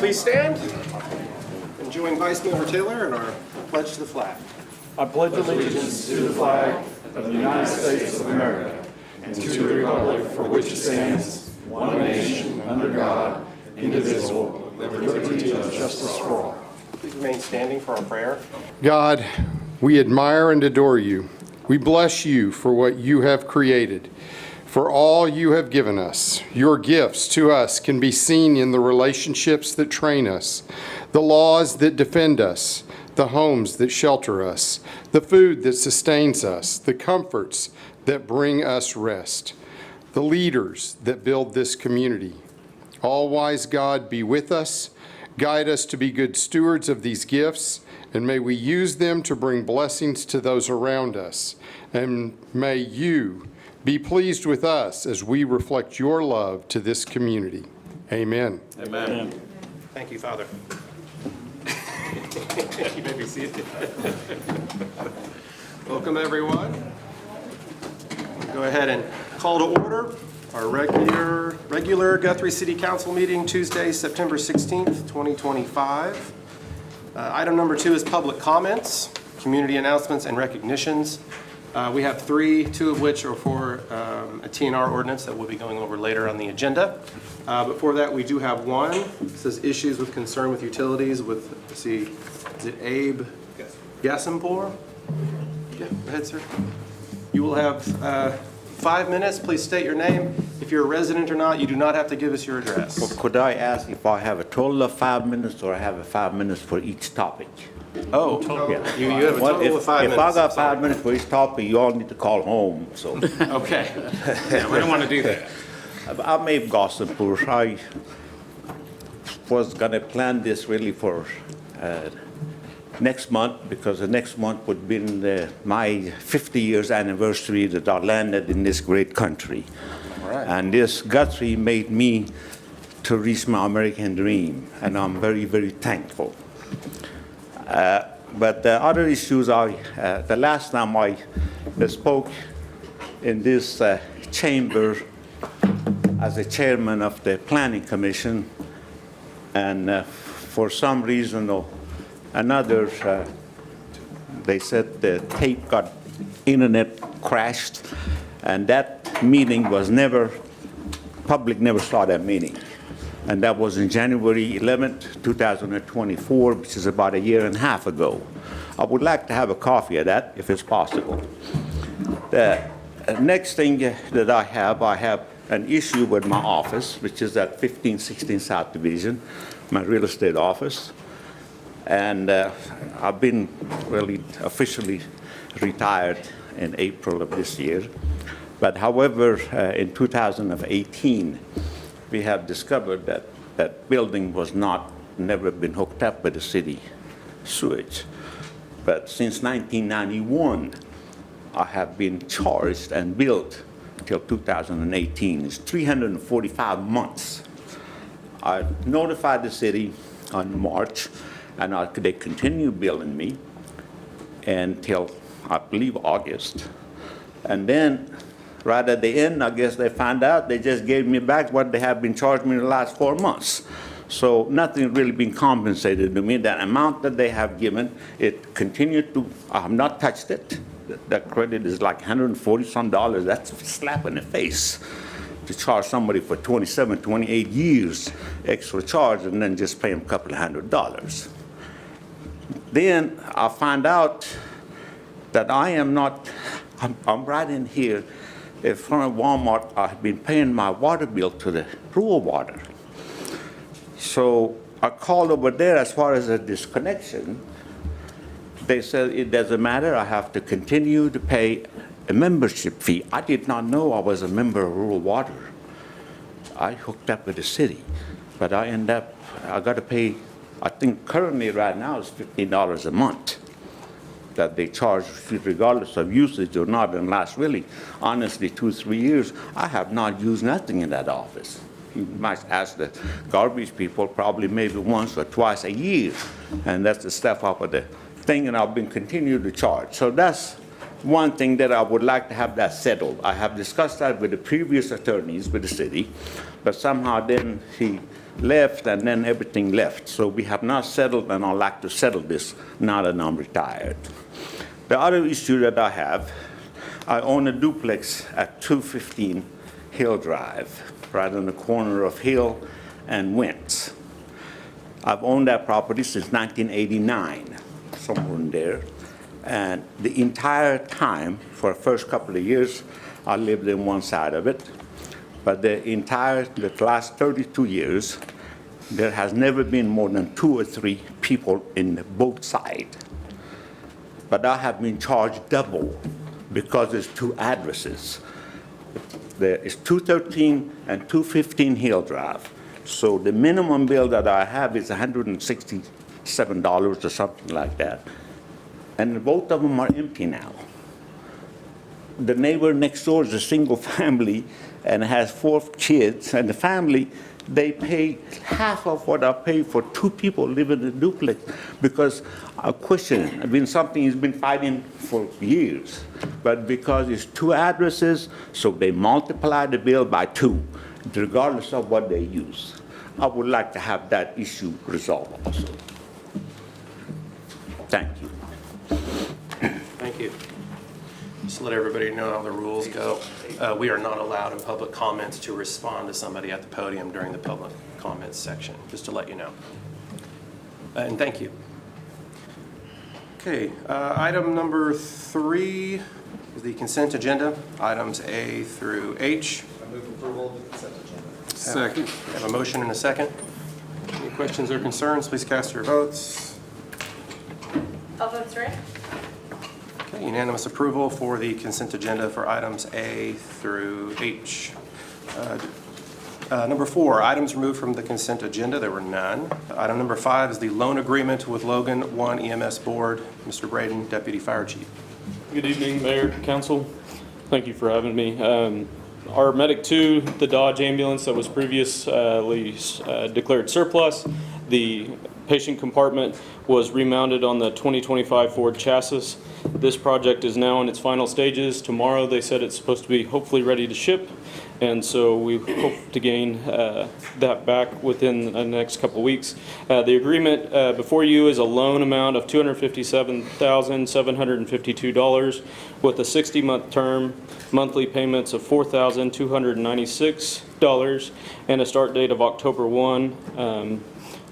Please stand and join Vice Mayor Taylor in our pledge to the flag. I pledge allegiance to the flag of the United States of America and to the republic for which it stands, one nation, under God, indivisible, with liberty and justice for all. Please remain standing for our prayer. God, we admire and adore you. We bless you for what you have created, for all you have given us. Your gifts to us can be seen in the relationships that train us, the laws that defend us, the homes that shelter us, the food that sustains us, the comforts that bring us rest, the leaders that build this community. All-wise God, be with us. Guide us to be good stewards of these gifts, and may we use them to bring blessings to those around us. And may you be pleased with us as we reflect your love to this community. Amen. Amen. Thank you, Father. You may be seated. Welcome, everyone. Go ahead and call to order our regular Guthrie City Council meeting Tuesday, September 16th, 2025. Item number 2 is public comments, community announcements, and recognitions. We have 3, 2 of which are for a TNR ordinance that we'll be going over later on the agenda. Before that, we do have one. It says issues with concern with utilities with, let's see, is it Abe Gasimpour? Yeah, go ahead, sir. You will have 5 minutes. Please state your name. If you're a resident or not, you do not have to give us your address. Well, could I ask if I have a total of 5 minutes or I have 5 minutes for each topic? Oh, Yeah. you have a total of 5 minutes. If I got 5 minutes for each topic, you all need to call home, so. Okay. Yeah, we don't want to do that. I'm Abe Gasimpour. I was gonna plan this really for next month, because the next month would be my 50 years anniversary that I landed in this great country. All right. And this Guthrie made me to reach my American dream, and I'm very, very thankful. But the other issues the last time I spoke in this chamber as a chairman of the Planning Commission, and for some reason or another, they said the tape got internet crashed, and that meeting was public never saw that meeting. And that was in January 11th, 2024, which is about a year and a half ago. I would like to have a copy of that if it's possible. The next thing that I have an issue with my office, which is at 1516 South Division, my real estate office. And I've been really officially retired in April of this year. But however, in 2018, we have discovered that that building was never been hooked up with the city sewage. But since 1991, I have been charged and billed until 2018. It's 345 months. I notified the city on March, and they continue billing me until, I believe, August. And then, right at the end, I guess they found out, they just gave me back what they have been charging me in the last 4 months. So nothing really been compensated to me. That amount that they have given, it continued to, I have not touched it. That credit is like $140 some. That's a slap in the face to charge somebody for 27, 28 years extra charge and then just pay them a couple of $100. Then I find out that I'm right in here in front of Walmart. I've been paying my water bill to the rural water. So I called over there as far as a disconnection. They said it doesn't matter, I have to continue to pay a membership fee. I did not know I was a member of rural water. I hooked up with the city, but I got to pay, I think currently right now it's $15 a month that they charge regardless of usage or not. And last really, honestly, 2-3 years, I have not used nothing in that office. You might ask the garbage people probably maybe once or twice a year, and that's the stuff off of the thing, and I've been continuing to charge. So that's one thing that I would like to have that settled. I have discussed that with the previous attorneys with the city, but somehow then he left, and then everything left. So we have not settled, and I'd like to settle this now that I'm retired. The other issue that I have, I own a duplex at 215 Hill Drive, right on the corner of Hill and Wentz. I've owned that property since 1989, somewhere in there. And the entire time, for the first couple of years, I lived in one side of it. But the last 32 years, there has never been more than 2 or 3 people in both sides. But I have been charged double because there's 2 addresses. There is 213 and 215 Hill Drive. So the minimum bill that I have is $167 or something like that. And both of them are empty now. The neighbor next door is a single family and has 4 kids, and the family, they pay half of what I pay for 2 people living in a duplex because I question it. I mean, something he's been fighting for years, but because it's 2 addresses, so they multiply the bill by 2, regardless of what they use. I would like to have that issue resolved also. Thank you. Thank you. Just to let everybody know how the rules go. We are not allowed in public comments to respond to somebody at the podium during the public comments section, just to let you know. And thank you. Okay, item number 3 is the consent agenda, items A through H. I move approval of the consent agenda. Second. We have a motion and a second. Any questions or concerns, please cast your votes. All votes ready? Okay, unanimous approval for the consent agenda for items A through H. Number 4, items removed from the consent agenda. There were none. Item number 5 is the loan agreement with Logan 1 EMS Board. Mr. Braden, Deputy Fire Chief. Good evening, Mayor, Council. Thank you for having me. Our Medic 2, the Dodge ambulance that was previously declared surplus, the patient compartment was remounted on the 2025 Ford chassis. This project is now in its final stages. Tomorrow they said it's supposed to be hopefully ready to ship, and so we hope to gain that back within the next couple of weeks. The agreement before you is a loan amount of $257,752 with a 60-month term, monthly payments of $4,296, and a start date of October 1.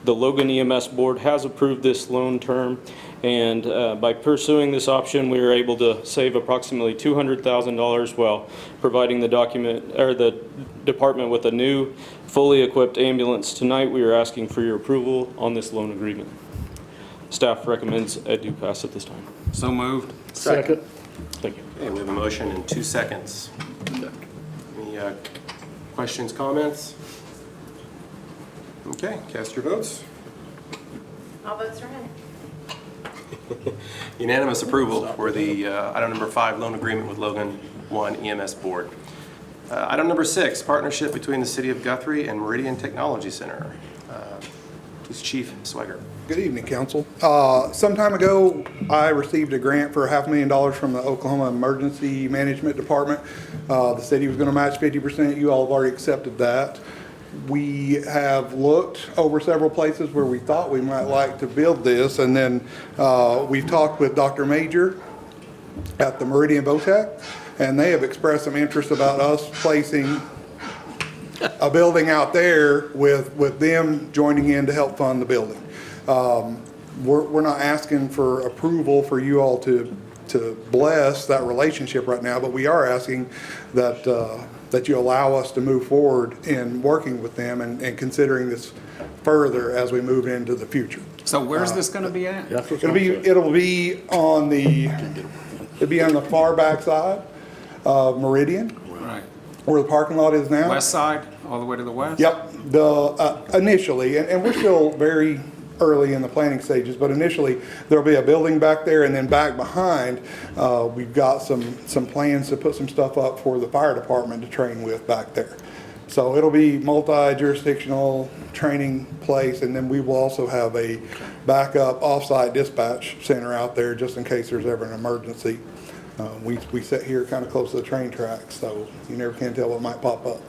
The Logan EMS Board has approved this loan term, and by pursuing this option, we were able to save approximately $200,000 while providing the department with a new, fully equipped ambulance. Tonight, we are asking for your approval on this loan agreement. Staff recommends I do pass at this time. So moved. Second. Thank you. Okay, we have a motion in 2 seconds. Any questions, comments? Okay, cast your votes. All votes ready? Unanimous approval for the item number 5, loan agreement with Logan 1 EMS Board. Item number 6, partnership between the City of Guthrie and Meridian Technology Center. Please, Chief Swigert. Good evening, Council. Some time ago, I received a grant for $500,000 from the Oklahoma Emergency Management Department. The city was going to match 50%. You all have already accepted that. We have looked over several places where we thought we might like to build this, and then we've talked with Dr. Major at the Meridian Votech, and they have expressed some interest about us placing a building out there with them joining in to help fund the building. We're not asking for approval for you all to bless that relationship right now, but we are asking that you allow us to move forward in working with them and considering this further as we move into the future. So where's this going to be at? It'll be on the far back side of Meridian, Right. where the parking lot is now. West side, all the way to the west? Yep, initially, and we're still very early in the planning stages, but initially there'll be a building back there, and then back behind, we've got some plans to put some stuff up for the fire department to train with back there. So it'll be multi-jurisdictional training place, and then we will also have a backup off-site dispatch center out there just in case there's ever an emergency. We sit here kind of close to the train tracks, so you never can tell what might pop up.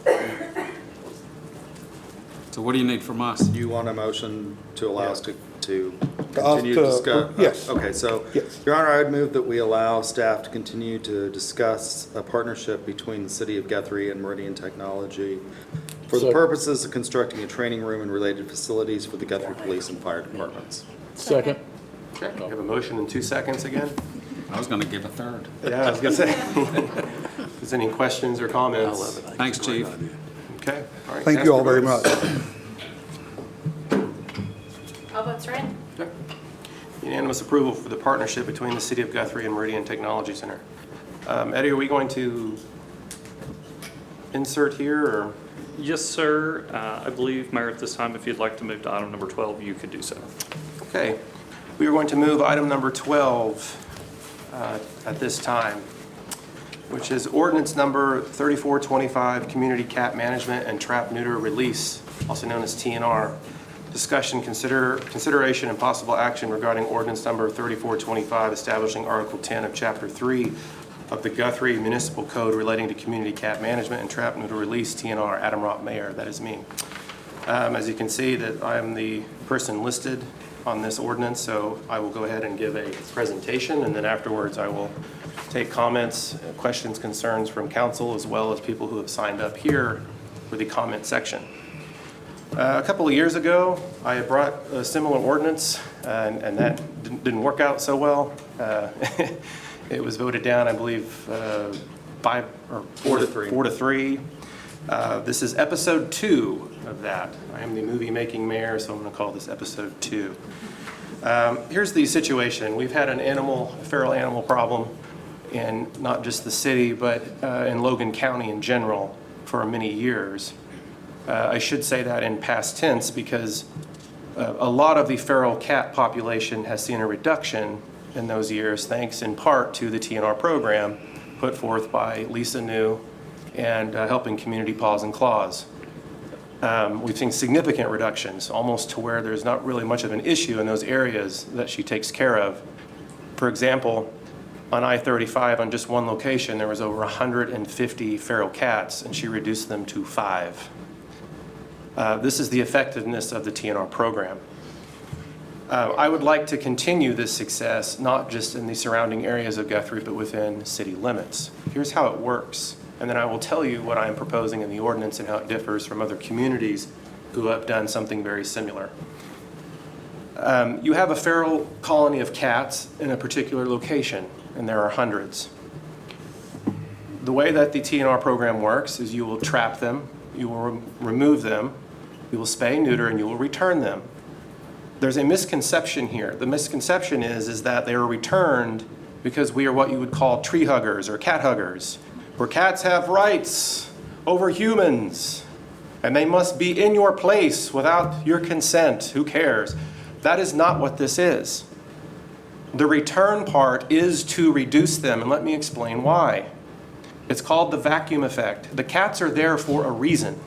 So what do you need from us? You want a motion to allow us to To us continue to to- discuss? yes. Okay, so, Yes. Your Honor, I would move that we allow staff to continue to discuss a partnership between the City of Guthrie and Meridian Technology for the purposes of constructing a training room and related facilities for the Guthrie Police and Fire Departments. Okay, we have a motion in 2 seconds again. I was gonna give a third. Yeah, I was gonna say. Is there any questions or comments? Thanks, Chief. Okay, all right. Thank you all very much. All votes are in. Okay. Unanimous approval for the partnership between the City of Guthrie and Meridian Technology Center. Eddie, are we going to insert here, or? Yes, sir. I believe, Mayor, at this time, if you'd like to move to item number 12, you could do so. Okay, we are going to move item number 12 at this time, which is ordinance number 3425, Community Cat Management and Trap Neuter Release, also known as TNR. Discussion, consideration, and possible action regarding ordinance number 3425, establishing Article 10 of Chapter 3 of the Guthrie Municipal Code relating to community cat management and trap neuter release, TNR. Adam Roth, Mayor, that is me. As you can see, that I am the person listed on this ordinance, so I will go ahead and give a presentation, and then afterwards I will take comments, questions, concerns from council, as well as people who have signed up here for the comment section. A couple of years ago, I had brought a similar ordinance, and that didn't work out so well. It was voted down, I believe, 4 to 3. This is episode 2 of that. I am the movie-making mayor, so I'm going to call this episode 2. Here's the situation. We've had a feral animal problem in not just the city, but in Logan County in general for many years. I should say that in past tense because a lot of the feral cat population has seen a reduction in those years, thanks in part to the TNR program put forth by Lisa New and Helping Community Paws and Claws. We've seen significant reductions, almost to where there's not really much of an issue in those areas that she takes care of. For example, on I-35, on just one location, there was over 150 feral cats, and she reduced them to 5. This is the effectiveness of the TNR program. I would like to continue this success, not just in the surrounding areas of Guthrie, but within city limits. Here's how it works, and then I will tell you what I'm proposing in the ordinance and how it differs from other communities who have done something very similar. You have a feral colony of cats in a particular location, and there are hundreds. The way that the TNR program works is you will trap them, you will remove them, you will spay, neuter, and you will return them. There's a misconception here. The misconception is that they are returned because we are what you would call tree huggers or cat huggers, where cats have rights over humans, and they must be in your place without your consent. Who cares? That is not what this is. The return part is to reduce them, and let me explain why. It's called the vacuum effect. The cats are there for a reason.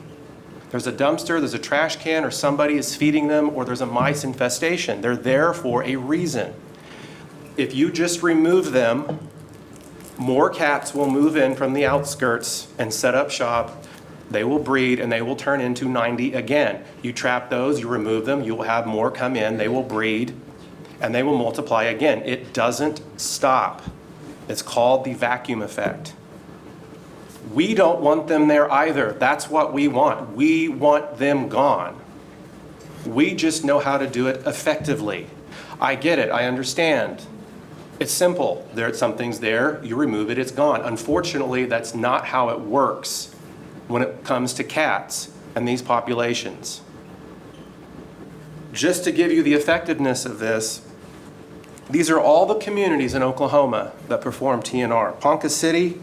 There's a dumpster, there's a trash can, or somebody is feeding them, or there's a mice infestation. They're there for a reason. If you just remove them, more cats will move in from the outskirts and set up shop. They will breed, and they will turn into 90 again. You trap those, you remove them, you will have more come in, they will breed, and they will multiply again. It doesn't stop. It's called the vacuum effect. We don't want them there either. That's what we want. We want them gone. We just know how to do it effectively. I get it. I understand. It's simple. Something's there. You remove it. It's gone. Unfortunately, that's not how it works when it comes to cats and these populations. Just to give you the effectiveness of this, these are all the communities in Oklahoma that perform TNR. Ponca City,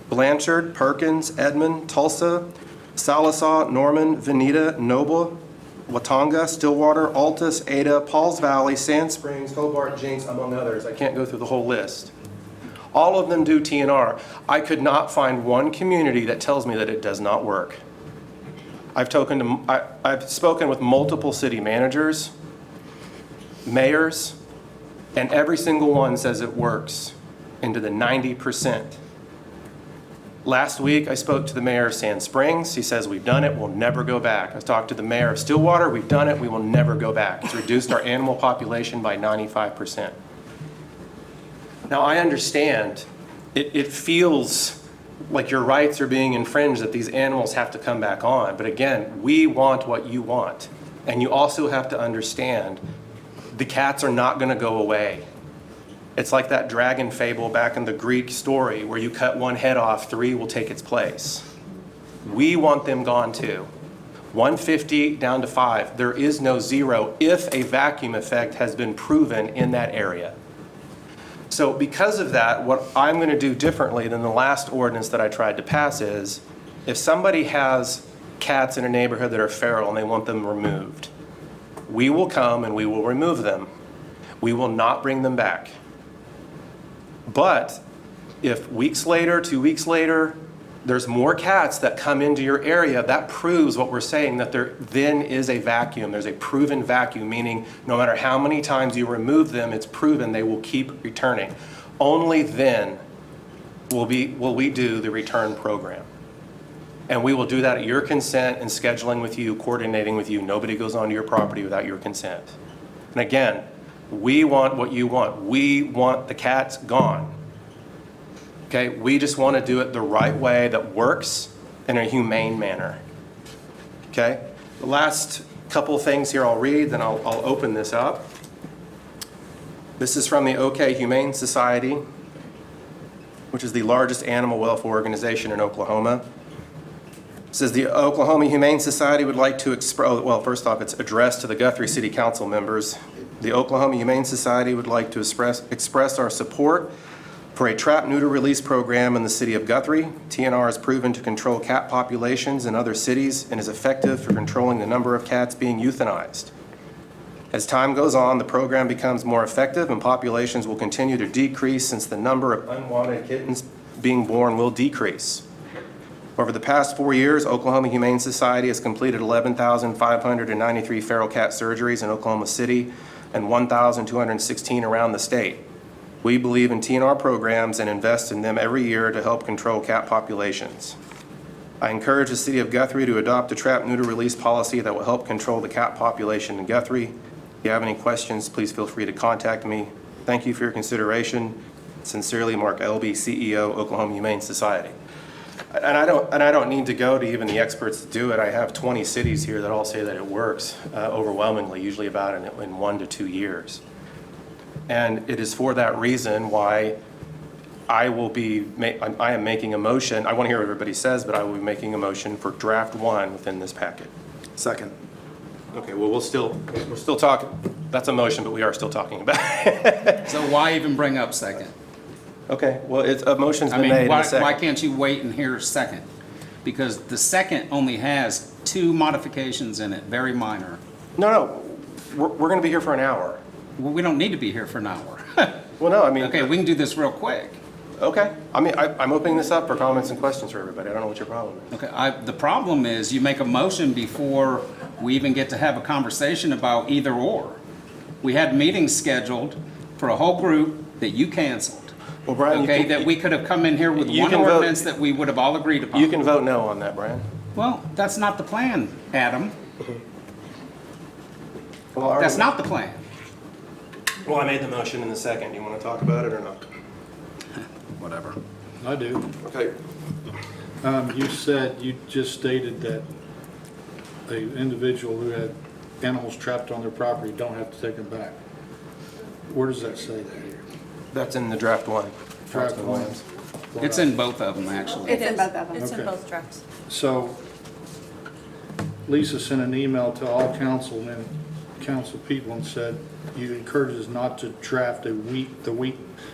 Blanchard, Perkins, Edmond, Tulsa, Sallisaw, Norman, Veneta, Noble, Watonga, Stillwater, Altus, Ada, Pauls Valley, Sand Springs, Hobart, Jenks, among others. I can't go through the whole list. All of them do TNR. I could not find one community that tells me that it does not work. I've spoken with multiple city managers, mayors, and every single one says it works into the 90%. Last week, I spoke to the mayor of Sand Springs. He says, we've done it, we'll never go back. I talked to the mayor of Stillwater, we've done it, we will never go back. It's reduced our animal population by 95%. Now, I understand it feels like your rights are being infringed, that these animals have to come back on. But again, we want what you want. And you also have to understand the cats are not going to go away. It's like that dragon fable back in the Greek story where you cut one head off, 3 will take its place. We want them gone too. 150 down to 5. There is no 0 if a vacuum effect has been proven in that area. So because of that, what I'm going to do differently than the last ordinance that I tried to pass is, if somebody has cats in a neighborhood that are feral and they want them removed, we will come and we will remove them. We will not bring them back. But if weeks later, 2 weeks later, there's more cats that come into your area, that proves what we're saying, that there then is a vacuum. There's a proven vacuum, meaning no matter how many times you remove them, it's proven they will keep returning. Only then will we do the return program. And we will do that at your consent and scheduling with you, coordinating with you. Nobody goes onto your property without your consent. And again, we want what you want. We want the cats gone. Okay, we just want to do it the right way that works in a humane manner. Okay, the last couple of things here I'll read, then I'll open this up. This is from the OK Humane Society, which is the largest animal welfare organization in Oklahoma. It says the Oklahoma Humane Society would like to express, well, first off, it's addressed to the Guthrie City Council members. The Oklahoma Humane Society would like to express our support for a trap neuter release program in the city of Guthrie. TNR has proven to control cat populations in other cities and is effective for controlling the number of cats being euthanized. As time goes on, the program becomes more effective and populations will continue to decrease since the number of unwanted kittens being born will decrease. Over the past 4 years, Oklahoma Humane Society has completed 11,593 feral cat surgeries in Oklahoma City and 1,216 around the state. We believe in TNR programs and invest in them every year to help control cat populations. I encourage the city of Guthrie to adopt a trap neuter release policy that will help control the cat population in Guthrie. If you have any questions, please feel free to contact me. Thank you for your consideration. Sincerely, Mark Elby, CEO, Oklahoma Humane Society. And I don't need to go to even the experts to do it. I have 20 cities here that all say that it works overwhelmingly, usually about in 1 to 2 years. And it is for that reason why I am making a motion. I want to hear what everybody says, but I will be making a motion for draft 1 within this packet. Second. Okay, well, we're still talking. That's a motion, but we are still talking about it. So why even bring up second? Okay, well, a motion's I been mean, made in a why second. can't you wait and hear second? Because the second only has 2 modifications in it, very minor. No, we're going to be here for an hour. Well, we don't need to be here for an hour. Well, no, I mean. Okay, we can do this real quick. Okay, I mean, I'm opening this up for comments and questions for everybody. I don't know what your problem is. Okay, the problem is you make a motion before we even get to have a conversation about either or. We had meetings scheduled for a whole group that you canceled. Well, Brian, Okay, that we could have come in here with one ordinance that we would have all agreed upon. You can vote no on that, Brian. Well, that's not the plan, Adam. Well, That's not the plan. Well, I made the motion in the second. Do you want to talk about it or not? Whatever. I do. Okay. You just stated that an individual who had animals trapped on their property don't have to take them back. Where does that say that here? That's in the draft 1. Draft Councilman one. Williams. It's in both of them, actually. It is. both of them. It's in Okay. both drafts. So Lisa sent an email to all councilmen, council people and said, you encourage us not to draft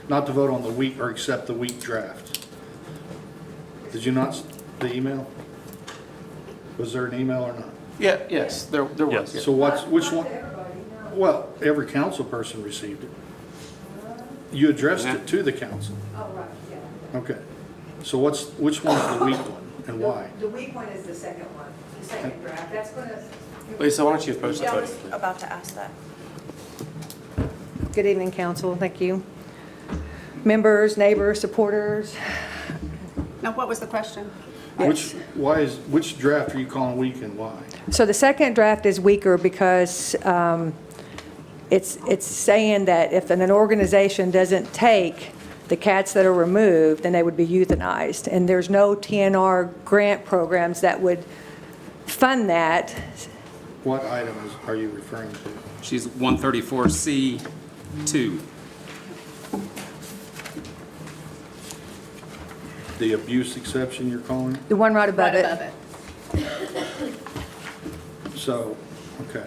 not to vote on the week or accept the week draft. Did you not, the email? Was there an email or not? Yeah, yes, there was. Yes. yeah. So which one? Well, every council person received it. You addressed it to the council. Oh, right, yeah. Okay. So which one's the weak one and why? The weak one is the second one, the second draft. That's gonna. Lisa, why don't you approach the I podium, was please? about to ask that. Good evening, council. Thank you. Members, neighbors, supporters. Now, what was the question? Which draft are you calling weak and why? So the second draft is weaker because it's saying that if an organization doesn't take the cats that are removed, then they would be euthanized. And there's no TNR grant programs that would fund that. What item are you referring to? She's 134C2. The abuse exception you're calling? The one right above Right it. above it. So, okay.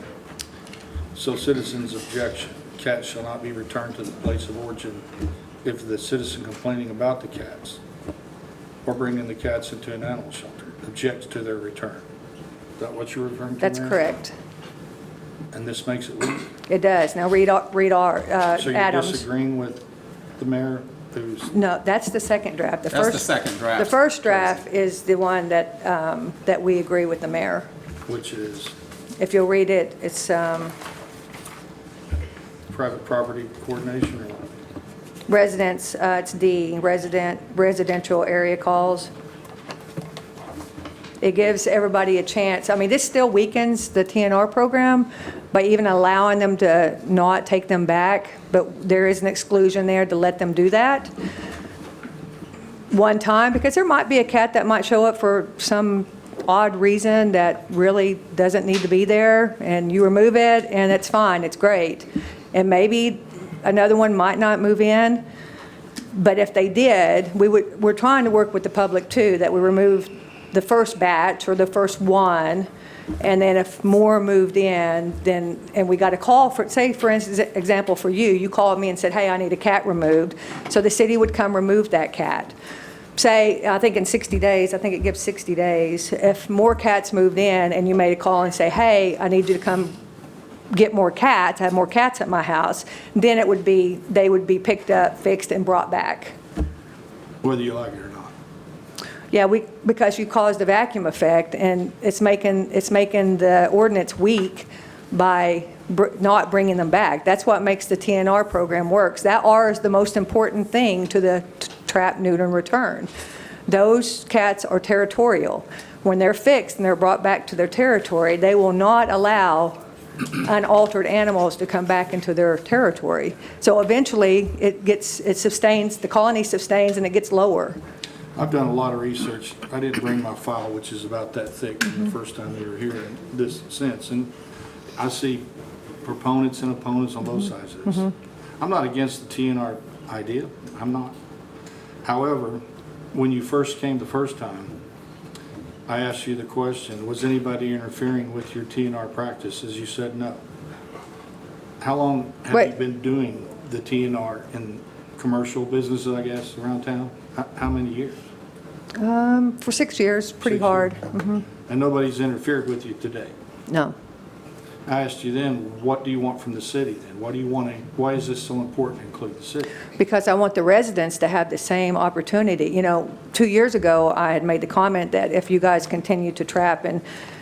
So citizens' objection, cats shall not be returned to the place of origin if the citizen complaining about the cats or bringing the cats into an animal shelter objects to their return. Is that what you're referring to, That's Mayor? correct. And this makes it weak? It does. Now read our So you're Adams. disagreeing with the mayor who's, No, that's the second draft. That's the second draft. The first draft is the one that, that we agree with the mayor. which is If you'll read it, it's private property coordination or what? residents, it's D, residential area calls. It gives everybody a chance. I mean, this still weakens the TNR program by even allowing them to not take them back, but there is an exclusion there to let them do that one time, because there might be a cat that might show up for some odd reason that really doesn't need to be there, and you remove it, and it's fine, it's great. And maybe another one might not move in, but if they did, we're trying to work with the public too, that we remove the first batch or the first one, and then if more moved in, then, and we got a call for, say for instance, example for you called me and said, hey, I need a cat removed. So the city would come remove that cat. Say, I think in 60 days, I think it gives 60 days. If more cats moved in and you made a call and say, hey, I need you to come get more cats, I have more cats at my house, then it would be, they would be picked up, fixed, and brought back. Whether you like it or not. Yeah, because you caused a vacuum effect, and it's making the ordinance weak by not bringing them back. That's what makes the TNR program works. That R is the most important thing to the trap, neuter, and return. Those cats are territorial. When they're fixed and they're brought back to their territory, they will not allow unaltered animals to come back into their territory. So eventually, it sustains, the colony sustains, and it gets lower. I've done a lot of research. I didn't bring my file, which is about that thick the first time we were here in this sense. And I see proponents and opponents on both sides of this. I'm not against the TNR idea. I'm not. However, when you first came the first time, I asked you the question, was anybody interfering with your TNR practices? You said no. How long have you been doing the TNR in commercial businesses, I guess, around town? How many years? For 6 years, pretty 6 hard. years. And nobody's interfered with you today? No. I asked you then, what do you want from the city then? What do you want to, why is this so important to include the city? Because I want the residents to have the same opportunity. You know, 2 years ago, I had made the comment that if you guys continue to trap and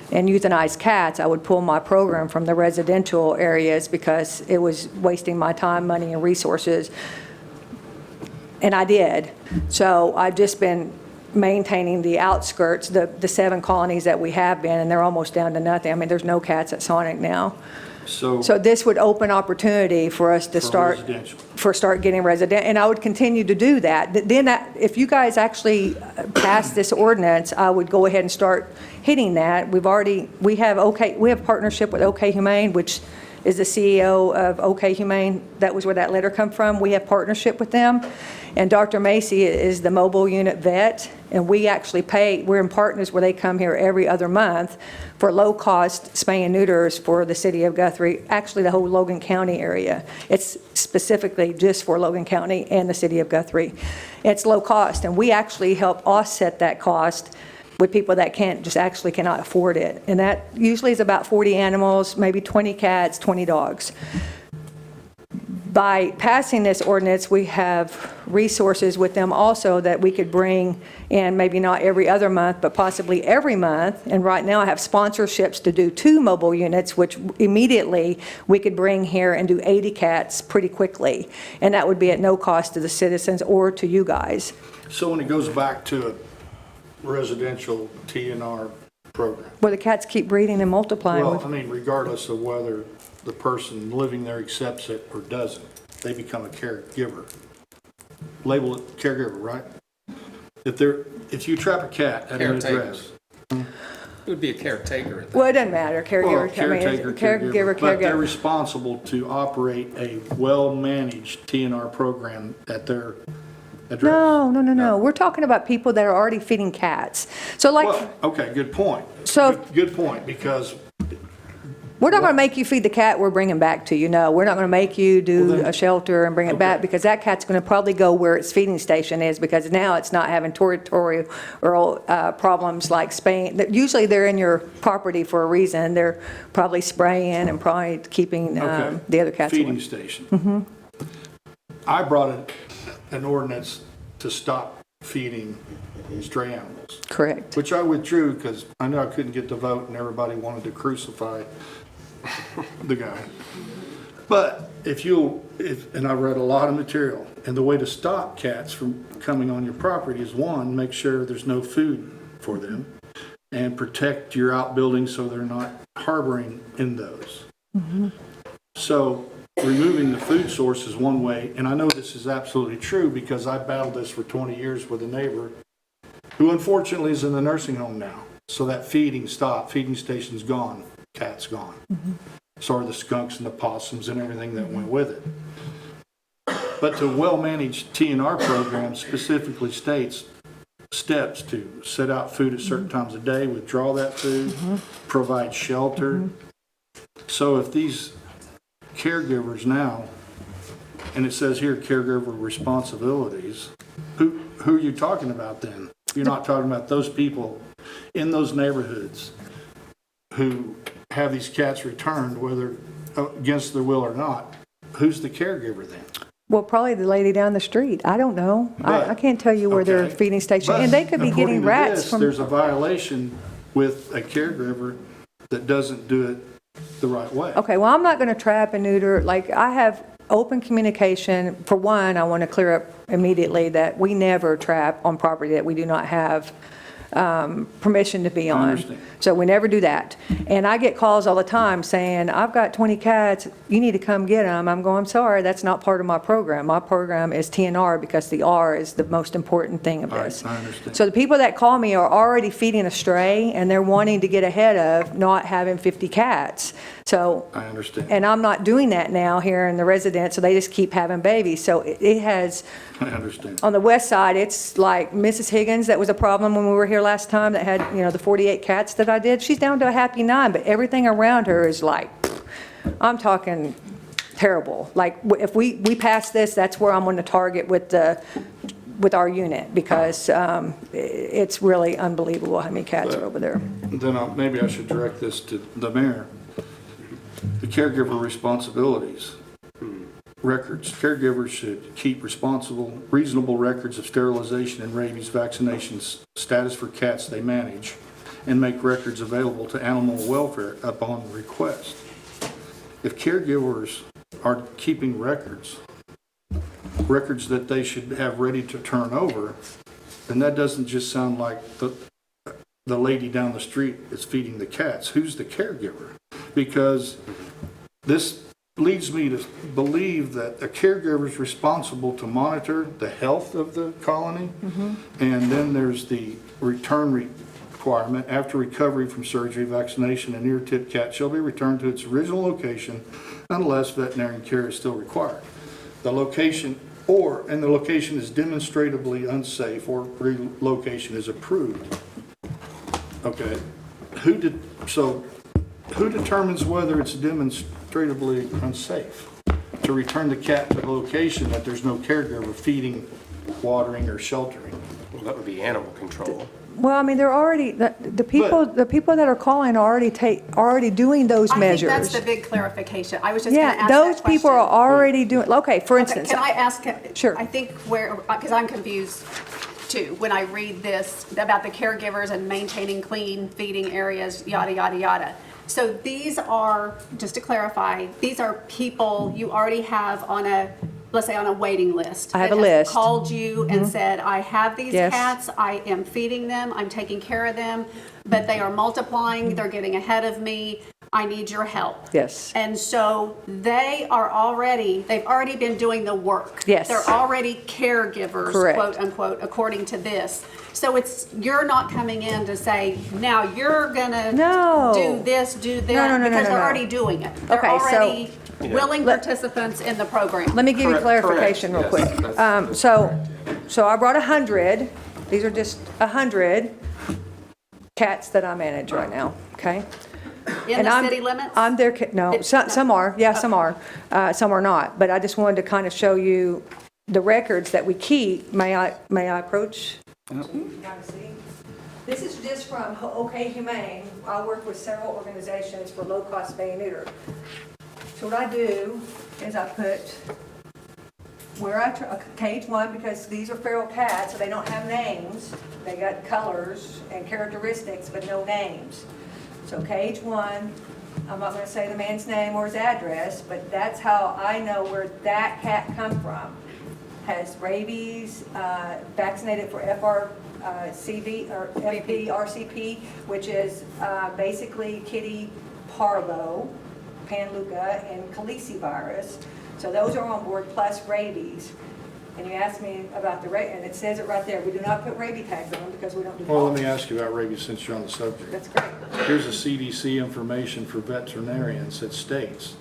euthanize cats, I would pull my program from the residential areas because it was wasting my time, money, and resources. And I did. So I've just been maintaining the outskirts, the 7 colonies that we have been, and they're almost down to nothing. I mean, there's no cats at Sonic now. So this would open opportunity for us to start getting resident, and I would continue to do that. Then if you guys actually pass this ordinance, I would go ahead and start hitting that. We have partnership with OK Humane, which is the CEO of OK Humane. That was where that letter come from. We have partnership with them. And Dr. Macy is the mobile unit vet, and we actually we're in partners where they come here every other month for low-cost spay and neuters for the city of Guthrie, actually the whole Logan County area. It's specifically just for Logan County and the city of Guthrie. It's low cost, and we actually help offset that cost with people that cannot afford it. And that usually is about 40 animals, maybe 20 cats, 20 dogs. By passing this ordinance, we have resources with them also that we could bring in, maybe not every other month, but possibly every month. And right now I have sponsorships to do 2 mobile units, which immediately we could bring here and do 80 cats pretty quickly. And that would be at no cost to the citizens or to you guys. So when it goes back to residential TNR program. Well, the cats keep breeding and multiplying. Well, I mean, regardless of whether the person living there accepts it or doesn't, they become a caregiver. Label it caregiver, right? If you trap a cat at an Caretaker. address. It would be a caretaker at that. Well, it doesn't matter, caregiver, I mean, Caretaker, caregiver, but they're caregiver. responsible to operate a well-managed TNR program at their address. No. We're talking about people that are already feeding cats. So like, Well, okay, good point. So- Good point, because we're not going to make you feed the cat we're bringing back to you. No, we're not going to make you do Well, then- a shelter and bring it back, Okay. because that cat's going to probably go where its feeding station is, because now it's not having territorial problems like spaying. Usually they're in your property for a reason. They're probably spraying and probably keeping Okay. the other cats feeding away. station. I brought an ordinance to stop feeding stray animals, Correct. which I withdrew because I knew I couldn't get the vote and everybody wanted to crucify the guy. But and I read a lot of material, and the way to stop cats from coming on your property is, one, make sure there's no food for them, and protect your outbuildings so they're not harboring in those. So removing the food source is one way, and I know this is absolutely true because I battled this for 20 years with a neighbor who unfortunately is in the nursing home now. So that feeding stopped, feeding station's gone, cat's gone. So are the skunks and the possums and everything that went with it. But the well-managed TNR program specifically states steps to set out food at certain times of day, withdraw that food, provide shelter. So if these caregivers now, and it says here caregiver responsibilities, who are you talking about then? You're not talking about those people in those neighborhoods who have these cats returned, whether against their will or not. Who's the caregiver then? Well, probably the lady down the street. I don't know. I can't tell you where their Okay. feeding station, But and they could be according getting to rats this, from. There's a violation with a caregiver that doesn't do it the right way. Okay, well, I'm not going to trap and neuter. Like, I have open communication. For one, I want to clear up immediately that we never trap on property that we do not have permission to be on. understand. So we never do that. And I get calls all the time saying, I've got 20 cats, you need to come get them. I'm going, I'm sorry, that's not part of my program. My program is TNR because the R is the most important thing of this. I understand. So the people that call me are already feeding a stray, and they're wanting to get ahead of not having 50 cats. So. I understand. And I'm not doing that now here in the residence, so they just keep having babies. So it has, I understand. on the west side, it's like Mrs. Higgins, that was a problem when we were here last time, that had, the 48 cats that I did. She's down to a happy 9, but everything around her is like, I'm talking terrible. Like, if we pass this, that's where I'm going to target with our unit, because it's really unbelievable how many cats are over there. Then maybe I should direct this to the mayor. The caregiver responsibilities. Records. Caregivers should keep reasonable records of sterilization and rabies vaccination status for cats they manage, and make records available to animal welfare upon request. If caregivers are keeping records that they should have ready to turn over, then that doesn't just sound like the lady down the street is feeding the cats. Who's the caregiver? Because this leads me to believe that a caregiver is responsible to monitor the health of the colony. And then there's the return requirement. After recovery from surgery, vaccination, an ear-tipped cat shall be returned to its original location unless veterinarian care is still required. The location is demonstrably unsafe or relocation is approved. Okay. Who determines whether it's demonstrably unsafe to return the cat to the location that there's no caregiver feeding, watering, or sheltering? Well, that would be animal control. Well, I mean, they're already, the people that are calling are already doing those measures. I think that's the big clarification. I was just going to Yeah, ask that those people are question. already doing, okay, for instance. Can I ask? Sure. I think because I'm confused too, when I read this about the caregivers and maintaining clean feeding areas, yada, yada, yada. So these are, just to clarify, these are people you already have on a let's say on a waiting list. I have that a has list. Called you and said, I have these Yes. cats, I am feeding them, I'm taking care of them, but they are multiplying, they're getting ahead of me, I need your help. Yes. And so they've already been doing the work. Yes. They're already caregivers, Correct. quote unquote, according to this. So you're not coming in to say, now you're gonna No. do this, do that, No, because they're no. already doing it. They're Okay, so- already willing participants in the program. Let me give you Correct, clarification real correct. quick. Yes, that's So I brought 100, these are just 100 cats that I manage right now, okay? In And the I'm- city limits? I'm their, no, some are, yeah, some are, some are not. But I just wanted to kind of show you the records that we keep. May I approach? This is just from OK Humane. I work with several organizations for low-cost spay and neuter. So what I do is I put cage 1, because these are feral cats, so they don't have names. They got colors and characteristics, but no names. So cage 1, I'm not going to say the man's name or his address, but that's how I know where that cat come from. Has rabies, vaccinated for FRCB or FPRCP, which is basically kitty parvo, panluca, and calicivirus. So those are on board, plus rabies. And you asked me about and it says it right there. We do not put rabies tags on them because we don't do Well, let dogs. me ask you about rabies since you're on the subject. That's great. Here's the CDC information for veterinarians that states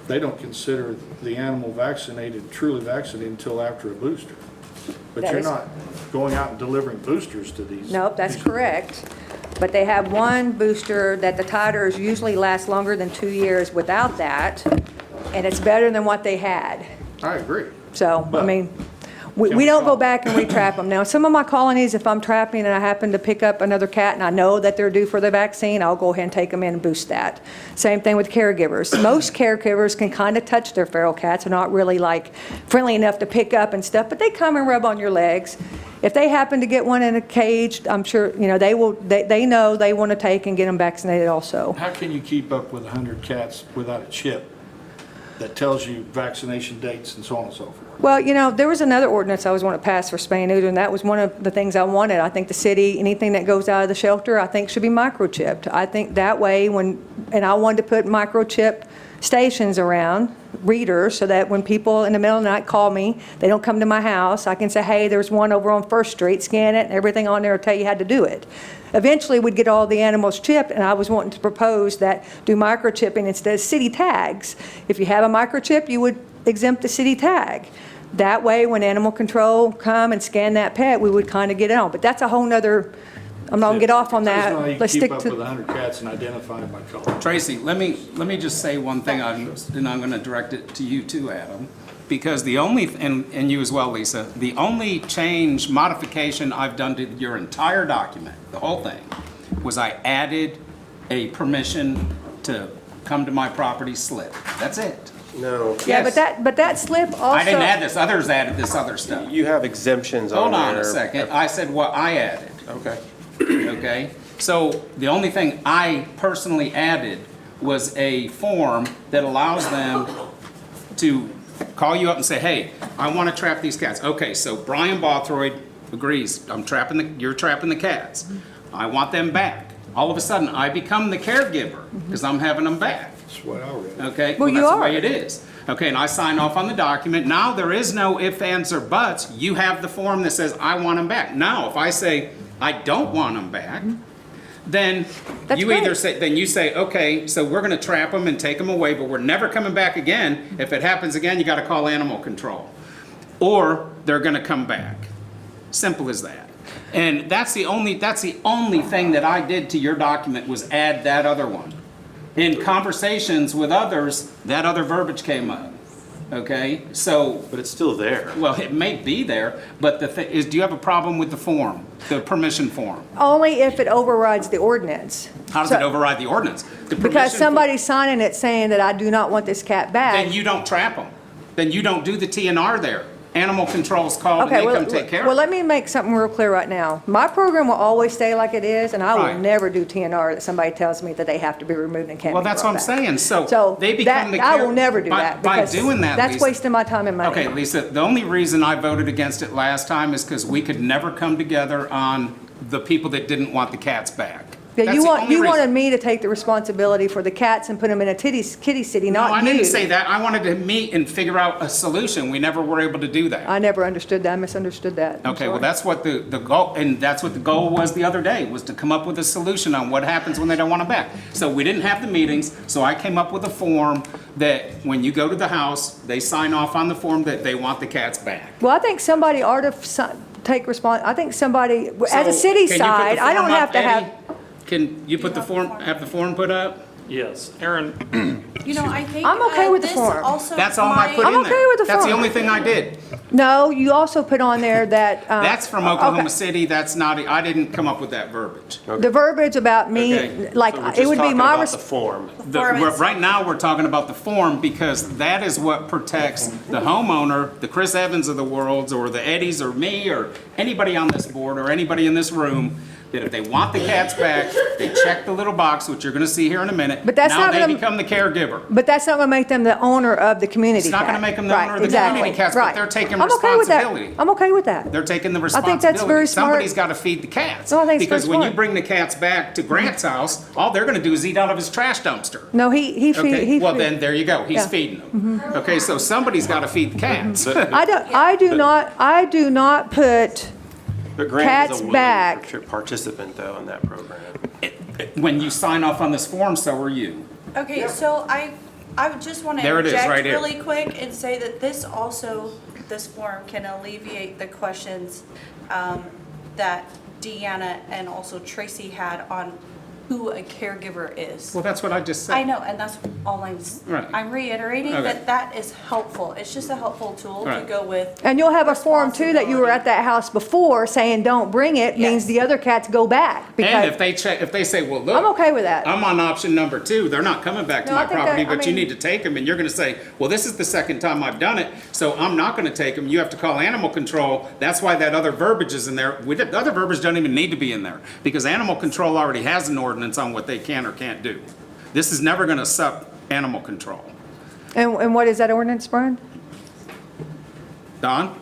they don't consider the animal vaccinated, truly vaccinated until after a booster. But That you're is- not going out and delivering boosters to these. Nope, that's these- correct. But they have one booster that the titers usually last longer than 2 years without that, and it's better than what they had. I agree. So, I But- mean, we don't go back and re-trap them. Now, some of my colonies, if I'm trapping and I happen to pick up another cat and I know that they're due for the vaccine, I'll go ahead and take them in and boost that. Same thing with caregivers. Most caregivers can kind of touch their feral cats. They're not really like friendly enough to pick up and stuff, but they come and rub on your legs. If they happen to get one in a cage, I'm sure, they know they want to take and get them vaccinated also. How can you keep up with 100 cats without a chip that tells you vaccination dates and so on and so forth? Well, there was another ordinance I was want to pass for spay and neuter, and that was one of the things I wanted. I think the city, anything that goes out of the shelter, I think should be microchipped. I think that way and I wanted to put microchip stations around, readers, so that when people in the middle of the night call me, they don't come to my house. I can say, hey, there's one over on First Street, scan it, and everything on there will tell you how to do it. Eventually, we'd get all the animals chipped, and I was wanting to propose that do microchipping instead of city tags. If you have a microchip, you would exempt the city tag. That way, when animal control come and scan that pet, we would kind of get it on. But that's a whole nother, I'm not going to get off on There's no way that. you Let's keep stick up with to, 100 cats and identify them by color. Tracy, let me just say one thing, and I'm going to direct it to you too, Adam, because the only, and you as well, Lisa, the only change, modification I've done to your entire document, the whole thing, was I added a permission to come to my property slip. That's it. No, yeah, Yes. but that slip also. I didn't add this, others added this other stuff. you have exemptions on Hold there. on a second, I said what I added. Okay. Okay, so the only thing I personally added was a form that allows them to call you up and say, hey, I want to trap these cats. Okay, so Brian Bothroyd agrees, you're trapping the cats. I want them back. All of a sudden, I become the caregiver because I'm having them back. That's what I read. Okay, Well, you that's are. the way it is. Okay, and I sign off on the document. Now there is no ifs, ands, or buts. You have the form that says, I want them back. Now, if I say, I don't want them back, then That's you great. either say, okay, so we're gonna trap them and take them away, but we're never coming back again. If it happens again, you gotta call animal control. Or they're gonna come back. Simple as that. And that's the only thing that I did to your document was add that other one. In conversations with others, that other verbiage came up. Okay, so, But it's still there. well, it may be there, but the thing is, do you have a problem with the form, the permission form? Only if it overrides the ordinance. How does So- it override the ordinance? The Because permission somebody's signing it saying that I do not want this cat back. Then you don't trap them. Then you don't do the TNR there. animal control's called and Okay, they well, come take care well, of it. let me make something real clear right now. My program will always stay like it is, and I will Right. never do TNR that somebody tells me that they have to be removed and can't be Well, that's what brought I'm back. saying. So So they become the I will never do that. By because doing that, that's Lisa. wasting my time and money. Okay, Lisa, the only reason I voted against it last time is because we could never come together on the people that didn't want the cats back. Yeah, That's you the only reason. wanted me to take the responsibility for the cats and put them in a kitty city, No, not you. I didn't say that. I wanted to meet and figure out a solution. We never were able to do that. I never understood that. I misunderstood that. I'm Okay, well, sorry. that's what the goal, and that's what the goal was the other day, was to come up with a solution on what happens when they don't want them back. So we didn't have the meetings, so I came up with a form that when you go to the house, they sign off on the form that they want the cats back. Well, I think somebody ought to take I think somebody, as a So, city can you put the side, I don't form up, have to have. Eddie? Can you put the form, have the form put up? Yes, Aaron, You know, I think. I'm okay with the this form. also That's all I put I'm in there. okay with the That's the form. only thing I did. No, you also put on there that. That's from okay. Oklahoma City, that's not, I didn't come up with that verbiage. The verbiage about me, Okay. like, So we're it just would be talking my, about the form. Right now, we're talking about the form because that is what protects the homeowner, the Chris Evans of the world, or the Eddies, or me, or anybody on this board, or anybody in this room, that if they want the cats back, they check the little box, which you're gonna see here in a minute. But that's Now not they gonna- become the caregiver. but that's not gonna make them the owner of the community It's not gonna cat. make them the Right, owner of the exactly, community cats, but right. they're taking I'm okay with that. responsibility. I'm okay with that. They're taking the I responsibility. think that's very smart. Somebody's gotta feed the cats. No, I think it's very Because when you smart. bring the cats back to Grant's house, all they're gonna do is eat out of his trash dumpster. No, he Okay, well feed- then, there you go, he's Yeah. Mm-hmm. feeding them. Okay, so somebody's gotta feed the cats. I do not put, But Grant is Cats a back. willing participant, though, in that program. When you sign off on this form, so are you. Okay, so I would just want to There it is, interject right here. really quick and say that this form can alleviate the questions that Deanna and also Tracy had on who a caregiver is. Well, that's what I just said. I know, and that's all Right. I'm reiterating Okay. that is helpful. It's just a helpful tool to Right. go with. and you'll have a form too that you were at that house before saying don't bring it, means Yes. the other cats go back. And because if they check, if they say, well, look. I'm okay with that. I'm on option number 2, they're not coming back to No, I my think property, that- I but you mean- need to take them, and you're gonna say, well, this is the second time I've done it, so I'm not gonna take them, you have to call animal control, that's why that other verbiage is in there. The other verbiage doesn't even need to be in there, because animal control already has an ordinance on what they can or can't do. This is never gonna sup animal control. And what is that ordinance, Brian? Don,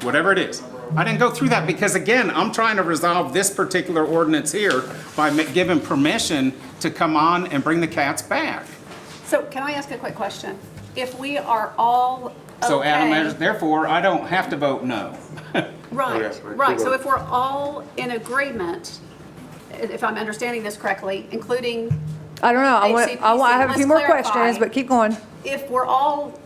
whatever it is. I didn't go through that because, again, I'm trying to resolve this particular ordinance here by giving permission to come on and bring the cats back. So can I ask a quick question? If we are all So Adam, okay, therefore, I don't have to vote no. right, right, so if we're all in agreement, if I'm understanding this correctly, including I don't know. I HCPC, have a few let's more clarify. questions, but keep going. if we're all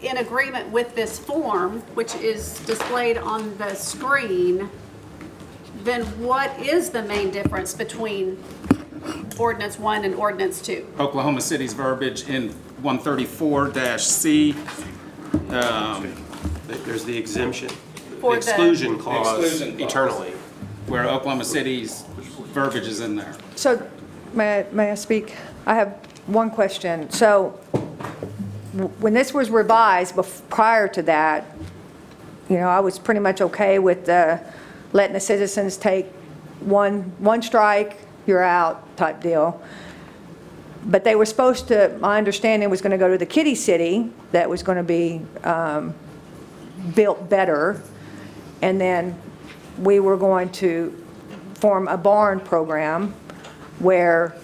in agreement with this form, which is displayed on the screen, then what is the main difference between ordinance 1 and ordinance 2? Oklahoma City's verbiage in 134-C. There's the exemption, For the- exclusion clause Exclusion clause. eternally. Where Oklahoma City's verbiage is in there. So, may I speak? I have one question. So, when this was revised prior to that, you know, I was pretty much okay with letting the citizens take one strike, you're out type deal. But they were supposed to, my understanding was going to go to the kitty city that was going to be built better. And then we were going to form a barn program where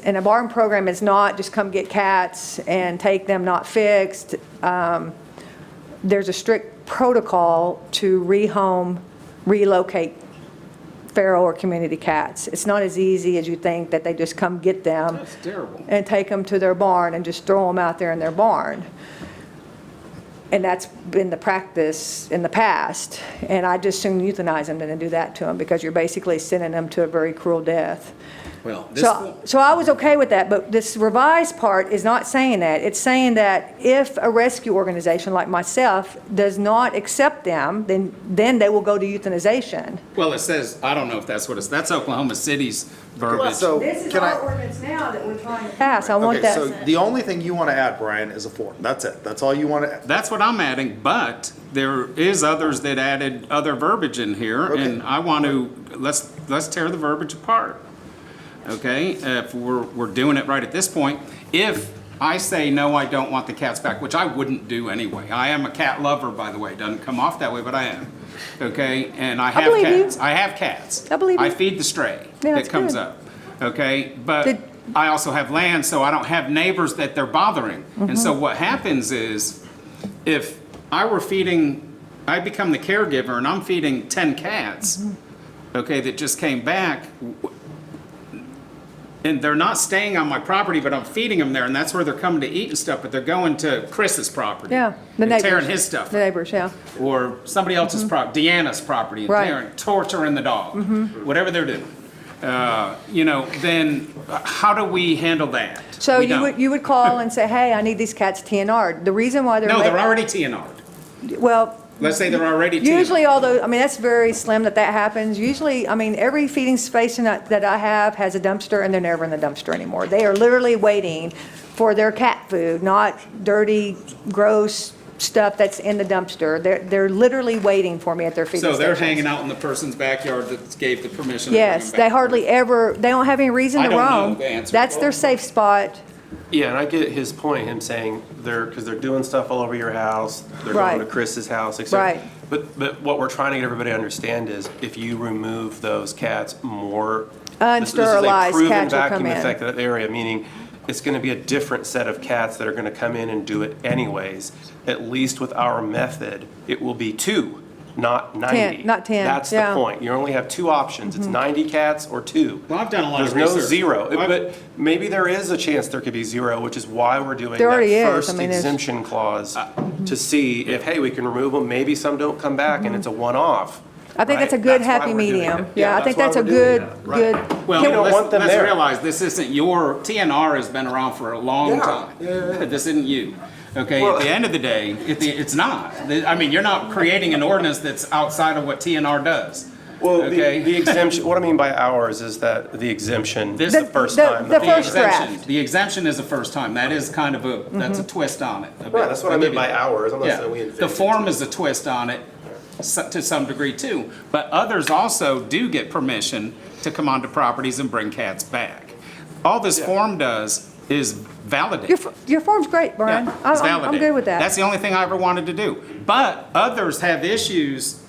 and a barn program is not just come get cats and take them not fixed. There's a strict protocol to rehome, relocate feral or community cats. It's not as easy as you think that they just come get them. That's terrible. And take them to their barn and just throw them out there in their barn. And that's been the practice in the past. And I just soon euthanize them than to do that to them because you're basically sending them to a very cruel death. Well, this, So I was okay with that, but this revised part is not saying that. It's saying that if a rescue organization like myself does not accept them, then they will go to euthanization. well, it says, I don't know if that's what it's, that's Oklahoma City's verbiage. So, This is can I? our ordinance now that we're trying to pass. I want Okay, so that. the only thing you want to add, Brian, is a form. That's it. That's all you want to add. That's what I'm adding, but there is others that added other verbiage in here, and I want to, let's tear the verbiage apart. Okay, if we're doing it right at this point, if I say, no, I don't want the cats back, which I wouldn't do anyway. I am a cat lover, by the way. Doesn't come off that way, but I am. Okay, and I have believe you. cats. I have cats. I believe you. I feed the stray Yeah, that that's comes good. up. Okay, but Did- I also have land, so I don't have neighbors that they're bothering. And so what happens is, if I were feeding, I become the caregiver and I'm feeding 10 cats, okay, that just came back, and they're not staying on my property, but I'm feeding them there, and that's where they're coming to eat and stuff, but they're going to Chris's property. Yeah, the and neighbors. tearing his stuff The neighbors, yeah. or somebody else's property, Deanna's property, and Right. torturing the dog, whatever they're doing. Then how do we handle that? So We you don't. would call and say, hey, I need these cats TNR'd. The reason why they're. No, they're already TNR'd. Well, Let's say they're already TNR'd. usually, although, I mean, that's very slim that happens. Usually, I mean, every feeding station that I have has a dumpster, and they're never in the dumpster anymore. They are literally waiting for their cat food, not dirty, gross stuff that's in the dumpster. They're literally waiting for me at their feeding So stations. they're hanging out in the person's backyard that gave the permission to bring Yes, them they back. hardly ever, they don't have any reason I to don't know roam. the answer. That's their safe spot. Yeah, and I get his point, him saying because they're doing stuff all over your house, they're Right. going to Chris's house, etc. Right. But what we're trying to get everybody to understand is if you remove those cats, more this is a Unsterilized proven cats will come vacuum in. effect of that area, meaning it's going to be a different set of cats that are going to come in and do it anyways. At least with our method, it will be 2, not 90. not 10, That's the yeah. point. You only have 2 options. It's 90 cats or 2. Well, I've done a lot of There's no research. 0. I've- But maybe there is a chance there could be 0, which is why we're doing There already that is. first I mean, there's- exemption clause to see if, hey, we can remove them, maybe some don't come back, and it's a one-off. I think that's a right? good That's why happy we're doing medium. it. Yeah, I think why that's a we're doing good, that. Right. good. Well, You don't want them let's there. realize this isn't your, TNR has been around for a long Yeah, time. This isn't you. Okay, at the end of the day, it's not. I mean, you're not creating an ordinance that's outside of what TNR does. Well, Okay. the exemption, what I mean by ours is that the exemption is This- the first the- time. the that we- first draft. The exemption is the first time. That is kind of a, that's a twist on it. a bit. Right, that's what I meant I'll by give you that. ours. I'm not Yeah, saying we invented the it. form is a twist on it to some degree too. But others also do get permission to come onto properties and bring cats back. All this form does is validate. Your form's great, Brian. Yeah, it's I'm validated. good with that. That's the only thing I ever wanted to do. But others have issues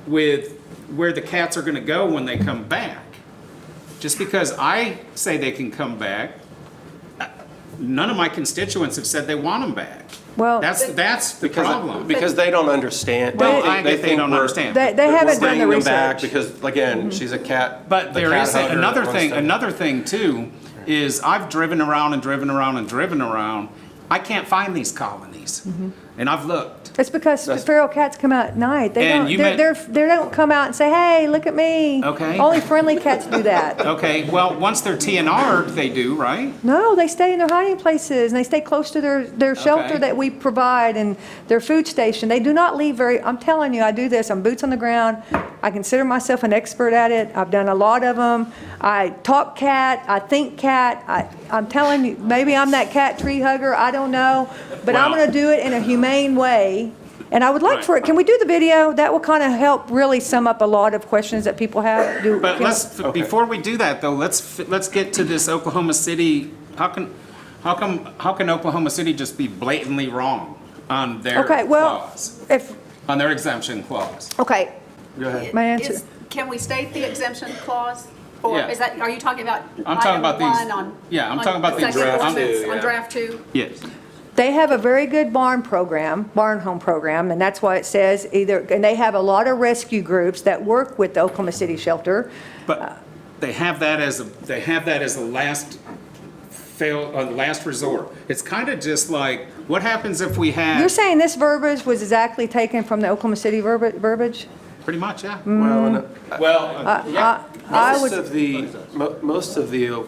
with where the cats are gonna go when they come back. Just because I say they can come back, none of my constituents have said they want them back. Well, That's the problem. Because they don't understand. Well, I They get they think don't we're- understand. They we're haven't done the bringing them back research. Because, again, she's a cat. But the there cat is hugger that another wants thing, to- another thing too, is I've driven around and driven around and driven around. I can't find these colonies. And I've looked. It's because feral cats come out at night. They And don't. you They don't come out and say, "Hey, look at me." Okay. Only friendly cats do that. Okay, well, once they're TNR'd, they do, right? No, they stay in their hiding places and they stay close to their shelter Okay. that we provide and their food station. They do not leave very. I'm telling you, I do this. I'm boots on the ground. I consider myself an expert at it. I've done a lot of them. I talk cat. I think cat. I'm telling you, maybe I'm that cat tree hugger. I don't know, but I'm Well- going to do it in a humane way. And I would like for it. Can we do the video? That will kind of help really sum up a lot of questions that people have. But before we do that though, let's get to this Oklahoma City. How can Oklahoma City just be blatantly wrong on their Okay, well, clause, if on their exemption clause? okay, Go ahead. my answer. Can we state the exemption clause? Or Yeah. is that, are you talking about I'm talking item about these- 1 on? yeah, I'm on talking about the these second draft ordinance, two, on yeah. draft 2? Yes. They have a very good barn home program, and that's why it says either, and they have a lot of rescue groups that work with the Oklahoma City shelter. But they have that as a last resort. It's kind of just like, what happens if we had? You're saying this verbiage was exactly taken from the Oklahoma City verbiage? Pretty much, yeah. I would, Most of the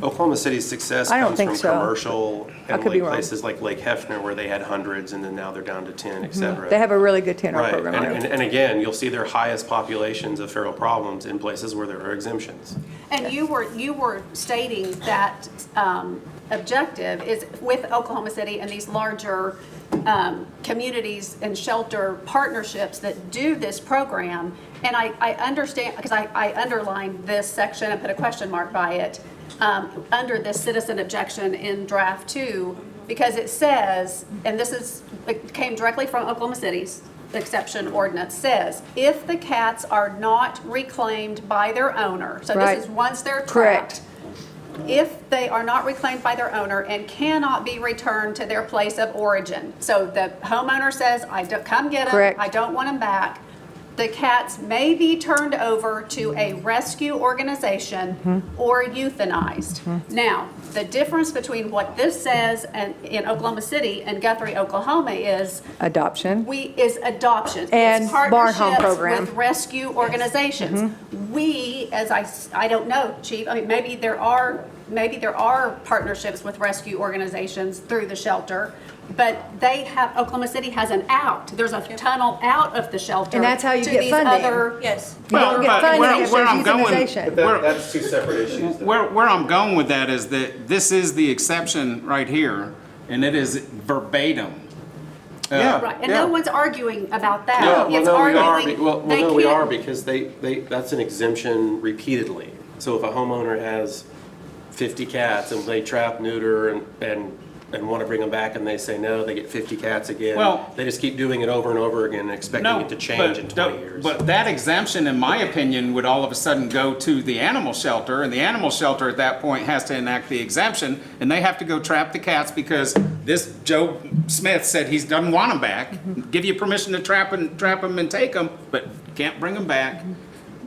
Oklahoma City's success I don't comes think from so. commercial I and could be like wrong. places like Lake Hefner where they had hundreds and then now they're down to 10, et cetera. they have a really good TNR Right, program. and again, you'll see their highest populations of feral problems in places where there are exemptions. And you were stating that objective is with Oklahoma City and these larger communities and shelter partnerships that do this program. And I understand, because I underlined this section and put a question mark by it, under this citizen objection in draft 2, because it says, and it came directly from Oklahoma City's exception ordinance, says, if the cats are not reclaimed by their owner, so Right. this is once they're Correct. trapped, if they are not reclaimed by their owner and cannot be returned to their place of origin. So the homeowner says, come get them, Correct. I don't want them back. The cats may be turned over to a rescue organization or euthanized. Now, the difference between what this says in Oklahoma City and Guthrie, Oklahoma is Adoption. is adoption. And It's barn home partnerships program. with rescue organizations. We, as I don't know, Chief, I mean, maybe there are partnerships with rescue organizations through the shelter, but Oklahoma City has an out. There's a tunnel out of the shelter. And that's how you to get these funding. other- Yes. You don't get But funding if where there's I'm going- euthanization. That's two separate issues. Where I'm going with that is that this is the exception right here, and it is verbatim. Right, and no one's arguing about that. No, well, It's no, we are, arguing they no, we can't- are, because that's an exemption repeatedly. So if a homeowner has 50 cats and they trap, neuter, and want to bring them back and they say no, they get 50 cats again. Well- They just keep doing it over and over again and expecting No, it to change in 20 years. But that exemption, in my opinion, would all of a sudden go to the animal shelter, and the animal shelter at that point has to enact the exemption, and they have to go trap the cats because this Joe Smith said he doesn't want them back. Give you permission to trap them and take them, but can't bring them back.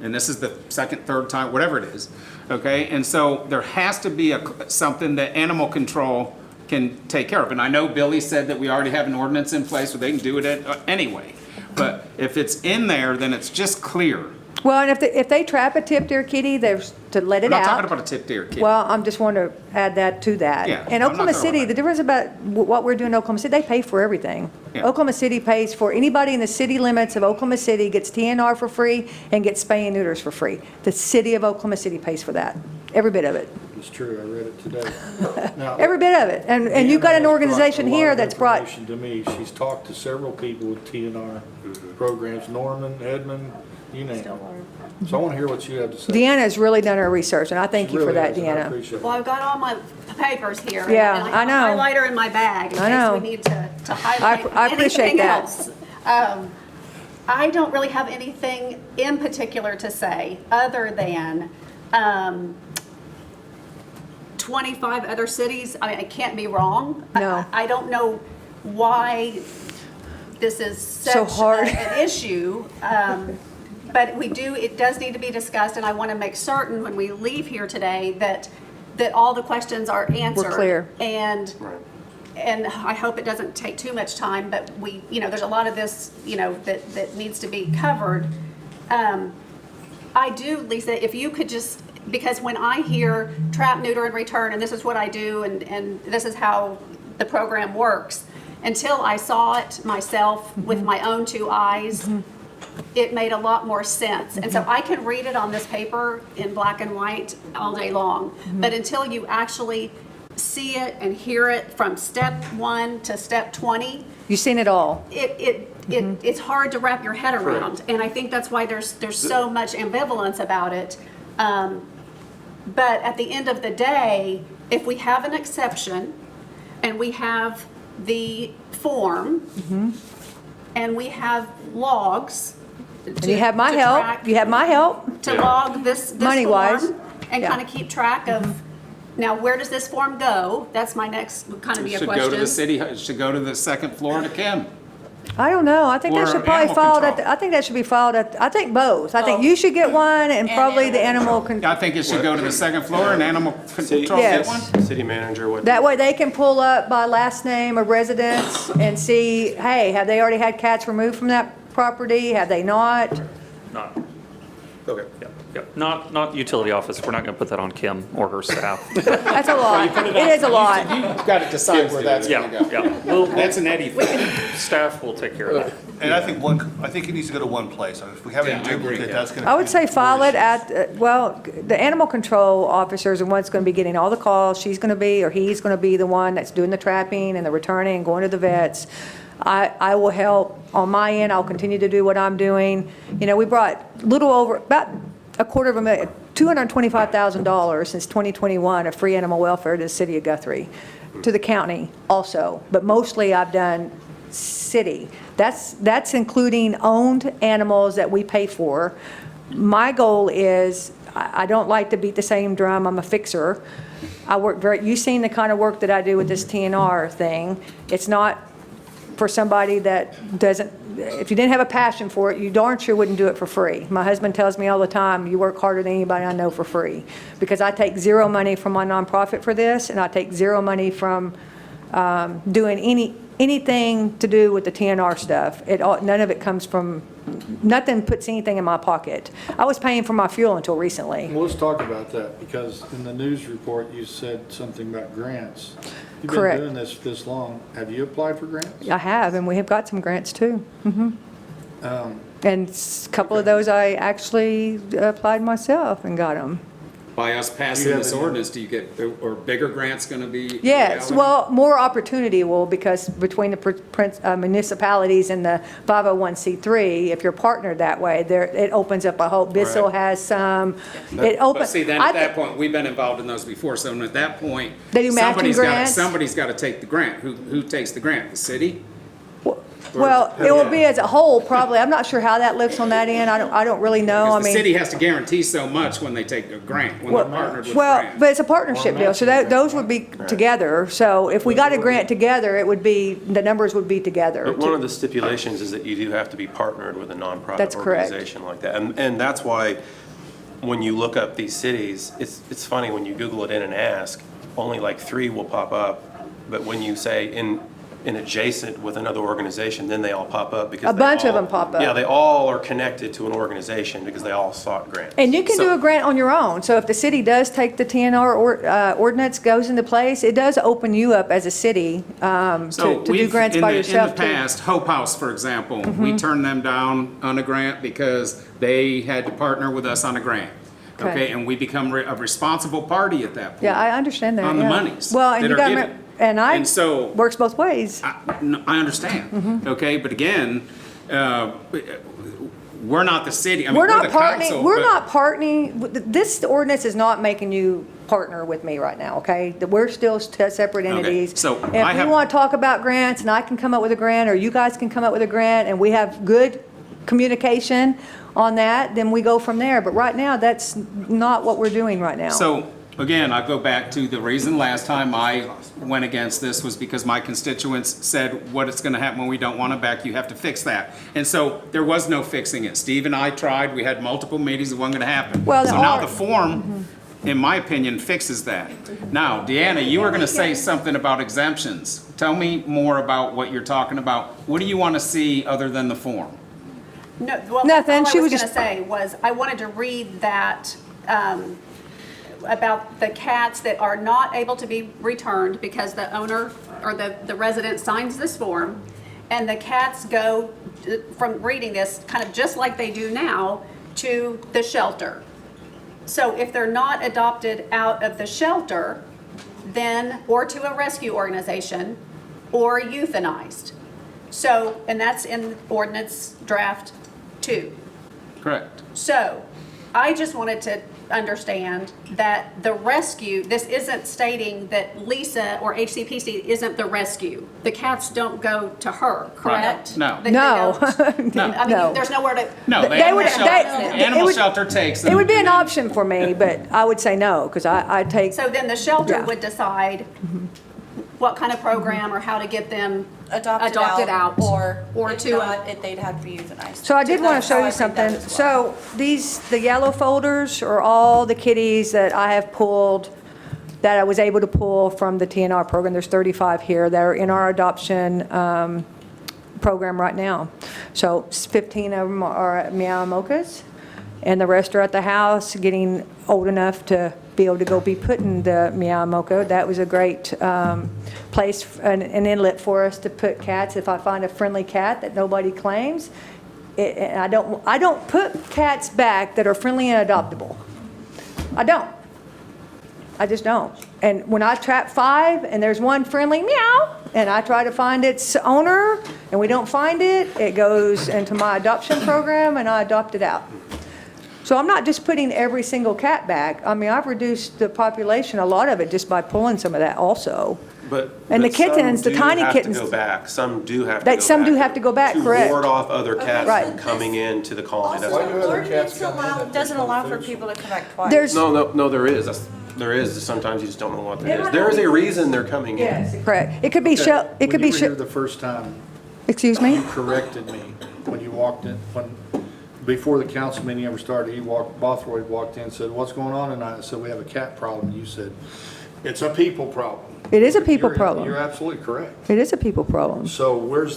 And this is the second, third time, whatever it is, okay? And so there has to be something that animal control can take care of. And I know Billy said that we already have an ordinance in place where they can do it anyway. But if it's in there, then it's just clear. Well, and if they trap a tip deer kitty, there's to let I'm it not talking out. about a tip deer kid. Well, I'm just wanting to add that to that. Yeah, In I'm not Oklahoma talking City, about the difference about what we're doing in Oklahoma City, they pay for everything. Yeah. Oklahoma City pays for, anybody in the city limits of Oklahoma City gets TNR for free and gets spay and neuters for free. The city of Oklahoma City pays for that, every bit of it, It's true, I read it today. Now, every bit of it. And you've got an organization here that's brought, information to me. She's talked to several people with TNR programs, Norman, Edmond, you name it. So I want to hear what you have to say. Deanna's really done her research, and I thank She you for really that, has, and I Deanna. appreciate it. Well, I've got all my papers here. Yeah, and I know. have a highlighter in my bag in I know. case we need to highlight I appreciate anything that. else. I don't really have anything in particular to say other than 25 other cities. I mean, I can't be wrong. No. I don't know why this is So such hard. an issue. But it does need to be discussed, and I want to make certain when we leave here today that all the questions are answered. clear. And I hope it doesn't take too much time, but there's a lot of this, that needs to be covered. I do, Lisa, if you could just, because when I hear trap, neuter, and return, and this is what I do, and this is how the program works, until I saw it myself with my own two eyes, it made a lot more sense. And so I can read it on this paper in black and white all day long, but until you actually see it and hear it from step 1 to step 20, You've seen it all. it's hard to wrap your head around. And I think that's why there's so much ambivalence about it. But at the end of the day, if we have an exception and we have the form and we have logs. And you have my help, you have my help. To log this Money-wise, form and yeah. kind of keep track of, now where does this form go? That's my next, would kind of be a Should question. go to the city, it should go to the second floor to Kim. I don't know, I think that Or should probably animal filed control. I think that should be filed I think both. I think you should get one and probably the animal I think it should go to the second floor and animal control get Yes. one. City manager would. That way they can pull up by last name of residence and see, hey, have they already had cats removed from that property? Have they not? Not, Okay. yeah. Not utility office. We're not going to put that on Kim or her staff. That's a lot. It is a lot. You've got to decide where that's Yeah, going to go. yeah. Well, That's an Eddie thing. staff will take care of that. And I think it needs to go to one place. If we have Yeah, any I agree. duplicate, that's gonna. I would say create file more it at, well, the animal control officer is the one that's going to be getting all the calls. She's going to be, or he's going to be the one that's doing the trapping and the returning and going to the vets. I will help on my end. I'll continue to do what I'm doing. You know, we brought little over, about $250,000, $225,000 since 2021 of free animal welfare to the city of Guthrie, to the county also. But mostly I've done city. That's including owned animals that we pay for. My goal is, I don't like to beat the same drum. I'm a fixer. I work you've seen the kind of work that I do with this TNR thing. It's not for somebody that doesn't, if you didn't have a passion for it, you darn sure wouldn't do it for free. My husband tells me all the time, you work harder than anybody I know for free. Because I take zero money from my nonprofit for this, and I take zero money from doing anything to do with the TNR stuff. None of it comes from, nothing puts anything in my pocket. I was paying for my fuel until recently. Well, let's talk about that, because in the news report, you said something about grants. You've Correct. been doing this long. Have you applied for grants? I have, and we have got some grants too. And a couple of those I actually applied myself and got them. By us passing this ordinance, do you get, or bigger grants going to be? Yes, well, more opportunity will, because between the municipalities and the 501c3, if you're partnered that way, it opens up a whole, Bissell has some, it But opens. see, then at that point, we've been involved in those before, so at that point, They do matching grants? somebody's got to take the grant. Who takes the grant? The city? Well, it will be as a whole, probably. I'm not sure how that looks on that end. I don't really know. I Because the mean. city has to guarantee so much when they take a grant, when they're partnered with a Well, grant. but it's a partnership deal, so those would be together. So if we got a grant together, it would be, the numbers would be together. But one of the stipulations is that you do have to be partnered with a nonprofit That's correct. organization like that. And that's why, when you look up these cities, it's funny, when you Google it in and ask, only like 3 will pop up. But when you say in adjacent with another organization, then they all pop up because A bunch of them pop up. Yeah, they all are connected to an organization because they all sought grants. And you can do a grant on your own. So if the city does take the TNR ordinance goes into place, it does open you up as a city to do grants by yourself In too. the past, Hope House, for example, we turned them down on a grant because they had to partner with us on a grant. Okay. Okay, and we become a responsible party at that point. Yeah, I understand that. On the yeah. monies Well, and that you are got, given. and so works both ways. I understand, okay, but again, we're not the city, I mean, We're not the council, partnering, we're but- not partnering, this ordinance is not making you partner with me right now, okay? That we're still separate entities. so If I we have- want to talk about grants, and I can come up with a grant, or you guys can come up with a grant, and we have good communication on that, then we go from there. But right now, that's not what we're doing right now. So, again, I go back to the reason last time I went against this was because my constituents said, what is gonna happen when we don't want it back, you have to fix that. And so, there was no fixing it. Steve and I tried, we had multiple meetings, it wasn't gonna happen. Well, So there now are- the form, in my opinion, fixes that. Now, Deanna, you were gonna say something about exemptions. Tell me more about what you're talking about. What do you wanna see other than the form? No, well, Nothing, all she I was was just- gonna say was, I wanted to read that, about the cats that are not able to be returned because the owner or the resident signs this form, and the cats go, from reading this, kind of just like they do now, to the shelter. So if they're not adopted out of the shelter, then, or to a rescue organization, or euthanized. So, and that's in ordinance draft 2. Correct. So, I just wanted to understand that the rescue, this isn't stating that Lisa or HCPC isn't the rescue. The cats don't go to her, correct? No. They No. don't. No. I mean, No. there's nowhere to. No, the They animal would- shelter, they- it would- shelter takes them. It would be an option for me, but I would say no, because I take, So then the shelter Yeah. would decide what kind of program or how to get them Adopted out, or if to not, if they'd have to be euthanized. so I did want to show you That's how I read that something. as well. So the yellow folders are all the kitties that I have pulled, that I was able to pull from the TNR program. There's 35 here that are in our adoption program right now. So 15 of them are meow mochas, and the rest are at the house, getting old enough to be able to go be put in the meow mocha. That was a great place, an inlet for us to put cats. If I find a friendly cat that nobody claims, and I don't put cats back that are friendly and adoptable. I don't. I just don't. And when I trap 5 and there's one friendly meow, and I try to find its owner and we don't find it, it goes into my adoption program and I adopt it out. So I'm not just putting every single cat back. I mean, I've reduced the population, a lot of it, just by pulling some of that also. And the kittens, the tiny kittens. Some do have to go back. Some do have to go back. Some do have to go back, correct. To ward off other cats Right. from coming into the colony. That's Also, what- the ordinance doesn't allow for people to come back twice. There's, No, there is. There is. Sometimes you just don't know what it is. There is a reason they're coming in. yes, correct. It could be, it could be, When you were here the first time, excuse me? you corrected me when you walked in, before the council meeting ever started, Guthrie walked in and said, "What's going on tonight?" I said, "We have a cat problem." You said, "It's a people problem." It is a people You're problem. absolutely correct. It is a people problem. So where's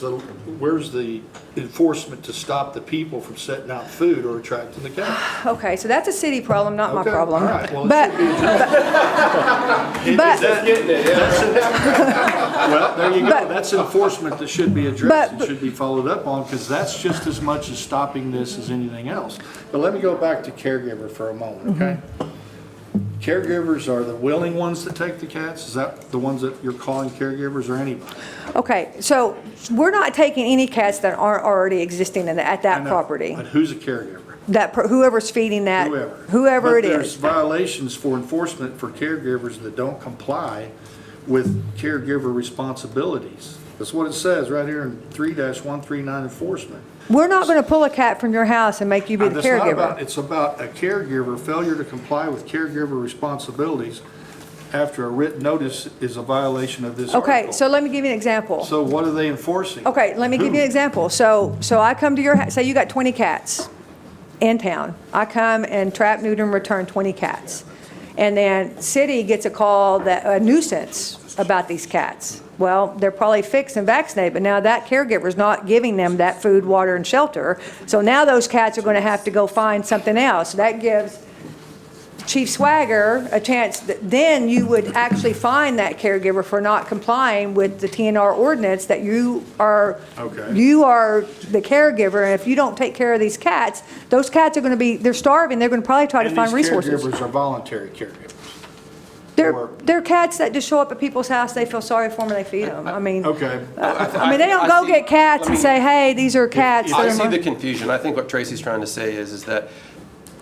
the enforcement to stop the people from setting out food or attracting the cats? Okay, so that's a city problem, not my Okay, problem. all right. Well, it But, should be but, Well, there you go. But- That's enforcement that should be addressed and But- should be followed up on, because that's just as much as stopping this as anything else. But let me go back to caregiver for a moment, okay? Caregivers are the willing ones that take the cats? Is that the ones that you're calling caregivers, or anybody? okay, so we're not taking any cats that aren't already existing at I that know, property. But who's a caregiver? Whoever's feeding that, whoever it But there's is. violations for enforcement for caregivers that don't comply with caregiver responsibilities. That's what it says right here in 3-139 enforcement. We're not going to pull a cat from your house and make you be the That's not caregiver. about- It's about a caregiver, failure to comply with caregiver responsibilities after a written notice is a violation of this article. Okay, so let me give you an example. So what are they enforcing? Okay, let me give you an example. So I come to your house, say you got 20 cats in town. I come and trap, neuter, and return 20 cats. And then city gets a call that, a nuisance about these cats. Well, they're probably fixed and vaccinated, but now that caregiver's not giving them that food, water, and shelter. So now those cats are gonna have to go find something else. That gives Chief Swagger a chance, then you would actually fine that caregiver for not complying with the TNR ordinance that you are the caregiver, and if you don't take care of these cats, those cats are gonna be, they're starving, they're gonna probably try to And find these resources. caregivers are voluntary caregivers. They're cats that just show up at people's house, they feel sorry for them, and they feed them. I mean, Okay. I mean, they don't go get cats and say, hey, these are cats. I that see are the confusion. I think what Tracy's trying to say is that,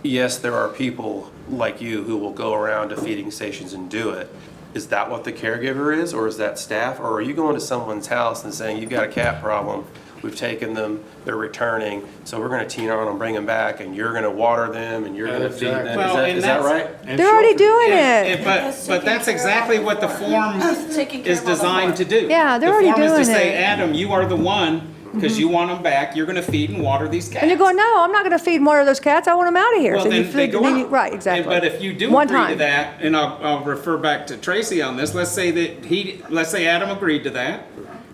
yes, there are people like you who will go around to feeding stations and do it. Is that what the caregiver is, or is that staff? Or are you going to someone's house and saying, you've got a cat problem, we've taken them, they're returning, so we're gonna TNR them and bring them back, and you're gonna water them, and you're gonna feed them? Exactly. Well, and Is that that's- right? They're already doing it. But that's exactly what the form Taking care is of all the designed to do. Yeah, they're already The form is doing to say, it. Adam, you are the one, because you want them back, you're gonna feed and water these cats. And you're going, no, I'm not gonna feed more of those cats, I want them out of here. Well, So you then they feed- go then you- out. Right, exactly. But if you do One agree to time. that, and I'll refer back to Tracy on this, let's say Adam agreed to that,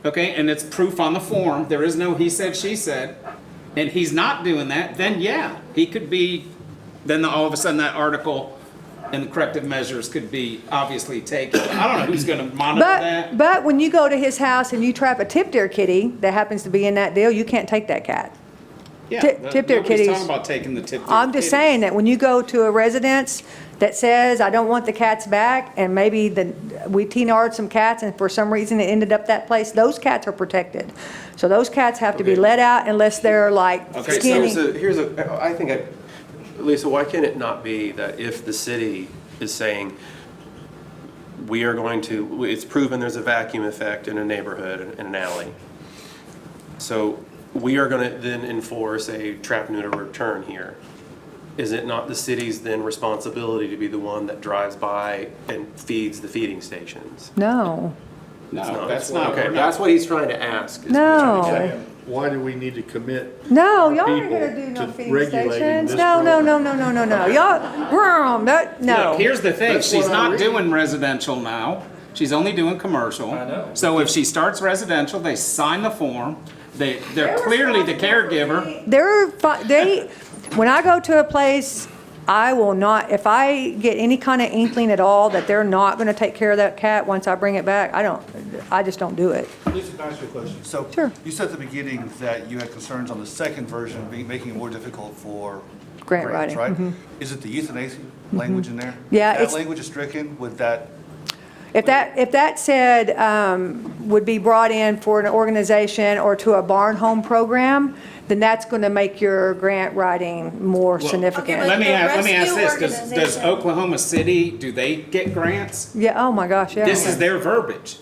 okay, and it's proof on the form, there is no he said, she said, and he's not doing that, then yeah, he could be, then all of a sudden that article and the corrective measures could be obviously taken. I don't know who's gonna monitor that. But when you go to his house and you trap a tip deer kitty that happens to be in that deal, you can't take that cat. Yeah, tip deer nobody's kitties. talking about taking the tip deer I'm just kitties. saying that when you go to a residence that says, I don't want the cats back, and maybe we TNR'd some cats, and for some reason it ended up that place, those cats are protected. So those cats have to be let out unless they're like Okay, skinny. so I think, Lisa, why can it not be that if the city is saying, we are going to, it's proven there's a vacuum effect in a neighborhood, in an alley. So we are gonna then enforce a trap, neuter, return here. Is it not the city's then responsibility to be the one that drives by and feeds the feeding stations? No, No, that's not. Okay, we're not- that's what he's trying to ask. no, Why do we need to commit? no, y'all aren't people gonna do no to feeding regulating stations. this No, no, program? no, no, no, no, no. Y'all, no. Look, here's the thing, That's she's what I not read. doing residential now, she's only doing commercial. I know. So if she starts residential, they sign the form, They're clearly the caregiver. When I go to a place, I will not, if I get any kind of inkling at all that they're not going to take care of that cat once I bring it back, I just don't do it. Lisa, can I ask you a question? So Sure. you said at the beginning that you had concerns on the second version making it more difficult for Grant grants, writing, right? Is it the euthanasia language in there? Yeah, If it's- that language is stricken, would that, If that said, would be brought in for an organization or to a barn home program, then that's going to make your grant writing more significant. but Let me the ask rescue this, does organization- Oklahoma City, do they get grants? Yeah, oh my gosh, yeah. This is their verbiage.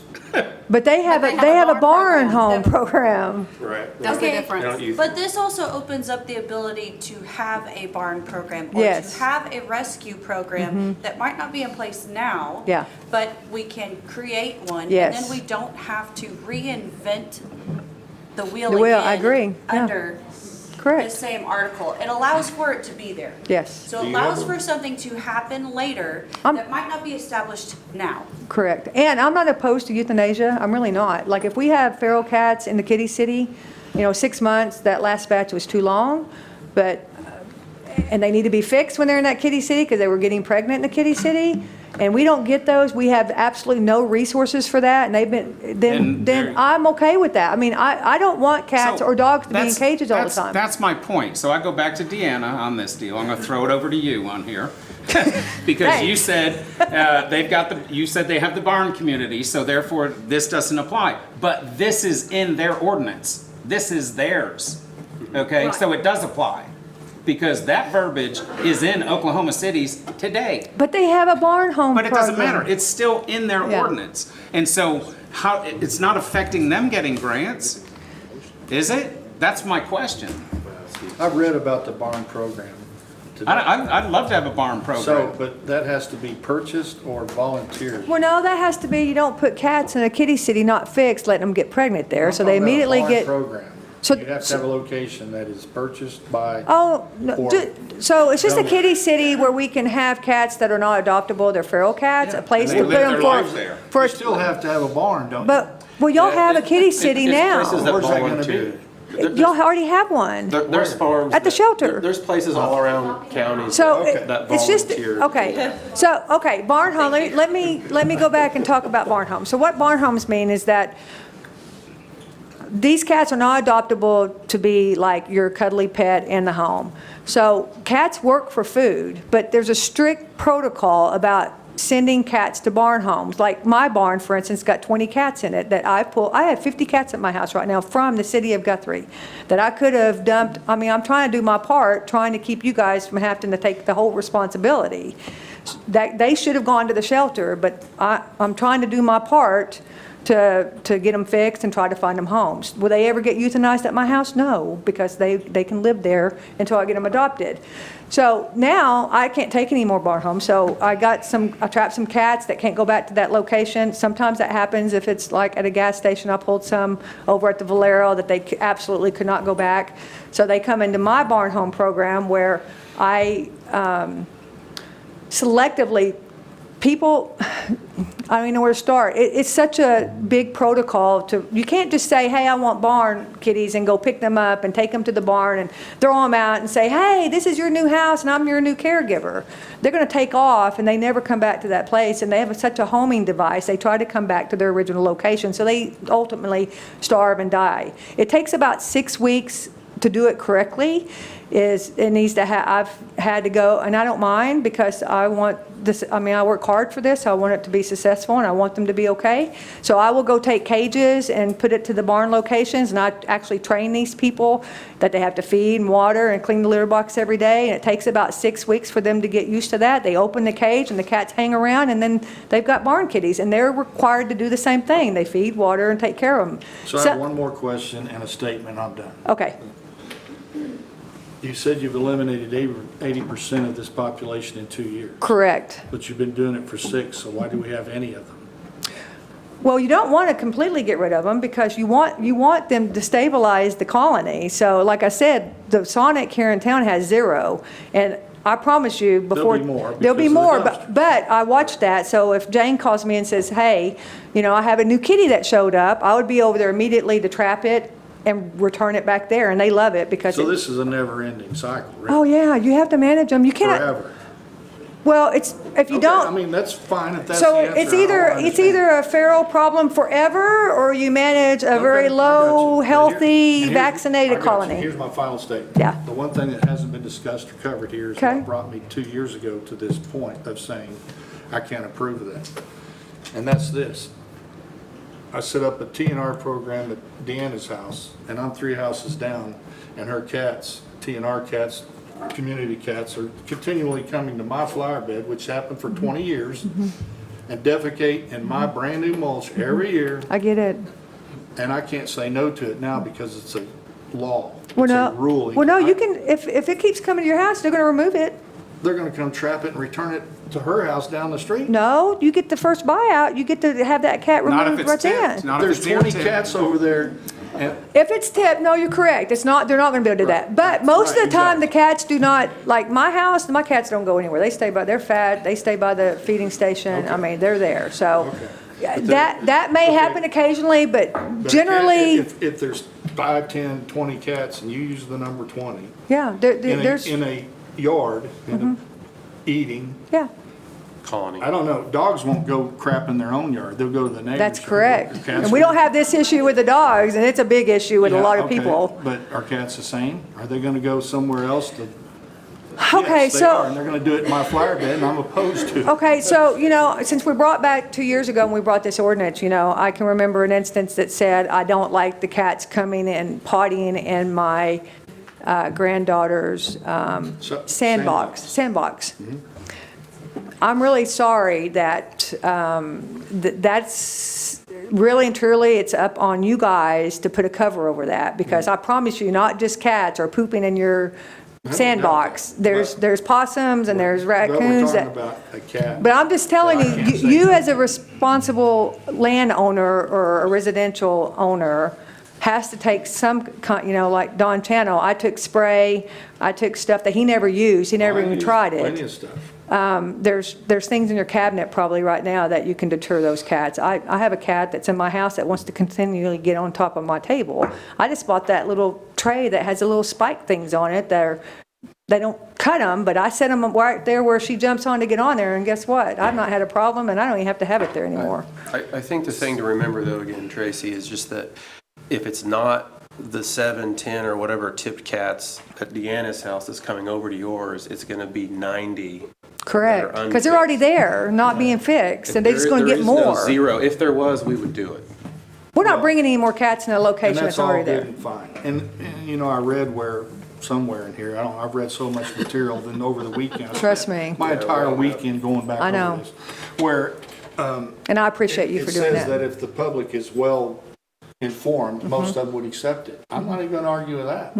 But they have But a barn home program. That's the Okay, difference. but this also opens up the ability to have a barn program or Yes. to have a rescue program that might not be in place now. Yeah. But we can create one. Yes. And then we don't have to reinvent the wheel The wheel, again. I agree, yeah. Under the Correct. same article. It allows for it to be there. Yes, So it allows for something to happen later that might not be established now. correct. And I'm not opposed to euthanasia. I'm really not. Like if we have feral cats in the kitty city, 6 months, that last batch was too long, but, and they need to be fixed when they're in that kitty city because they were getting pregnant in the kitty city. And we don't get those. We have absolutely no resources for that. And they've been, then I'm okay with that. I mean, I don't want cats So or dogs to be in that's- cages all the that's- time. That's my point. So I go back to Deanna on this deal. I'm gonna throw it over to you on here. Because Hey. you said, you said they have the barn community, so therefore this doesn't apply. But this is in their ordinance. This is theirs. Okay, Right. so it does apply. Because that verbiage is in Oklahoma City's today. But they have a barn home But it doesn't program. matter. It's still in their Yeah. ordinance. And so how, it's not affecting them getting grants, is it? That's my question. I've read about the barn program. I'd love to have a barn program. So, but that has to be purchased or volunteered. Well, no, that has to be, you don't put cats in a kitty city not fixed, letting them get pregnant there, so they I'm talking about a immediately barn get. program. So- You have to have a location that is purchased by. Oh, no, or- so it's just a donate. kitty city where we can have cats that are not adoptable, they're feral cats, a place They to live put them their for. life there. For, You still have to have a barn, don't you? but, well, y'all have a kitty city now. places that Where's that gonna volunteer. be? Y'all already have one. There's farms. At the that- shelter. There's places all around counties So that it's just, volunteer. okay, so, okay, barn home, let me go back and talk about barn homes. So what barn homes mean is that these cats are not adoptable to be like your cuddly pet in the home. So cats work for food, but there's a strict protocol about sending cats to barn homes. Like my barn, for instance, got 20 cats in it that I have 50 cats at my house right now from the city of Guthrie that I could have dumped. I mean, I'm trying to do my part, trying to keep you guys from having to take the whole responsibility. That they should have gone to the shelter, but I'm trying to do my part to get them fixed and try to find them homes. Will they ever get euthanized at my house? No, because they can live there until I get them adopted. So now I can't take any more barn homes. So I trapped some cats that can't go back to that location. Sometimes that happens if it's like at a gas station. I pulled some over at the Valero that they absolutely could not go back. So they come into my barn home program where I selectively people, I don't even know where to start. It's such a big protocol you can't just say, hey, I want barn kitties and go pick them up and take them to the barn and throw them out and say, hey, this is your new house and I'm your new caregiver. They're going to take off and they never come back to that place, and they have such a homing device. They try to come back to their original location, so they ultimately starve and die. It takes about 6 weeks to do it correctly. I've had to go, and I don't mind because I want this, I mean, I work hard for this, so I want it to be successful and I want them to be okay. So I will go take cages and put it to the barn locations, and I actually train these people that they have to feed and water and clean the litter box every day, and it takes about 6 weeks for them to get used to that. They open the cage and the cats hang around, and then they've got barn kitties, and they're required to do the same thing. They feed, water, and take care of them. So I have one more question and a statement, I'm done. Okay. You said you've eliminated 80% of this population in 2 years. Correct. But you've been doing it for 6, so why do we have any of them? Well, you don't want to completely get rid of them because you want them to stabilize the colony. So like I said, the Sonic here in town has 0. And I promise you before. There'll be more because of the dumpster. But I watched that. So if Jane calls me and says, hey, I have a new kitty that showed up, I would be over there immediately to trap it and return it back there, and they love it because So this is a never-ending cycle, right? oh yeah, you have to manage them. You can't. Forever. Well, it's, if you Okay, I don't, mean, that's fine if that's the so answer. it's I don't either understand. a feral problem forever, or you manage a Okay, very I got you. low, But healthy, and vaccinated I got you. colony. Here's my final statement. Yeah. The one thing that hasn't been discussed or covered here is Okay. what brought me 2 years ago to this point of saying, I can't approve of that. And that's this. I set up a TNR program at Deanna's house, and I'm 3 houses down, and her cats, TNR cats, community cats, are continually coming to my flower bed, which happened for 20 years, and defecate in my brand-new mulch every year, I get it. and I can't say no to it now because it's a law. Well, It's a no, ruling. well, no, you can, if it keeps coming to your house, they're gonna remove it. They're gonna come trap it and return it to her house down the street? No, you get the first buyout, you get to have that cat Not if removed it's right tipped, then. not if There's it's near 20 tipped. cats over there, and If it's tipped, no, you're correct. It's not, they're not gonna be able to do that. But most of the time, the cats do not, like my house, my cats don't go anywhere. They stay by, they're fat, they stay by the feeding station. I mean, they're there, so. yeah, that may happen occasionally, but but a cat- generally, if there's 5, 10, 20 cats and you use the number 20 yeah, there's, in a yard, eating, yeah, Colony. I don't know, dogs won't go crap in their own yard. They'll go to the neighbor's. that's yard. correct. Cats And we will- don't have this issue with the dogs, and it's a big issue with a Yeah, lot of okay, people. But are cats the same? Are they gonna go somewhere else to? Okay, Yes, they are, and so, they're gonna do it in my flower bed, and I'm opposed to it. okay, so, since we brought back 2 years ago and we brought this ordinance, I can remember an instance that said, I don't like the cats coming and pottying in my granddaughter's sandbox. I'm really sorry that, that's really and truly, it's up on you guys to put a cover over that, because I promise you, not just cats are pooping in your sandbox. There's possums and there's But raccoons we're that. talking about a cat. But I'm just telling Well, I you, can't say you that. as a responsible landowner or a residential owner has to take some, like Don Channel, I took spray, I took stuff that he never used, he never I even use tried Plenty it. of stuff. There's things in your cabinet probably right now that you can deter those cats. I have a cat that's in my house that wants to continually get on top of my table. I just bought that little tray that has the little spike things on it. They don't cut them, but I set them right there where she jumps on to get on there, and guess what? I've not had a problem, and I don't even have to have it there anymore. I think the thing to remember, though, again, Tracy, is just that if it's not the 7, 10, or whatever tipped cats at Deanna's house that's coming over to yours, it's going to be 90. Correct, because they're already there, not being fixed, and they're just going to There get is no more. zero. If there was, we would do it. We're not bringing any more cats in a And location that's that's all already good there. and fine. And I read somewhere in here, I've read so much material than over the weekend. Trust me. My entire weekend going back I know. over this. Where, And I appreciate you it for doing says that that. if the public is well informed, most of them would accept it. I'm not even gonna argue with that.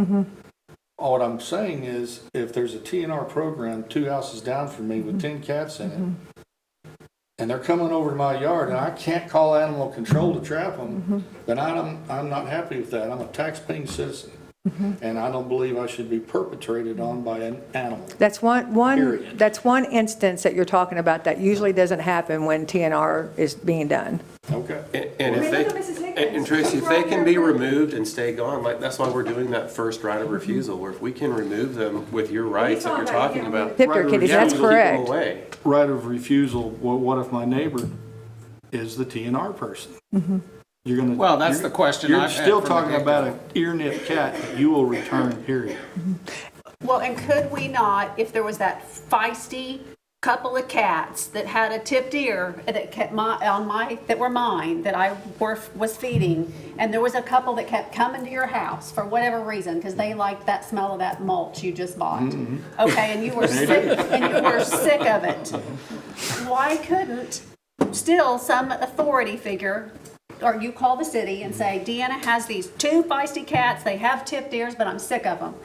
All what I'm saying is, if there's a TNR program 2 houses down from me with 10 cats in it, and they're coming over to my yard, and I can't call animal control to trap them, then I'm not happy with that. I'm a tax-paying citizen, and I don't believe I should be perpetrated on by an animal. That's Period. that's one instance that you're talking about that usually doesn't happen when TNR is being done. Okay. And if and Tracy, if they can be removed and stay gone, like, that's why we're doing that first right of refusal, where if we can remove them with your rights that you're talking about. Tip your kitties, that's we'll keep them correct. away. Right of refusal, well, what if my neighbor is the TNR person? You're gonna. Well, that's the question I've had You're still from the talking get-go. about an ear-nipped cat that you will return, period. Well, and could we not, if there was that feisty couple of cats that had a tipped ear that kept that were mine, that I was feeding, and there was a couple that kept coming to your house for whatever reason, because they liked that smell of that mulch you just bought. Okay, and you were sick of it. Why couldn't still some authority figure, or you call the city and say, Deanna has these 2 feisty cats, they have tipped ears, but I'm sick of them.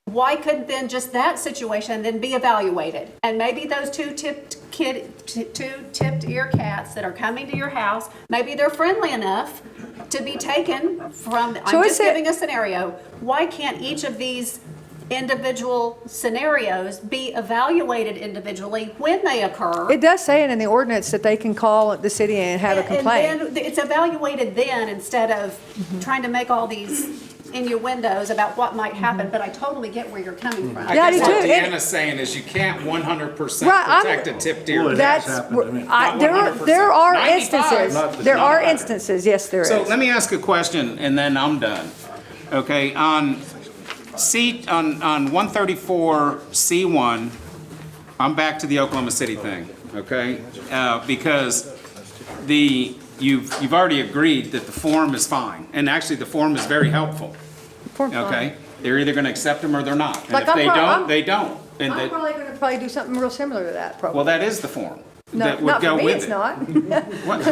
Why couldn't then just that situation then be evaluated? And maybe those 2 tipped ear cats that are coming to your house, maybe they're friendly enough to be taken from, I'm just giving a scenario. Why can't each of these individual scenarios be evaluated individually when they occur. It does say it in the ordinance that they can call the city and have a complaint. And then it's evaluated then instead of trying to make all these innuendos about what might happen, but I totally get where you're coming from. Yeah, I do What too. Deanna's saying is you can't 100% Right, I'm- protect a tip deer. That's, Not there 100%. are 95. instances, there are instances, yes, there is. So let me ask a question and then I'm done. Okay, on 134 C1, I'm back to the Oklahoma City thing, okay? Because you've already agreed that the form is fine, and actually the form is very helpful, Form's fine. okay? They're either gonna accept them or they're not. And Like, if I'm they pro- don't, I'm- they don't. And I'm that, probably gonna do something real similar to that, probably. well, that is the form. No, That would not go for me, with it's it. not. What?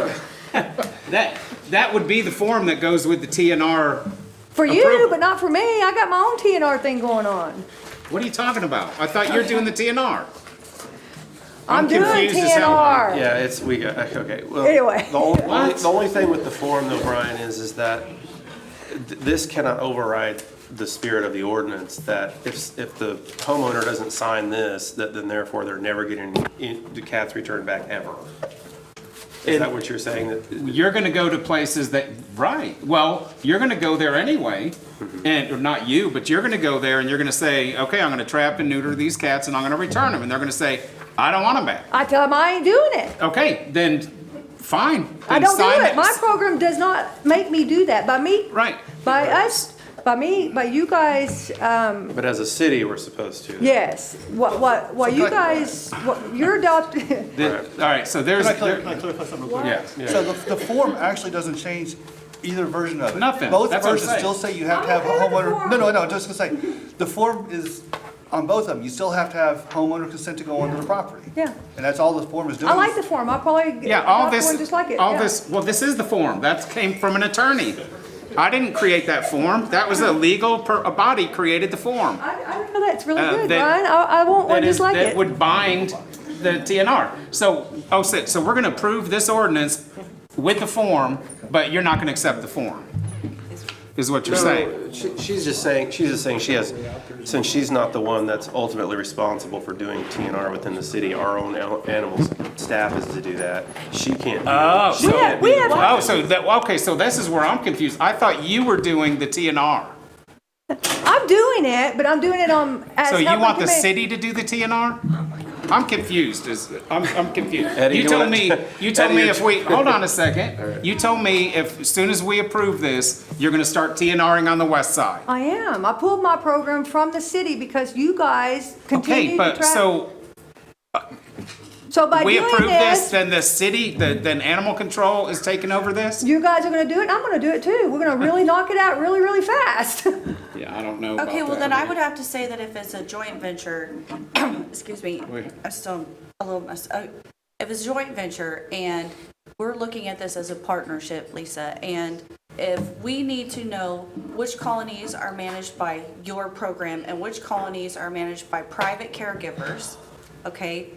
That would be the form that goes with the TNR. For you, approval. but not for me. I got my own TNR thing going on. What are you talking about? I thought you were doing the TNR. I'm doing confused as hell. TNR. Yeah, okay. Well, Anyway. The only thing with the form though, Brian, is that this cannot override the spirit of the ordinance, that if the homeowner doesn't sign this, then therefore they're never getting the cats returned back ever. Is that what you're saying? That You're gonna go to places that, right, well, you're gonna go there anyway, and, or not you, but you're gonna go there and you're gonna say, okay, I'm gonna trap and neuter these cats and I'm gonna return them, and they're gonna say, I don't want them back. I tell them I ain't doing it. Okay, then, fine. I Then don't do sign it. My program does not make me do that. By me, Right. by us, by me, by you guys, but as a city, we're supposed to. yes. What you guys, what you're adopting. All right, so there's, Can I clarify something real quick? yeah. So the form actually doesn't change either version of it. Nothing. Both That's what I'm versions saying. still say you have to I have a don't have the homeowner. form. No, just gonna say, the form is on both of them. You still have to have homeowner consent to go onto the property. Yeah. And that's all the form is doing. I like the form. I'll probably Yeah, all adopt this, one just like it. all Yeah. this, well, this is the form. That came from an attorney. I didn't create that form. That was a a body created the form. I don't know that's really good, that- Brian. I want one That just is, like that it. would bind the TNR. So we're gonna approve this ordinance with the form, but you're not gonna accept the form, is what you're saying. She's just saying she has, since she's not the one that's ultimately responsible for doing TNR within the city, our own animals staff is to do that. She can't do Oh, it. so, we have- oh, so that, okay, so this is where I'm confused. I thought you were doing the TNR. I'm doing it, but I'm doing it on. As So you helping want the committee. city to do the TNR? I'm confused. I'm confused. Eddie, You you told wanna- me Eddie, if we, hold on a second. You told me if, as soon as we approve this, you're gonna start TNRing on the west side. I am. I pulled my program from the city because you guys continue Okay, but to track. so So by we doing approve this, this, then the city, then animal control is taking over this? you guys are going to do it. And I'm going to do it too. We're going to really knock it out really, really fast. Yeah, I don't know about Okay, well that. then I would have to say that if it's a joint venture, excuse me, I'm still a little messed up. If it's a joint venture and we're looking at this as a partnership, Lisa, and if we need to know which colonies are managed by your program and which colonies are managed by private caregivers, okay?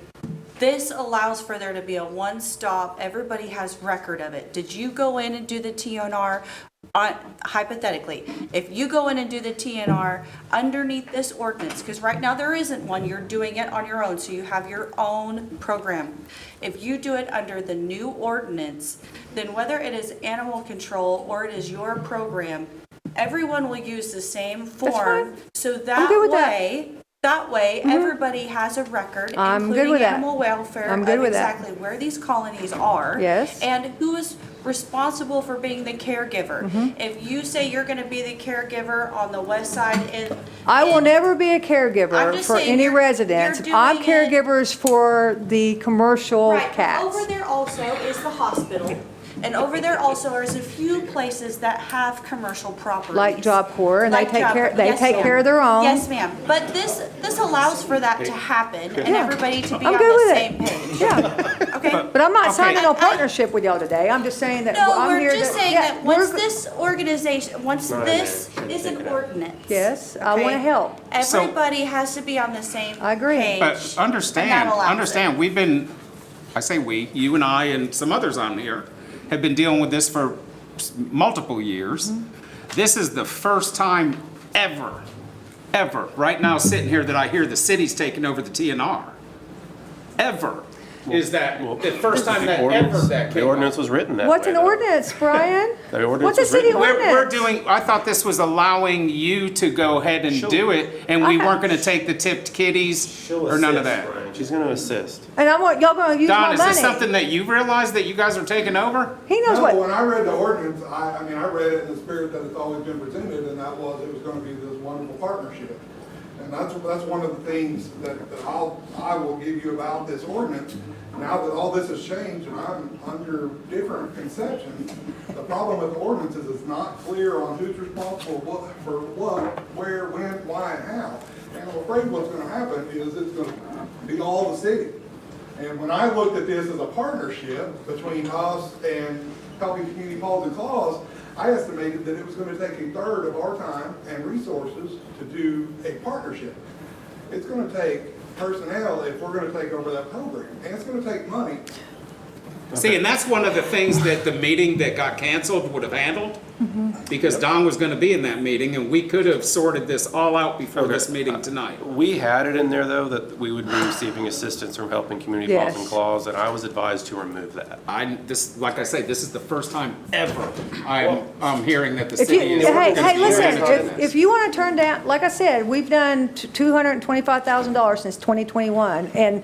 This allows for there to be a one-stop, everybody has record of it. Did you go in and do the TNR? Hypothetically, if you go in and do the TNR underneath this ordinance, because right now there isn't one, you're doing it on your own, so you have your own program. If you do it under the new ordinance, then whether it is animal control or it is your program, everyone will use the same form. So that good with that. way, everybody has a record, I'm good including with that. animal welfare, I'm good of with that. exactly where these colonies are. Yes. And who is responsible for being the caregiver. Mm-hmm. If you say you're gonna be the caregiver on the west side I will in- never be a I'm caregiver just for saying any you're residents. doing I'm it- caregivers for the commercial Right, but cats. over there also is the hospital. And over there also is a few places that have commercial properties. Like Gpwa, and they Like take care. Gpwa, They yes, take ma'am. care of their own. Yes, ma'am. But this allows for that to happen and Yeah. everybody to be I'm on good the with same it. page. Yeah, Okay? but I'm not Okay. signing no partnership with y'all today. I'm just saying that No, I'm we're here just to. saying yeah, that once we're- this organization, once this is an ordinance. Yes, I okay, want to help. Everybody has to be on the same I agree. page. But and that allows it. we've been, I say we, you and I and some others on here have been dealing with this for multiple years. Mm-hmm. This is the first time ever ever, right now, sitting here, that I hear the city's taking over the TNR. Ever. Is that the first time that ever that The came up? ordinance was written that way. What's an though. ordinance, Brian? The ordinance What's a was city written- ordinance? We're doing, I thought this was allowing you to go ahead and do it, and we weren't gonna take the tipped kitties She'll or none of assist, that. Brian. She's going to assist. And I want, y'all gonna use Don, my is this money. something that you realize that you guys are taking over? He knows No, what, when I read the ordinance, I mean, I read it in the spirit that it's always been presented, and that was, it was gonna be this wonderful partnership. And that's one of the things that I will give you about this ordinance. Now that all this has changed and I'm under different conceptions, the problem with the ordinance is it's not clear on who's responsible for what, where, when, why, and how. And I'm afraid what's gonna happen is it's gonna be all the city. And when I looked at this as a partnership between us and Helping Community Paws and Claws, I estimated that it was going to take a third of our time and resources to do a partnership. It's going to take personnel if we're going to take over that program, and it's going to take money. See, and that's one of the things that the meeting that got canceled would have handled, because Don was gonna be in that meeting, and we could have sorted this all out before this meeting tonight. We had it in there, though, that we would be receiving assistance from Helping Community Paws and Yes. Claws, and I was advised to remove that. Like I say, this is the first time ever I'm hearing that the if you, city is. hey, listen, if you wanna turn down, like I said, we've done $225,000 since 2021, and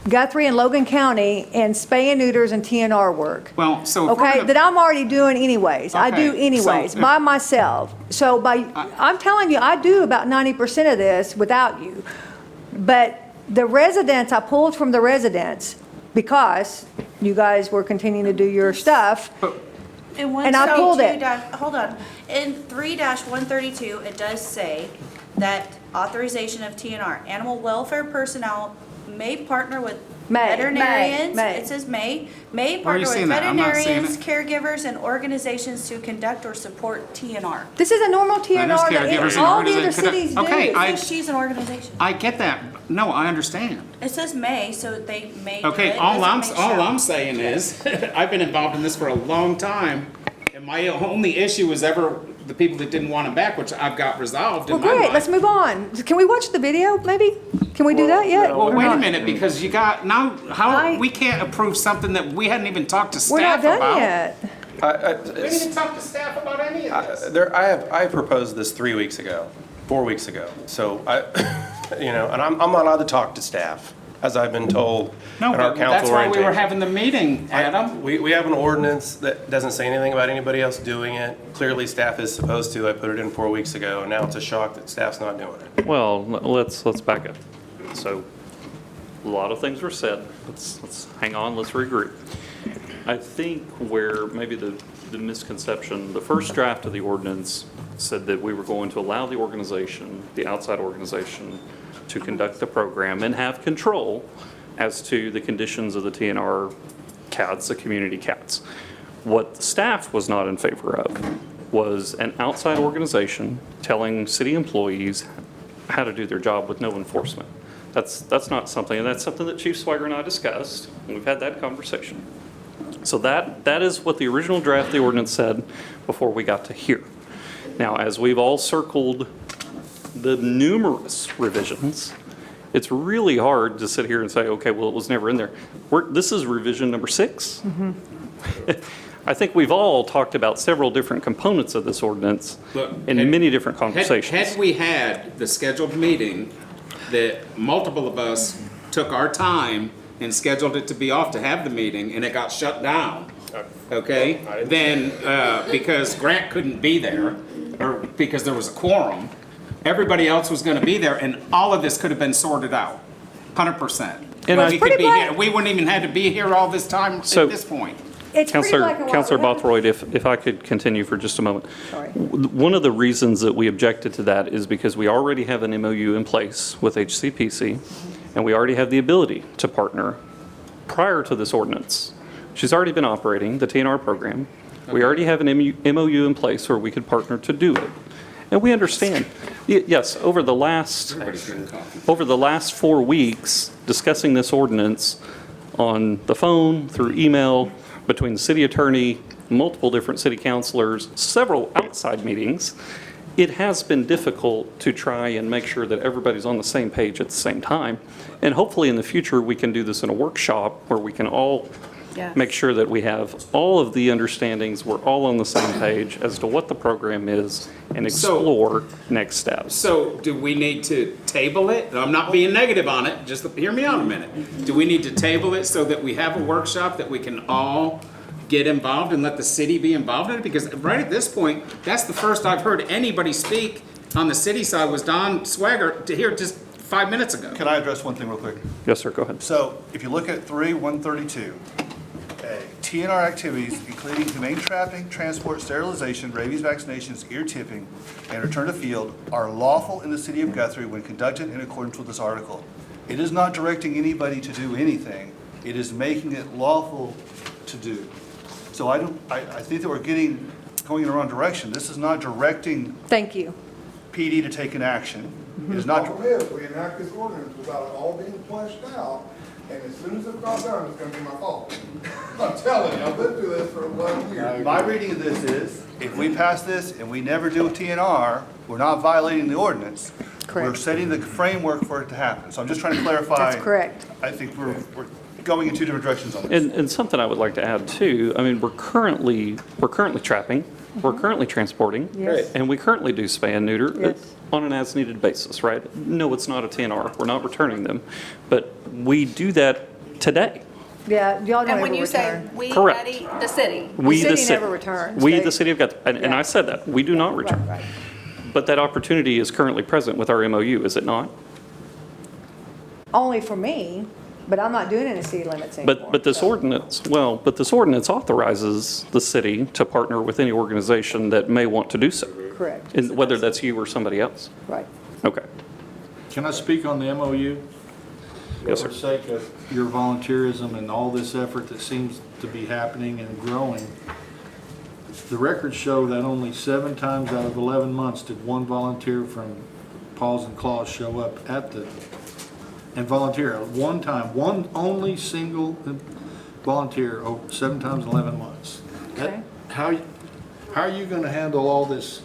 Guthrie and Logan County and spay and neuters and TNR work. Well, so if we're Okay, gonna- that I'm already doing anyways. I do Okay, anyways, so- by myself. So I'm telling you, I do about 90% of this without you. But the residents, I pulled from the residents because you guys were continuing to do your stuff. And I pulled it. Hold on. In 3-132, it does say that authorization of TNR, animal welfare personnel may partner with veterinarians. May. It says may Where are you partner with seeing that? I'm not seeing veterinarians, it. caregivers, and organizations to conduct or support TNR. This is a normal TNR that caregivers and all the other organizations. cities do. Okay, It says she's an organization. I get that. No, I understand. It says may, so they may do Okay, it. all Doesn't make sure. I'm saying is, I've been involved in this for a long time, and my only issue was ever the people that didn't want them back, which I've got resolved Well, in my great, mind. let's move on. Can we watch the video, maybe? Can we do that yet? Well, or wait a not? minute, because you got, now, we can't approve something that we hadn't even talked to We're not staff done about. yet. We didn't even talk to staff about any of this. I proposed this 3 weeks ago, 4 weeks ago. So and I'm not allowed to talk to staff, as I've been told No, in our but council that's why we were orientation. having the meeting, Adam. We have an ordinance that doesn't say anything about anybody else doing it. Clearly, staff is supposed to. I put it in 4 weeks ago, and now it's a shock that staff's not doing it. Well, let's back up. So, a lot of things were said. Let's hang on, let's regroup. I think where maybe the misconception, the first draft of the ordinance said that we were going to allow the organization, the outside organization, to conduct the program and have control as to the conditions of the TNR cats, the community cats. What the staff was not in favor of was an outside organization telling city employees how to do their job with no enforcement. That's not something, and that's something that Chief Swigert and I discussed, and we've had that conversation. So that is what the original draft of the ordinance said before we got to here. Now, as we've all circled the numerous revisions, it's really hard to sit here and say, okay, well, it was never in there. This is revision number 6. I think we've all talked about several different components of this ordinance Look, in many different conversations. Had we had the scheduled meeting that multiple of us took our time and scheduled it to be off to have the meeting, and it got shut down, okay? Then, because Grant couldn't be there, or because there was a quorum, everybody else was gonna be there, and all of this could have been sorted out, 100%. And We could pretty be black. here, we wouldn't even had to be here all this time So- at this point. It's pretty black and white. Counselor What happened? Bothroyd, if I could continue for just a moment. Sorry. One of the reasons that we objected to that is because we already have an MOU in place with HCPC, and we already have the ability to partner prior to this ordinance. She's already been operating the TNR program. We already have an MOU in place where we could partner to do it. And we understand, yes, over the last 4 weeks, discussing this ordinance on the phone, through email, between the city attorney, multiple different city councilors, several outside meetings, it has been difficult to try and make sure that everybody's on the same page at the same time. And hopefully in the future, we can do this in a workshop where we can all Yes. make sure that we have all of the understandings, we're all on the same page as to what the program is and explore next steps. So do we need to table it? I'm not being negative on it, just hear me out a minute. Do we need to table it so that we have a workshop that we can all get involved and let the city be involved in it? Because right at this point, that's the first I've heard anybody speak on the city side was Don Swagger to hear just 5 minutes ago. Can I address one thing real quick? Yes, sir, go ahead. So if you look at 3.132, TNR activities, including humane trapping, transport, sterilization, rabies vaccinations, ear tipping, and return to field, are lawful in the city of Guthrie when conducted in accordance with this article. It is not directing anybody to do anything. It is making it lawful to do. So I think that we're going in the wrong direction. This is not directing Thank you. PD to take an action. It is The not. problem is, we enact this ordinance without it all being fleshed out, and as soon as it's not done, it's gonna be my fault. I'm telling you, I've been through this for 11 years. My reading of this is, if we pass this and we never do a TNR, we're not violating the ordinance. We're Correct. setting the framework for it to happen. So I'm just trying to clarify. That's correct. I think we're going in two different directions on this. And something I would like to add too, I mean, we're currently trapping, we're currently transporting, Yes. and we currently do spay and neuter Yes. on an as-needed basis, right? No, it's not a TNR, we're not returning them, but we do that today. Yeah, y'all don't And ever when you say return. we, Correct. Eddie, the city, We, city ci- never returns. We, They- the city of Guthrie, and Yeah. I said that, we do not return. Right, right. But that opportunity is currently present with our MOU, is it not? Only for me, but I'm not doing it in city limits anymore. But this so- ordinance, but this ordinance authorizes the city to partner with any organization that may want to do so, Correct, and whether that's you or somebody else. right. Okay. Can I speak on the MOU? Yes, sir. For the sake of your volunteerism and all this effort that seems to be happening and growing, the records show that only 7 times out of 11 months did one volunteer from Paws and Claws show up and volunteer. One time, one only single volunteer, 7 times in 11 months. Okay. How are you going to handle all this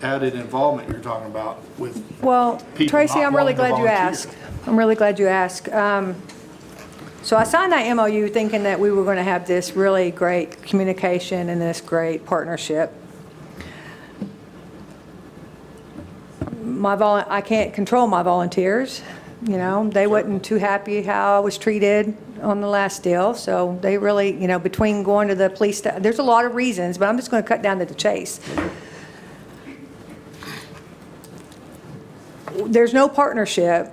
added involvement you're talking about with Well, people Tracy, not I'm really wanting to glad you volunteer? asked. I'm really glad you asked. So I signed that MOU thinking that we were going to have this really great communication and this great partnership. I can't control my volunteers, you know, they wasn't too happy how I was treated on the last deal, so they really, you know, between going to the police, there's a lot of reasons, but I'm just going to cut down to the chase. There's no partnership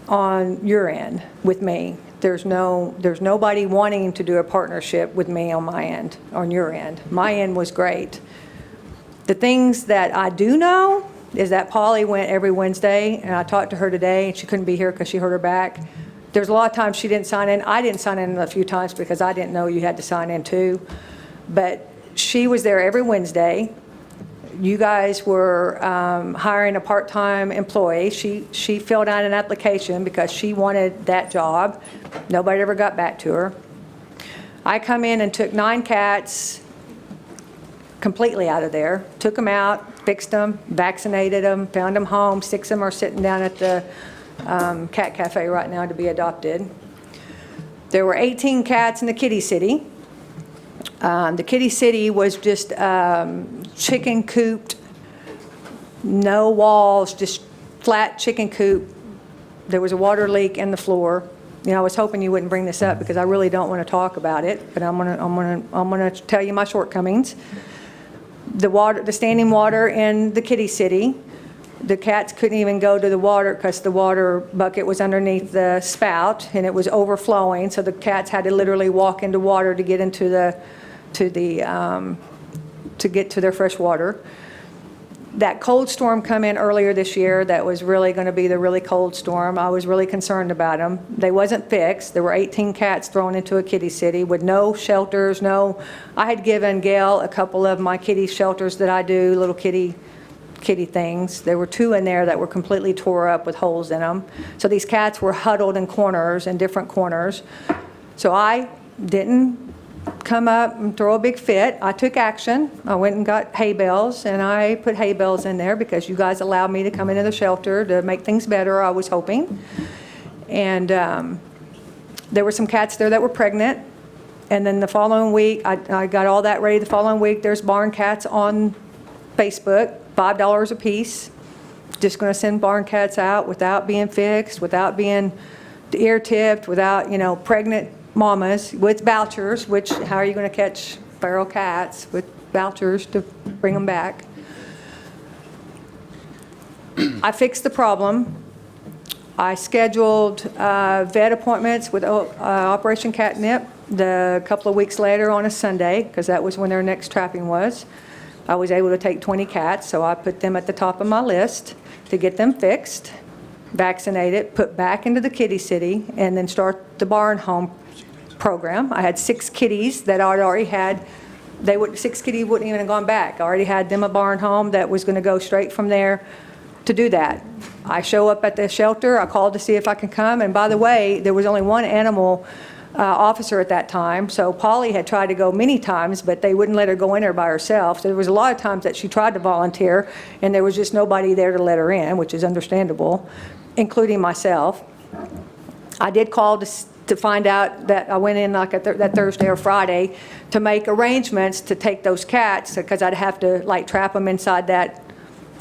on your end with me. There's nobody wanting to do a partnership with me on my end, on your end. My end was great. The things that I do know is that Polly went every Wednesday, and I talked to her today, and she couldn't be here because she hurt her back. There's a lot of times she didn't sign in. I didn't sign in a few times because I didn't know you had to sign in too. But she was there every Wednesday. You guys were hiring a part-time employee. She filled out an application because she wanted that job. Nobody ever got back to her. I come in and took 9 cats completely out of there, took them out, fixed them, vaccinated them, found them home. 6 of them are sitting down at the cat cafe right now to be adopted. There were 18 cats in the kitty city. The kitty city was just chicken cooped, no walls, just flat chicken coop. There was a water leak in the floor. You know, I was hoping you wouldn't bring this up because I really don't want to talk about it, but I'm gonna tell you my shortcomings. The standing water in the kitty city, the cats couldn't even go to the water because the water bucket was underneath the spout and it was overflowing, so the cats had to literally walk into water to get into to get to their fresh water. That cold storm come in earlier this year that was really going to be the really cold storm. I was really concerned about them. They wasn't fixed. There were 18 cats thrown into a kitty city with no shelters, I had given Gail a couple of my kitty shelters that I do, little kitty things. There were 2 in there that were completely tore up with holes in them. So these cats were huddled in corners, in different corners. So I didn't come up and throw a big fit. I took action. I went and got hay bales, and I put hay bales in there because you guys allowed me to come into the shelter to make things better, I was hoping. And there were some cats there that were pregnant. And then the following week, I got all that ready. The following week, there's barn cats on Facebook, $5 a piece. Just going to send barn cats out without being fixed, without being ear tipped, without, pregnant mamas with vouchers, which how are you going to catch feral cats with vouchers to bring them back? I fixed the problem. I scheduled vet appointments with Operation Catnip a couple of weeks later on a Sunday, because that was when their next trapping was. I was able to take 20 cats, so I put them at the top of my list to get them fixed, vaccinated, put back into the kitty city, and then start the barn home program. I had 6 kitties that I'd already had. 6 kitties wouldn't even have gone back. I already had them a barn home that was going to go straight from there to do that. I show up at the shelter. I called to see if I can come. And by the way, there was only one animal officer at that time. So Polly had tried to go many times, but they wouldn't let her go in there by herself. So there was a lot of times that she tried to volunteer, and there was just nobody there to let her in, which is understandable, including myself. I did call to find out that I went in like that Thursday or Friday to make arrangements to take those cats, because I'd have to trap them inside that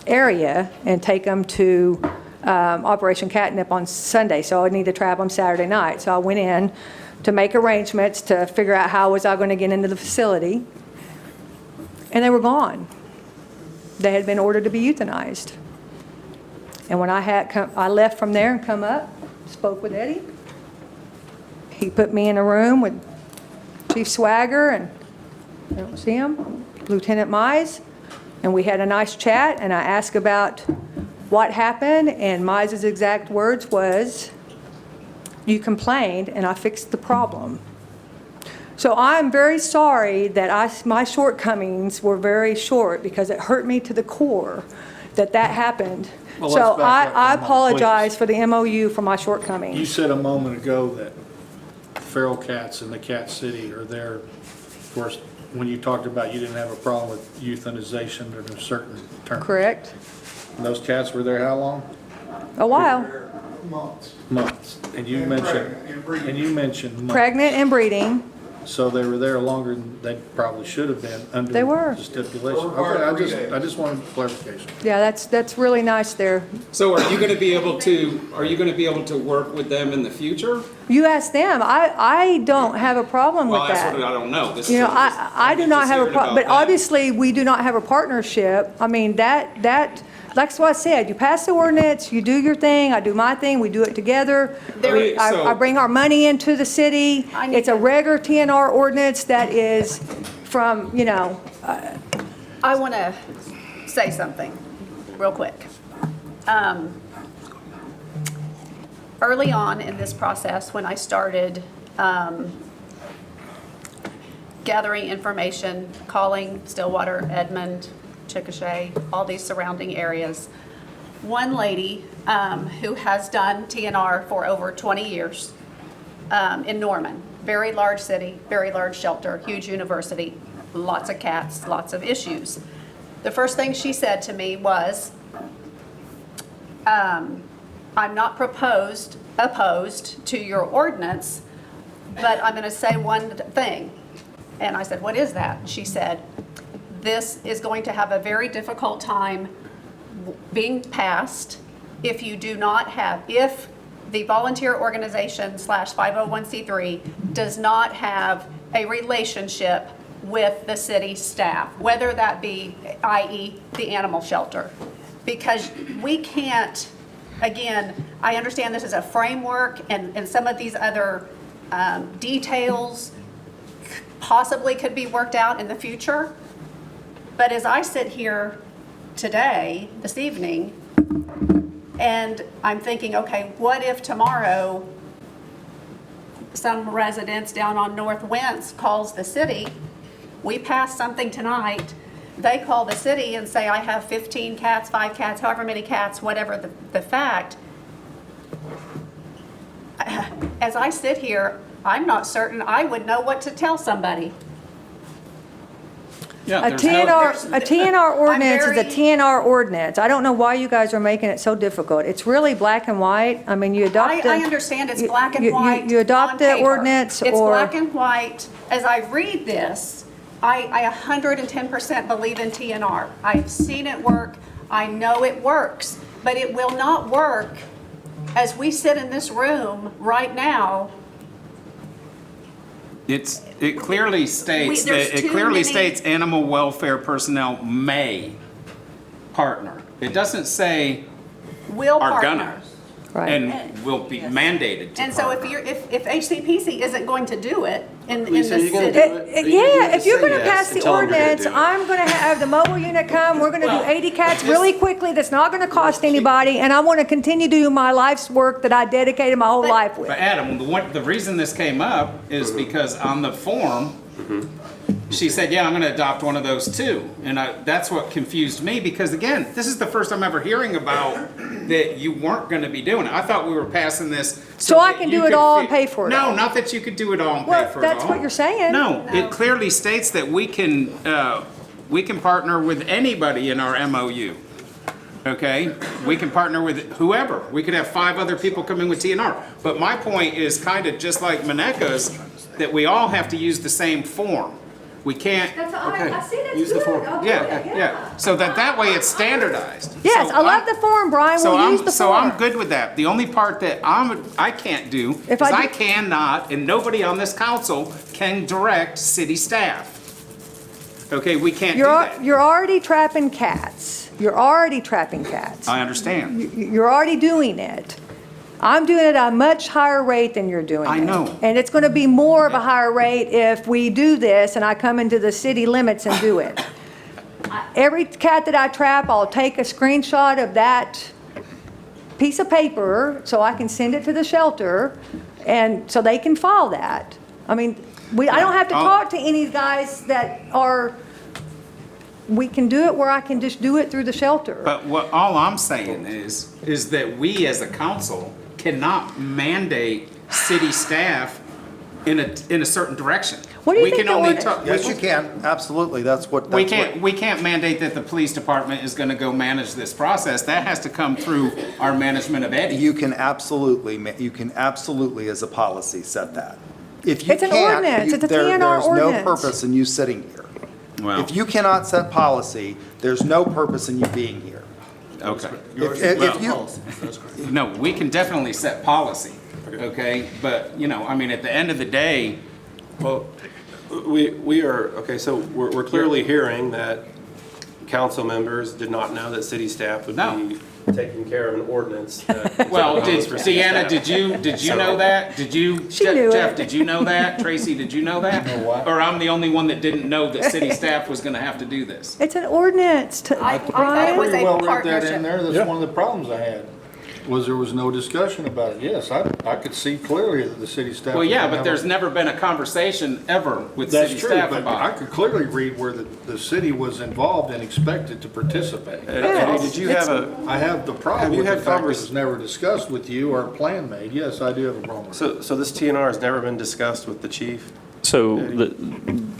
area and take them to Operation Catnip on Sunday. So I'd need to trap them Saturday night. So I went in to make arrangements to figure out how was I going to get into the facility, and they were gone. They had been ordered to be euthanized. And when I left from there and come up, spoke with Eddie. He put me in a room with Chief Swagger and, I don't see him, Lieutenant Mize, and we had a nice chat, and I asked about what happened, and Mize's exact words was, "You complained, and I fixed the problem." So I'm very sorry that my shortcomings were very short, because it hurt me to the core that happened. Well, So let's back up I for a moment, apologize please. for the MOU for my shortcomings. You said a moment ago that feral cats in the cat city are there. Of course, when you talked about you didn't have a problem with euthanization under certain terms. Correct? And those cats were there how long? A while. Months. And you mentioned months. Pregnant and breeding. So they were there longer than they probably should have been under They were. the stipulation. Okay, I just wanted clarification. Yeah, that's really nice there. So are you going to be able to work with them in the future? You ask them. I don't have a problem with Well, that's that. what I don't know. This You know, is- I do I'm not just have a hearing problem, about but that. obviously, we do not have a partnership. I mean, that's what I said. You pass the ordinance, you do your thing, I do my thing, we do it togetger. Okay, so- I bring our money into the city. It's a regular TNR ordinance that is from, I want to say something real quick. Early on in this process, when I started gathering information, calling Stillwater, Edmond, Chickasha, all these surrounding areas, one lady who has done TNR for over 20 years in Norman, very large city, very large shelter, huge university, lots of cats, lots of issues. The first thing she said to me was, I'm not opposed to your ordinance, but I'm going to say one thing. And I said, what is that? She said, this is going to have a very difficult time being passed if the volunteer organization / 501c3 does not have a relationship with the city staff, whether that be, i.e., the animal shelter. Because we can't, again, I understand this is a framework, and some of these other details possibly could be worked out in the future. But as I sit here today, this evening, and I'm thinking, okay, what if tomorrow some residents down on North Wentz calls the city, we pass something tonight, they call the city and say, I have 15 cats, 5 cats, however many cats, whatever the fact. As I sit here, I'm not certain I would know what to tell somebody. Yeah, A there's no- TNR ordinance is a very- TNR ordinance. I don't know why you guys are making it so difficult. It's really black and white. I mean, you adopt the... I understand it's black and you- white You adopt on the paper. ordinance It's or... black and white. As I read this, I 110% believe in TNR. I've seen it work. I know it works, but it will not work as we sit in this room right now. It clearly states there's that, it too clearly many- states animal welfare personnel may partner. It doesn't say Will are partner. gonna Right. and will be mandated to And so partner. if HCPC isn't going to do it in the Lisa, are you gonna city. do it? Yeah, if you're Say going to yes pass and the tell them you're gonna ordinance, do it. I'm going to have the mobile unit come, we're going to do 80 cats really quickly, that's not going to cost anybody, and I want to continue to do my life's work that I dedicated my whole life with. But Adam, the reason this came up is because on the form, she said, yeah, I'm gonna adopt one of those too. And that's what confused me, because again, this is the first time ever hearing about that you weren't gonna be doing it. I thought we were passing this. So I that can you do it could all and pay for it No, all. not that you could do it all and pay Well, for it all. that's what you're saying. No, it clearly states that we can partner with anybody in our MOU. Okay, we can partner with whoever. We could have 5 other people come in with TNR. But my point is kind of just like Maneka's, that we all have to use the same form. We can't, I see that's Use the form. yeah. So that way it's standardized. Yes, So I love I'm- the form, Brian, So we'll use the So form. I'm good with that. The only part that I can't do is If I do- I cannot, and nobody on this council can direct city staff. Okay, we can't do that. You're already trapping cats. You're already trapping cats. I understand. You're already doing it. I'm doing it at a much higher rate than you're doing it. I know. And it's going to be more of a higher rate if we do this and I come into the city limits and do it. Every cat that I trap, I'll take a screenshot of that piece of paper so I can send it to the shelter and so they can file that. I mean, I don't have to talk to any guys that are, we can do it where I can just do it through the shelter. But all I'm saying is that we as a council cannot mandate city staff in a certain direction. What do you We think can the only ordinance- talk. Yes, you can, absolutely, that's what. We can't mandate that the police department is gonna go manage this process. That has to come through our management of Eddie. You can absolutely, as a policy, set that. If you It's an can't, ordinance. It's a there- TNR There's no ordinance. purpose in you sitting here. Well, If you cannot set policy, there's no purpose in you being here. okay. If you, No, we can definitely set policy, okay? But, I mean, at the end of the day, Well, we are, okay, so we're clearly hearing that council members did not know that city staff would No. be taking care of an ordinance. that- well, for city Deanna, staff. did you know that? Did you, She knew Jeff, it. did you know that? Tracy, did you know that? Or I'm the only one that didn't know that city staff was gonna have to do this? It's an ordinance to, I thought it was Pretty a well read that partnership. in there, that's one of the problems I had, was there was no discussion about it. Yes, I could see clearly that the city staff. Well, yeah, was but gonna there's have never been a conversation ever with That's city true, staff but I about it. could clearly read where the city was involved and expected to participate. Eddie, did you have I have the Have problem you with the had fact that it convers- was never discussed with you or a plan made. Yes, I do have a problem with it. so this TNR has never been discussed with the chief? So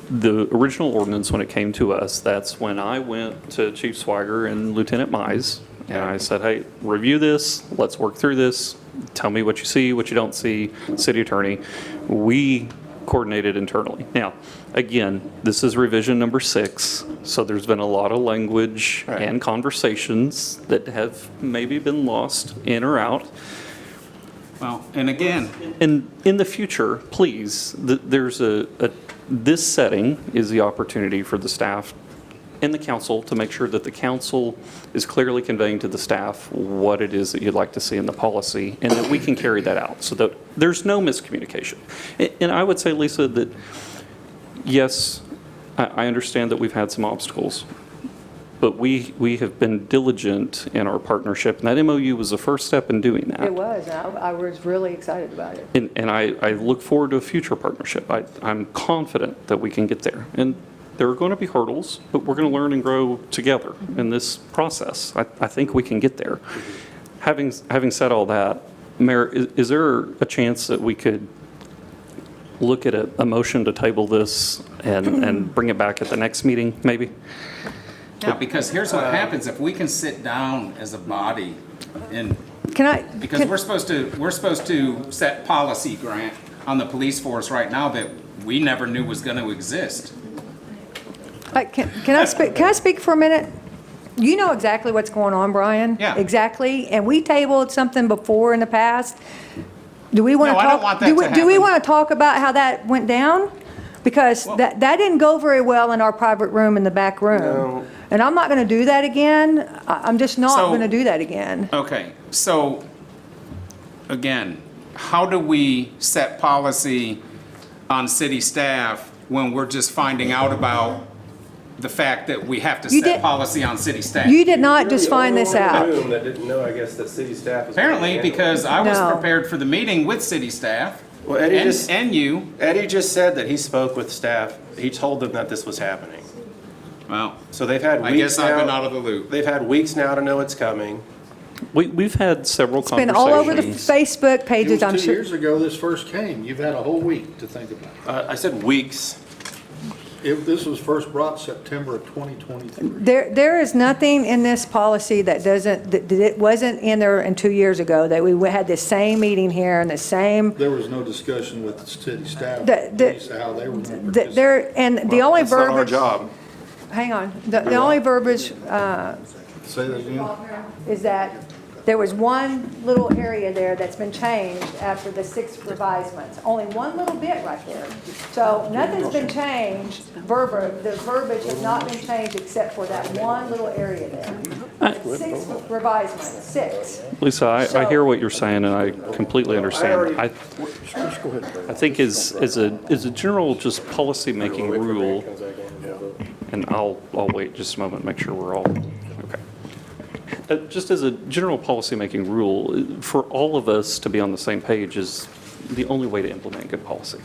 the original ordinance, when it came to us, that's when I went to Chief Swigert and Lieutenant Mize, and I said, hey, review this, let's work through this, tell me what you see, what you don't see, city attorney. We coordinated internally. Now, again, this is revision number 6, so there's been a lot of language Right. and conversations that have maybe been lost in or out. Well, and again, And in the future, please, there's this setting is the opportunity for the staff and the council to make sure that the council is clearly conveying to the staff what it is that you'd like to see in the policy, and that we can carry that out so that there's no miscommunication. And I would say, Lisa, that yes, I understand that we've had some obstacles, but we have been diligent in our partnership, and that MOU was the first step in doing that. it was, I was really excited about it. And I look forward to a future partnership. I'm confident that we can get there. And there are going to be hurdles, but we're going to learn and grow together in this process. I think we can get there. Having said all that, Mayor, is there a chance that we could look at a motion to table this and bring it back at the next meeting, maybe? Yeah, because here's what happens, if we can sit down as a body and, Can I? because we're supposed to set policy, Grant, on the police force right now that we never knew was gonna exist. Can I speak for a minute? You know exactly what's going on, Brian. Yeah. Exactly. And we tabled something before in the past. Do we want to No, I talk? don't want that to Do we happen. want to talk about how that went down? Because that didn't go very well in our private room in the back room. No. And I'm not going to do that again. I'm just not So- going to do that again. Okay, so, again, how do we set policy on city staff when we're just finding out about the fact that we have to You set did- policy on city staff? You did not just find this out. That didn't know, I guess, that city staff was. Apparently, because I was No. prepared for the meeting with city staff Well, Eddie just, and you. Eddie just said that he spoke with staff. He told them that this was happening. Well, So they've had I weeks guess I've been now. out of the loop. They've had weeks now to know it's coming. We've had several It's been conversations. all over the Facebook It pages, was I'm 2 sure. years ago this first came. You've had a whole week to think about it. I said weeks. This was first brought September of 2023. There is nothing in this policy that doesn't, that it wasn't in there in 2 years ago, that we had the same meeting here and the same, There was no discussion with the city staff, The- police, how they were going to participate. there, and the only It's not our verbiage. job. Hang on, the only verbiage Say that again? is that there was one little area there that's been changed after the 6 revisements. Only one little bit right there. So nothing's been changed, the verbiage has not been changed except for that one little area there. 6 revisements, 6. Lisa, I hear what you're saying, and I completely understand. already- I think as a general just policy-making rule, and I'll wait just a moment, make sure we're all, okay. Just as a general policy-making rule, for all of us to be on the same page is the only way to implement good policy.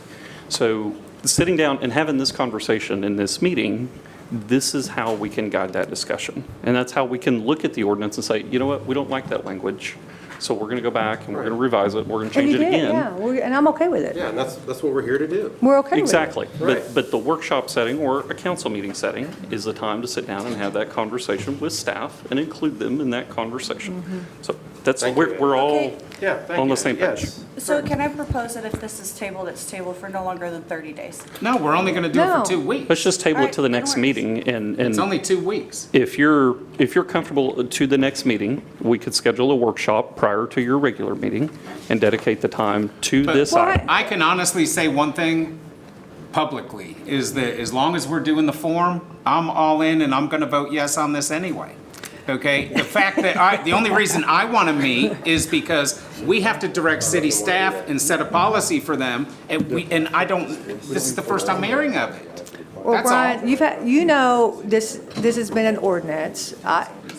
So sitting down and having this conversation in this meeting, this is how we can guide that discussion. And that's how we can look at the ordinance and say, you know what, we don't like that language, so we're going to go back and we're going to revise it, we're going to And change you it did, again. yeah, and I'm okay with it. Yeah, and that's what we're here to do. We're okay with it. Exactly. Right. But the workshop setting or a council meeting setting is the time to sit down and have that conversation with staff and include them in that conversation. So that's, Thank you. we're all Okay. Yeah, thank you. on the same page. Yes. So can I propose that if this is tabled, it's tabled for no longer than 30 days? No, we're only gonna do it No. for 2 weeks. Let's just table it to the Alright, next that works. meeting and It's only 2 weeks. if you're comfortable to the next meeting, we could schedule a workshop prior to your regular meeting and dedicate the time to But- this Well, item. I can honestly say one thing publicly, is that as long as we're doing the form, I'm all in and I'm gonna vote yes on this anyway. Okay? The fact that the only reason I wanna meet is because we have to direct city staff and set a policy for them, and I don't, this is the first I'm hearing of it. Well, That's all. Brian, this has been an ordinance.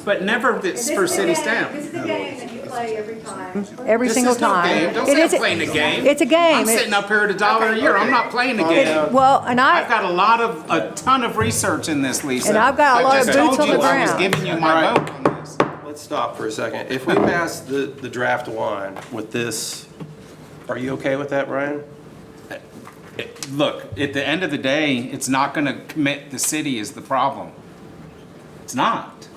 But never this for city staff. This is a game that you play every time, every This single is no time. game. Don't It say I'm is a- playing a game. It's a game. I'm sitting up here at $1 a year. I'm not playing a game. Well, and I've I, got a ton of research in this, Lisa. And I've got a lot of just told boots on you the I was ground. giving you my vote on this. Let's stop for a second. If we pass the draft one with this, are you okay with that, Brian? Look, at the end of the day, it's not gonna commit the city is the problem. It's not.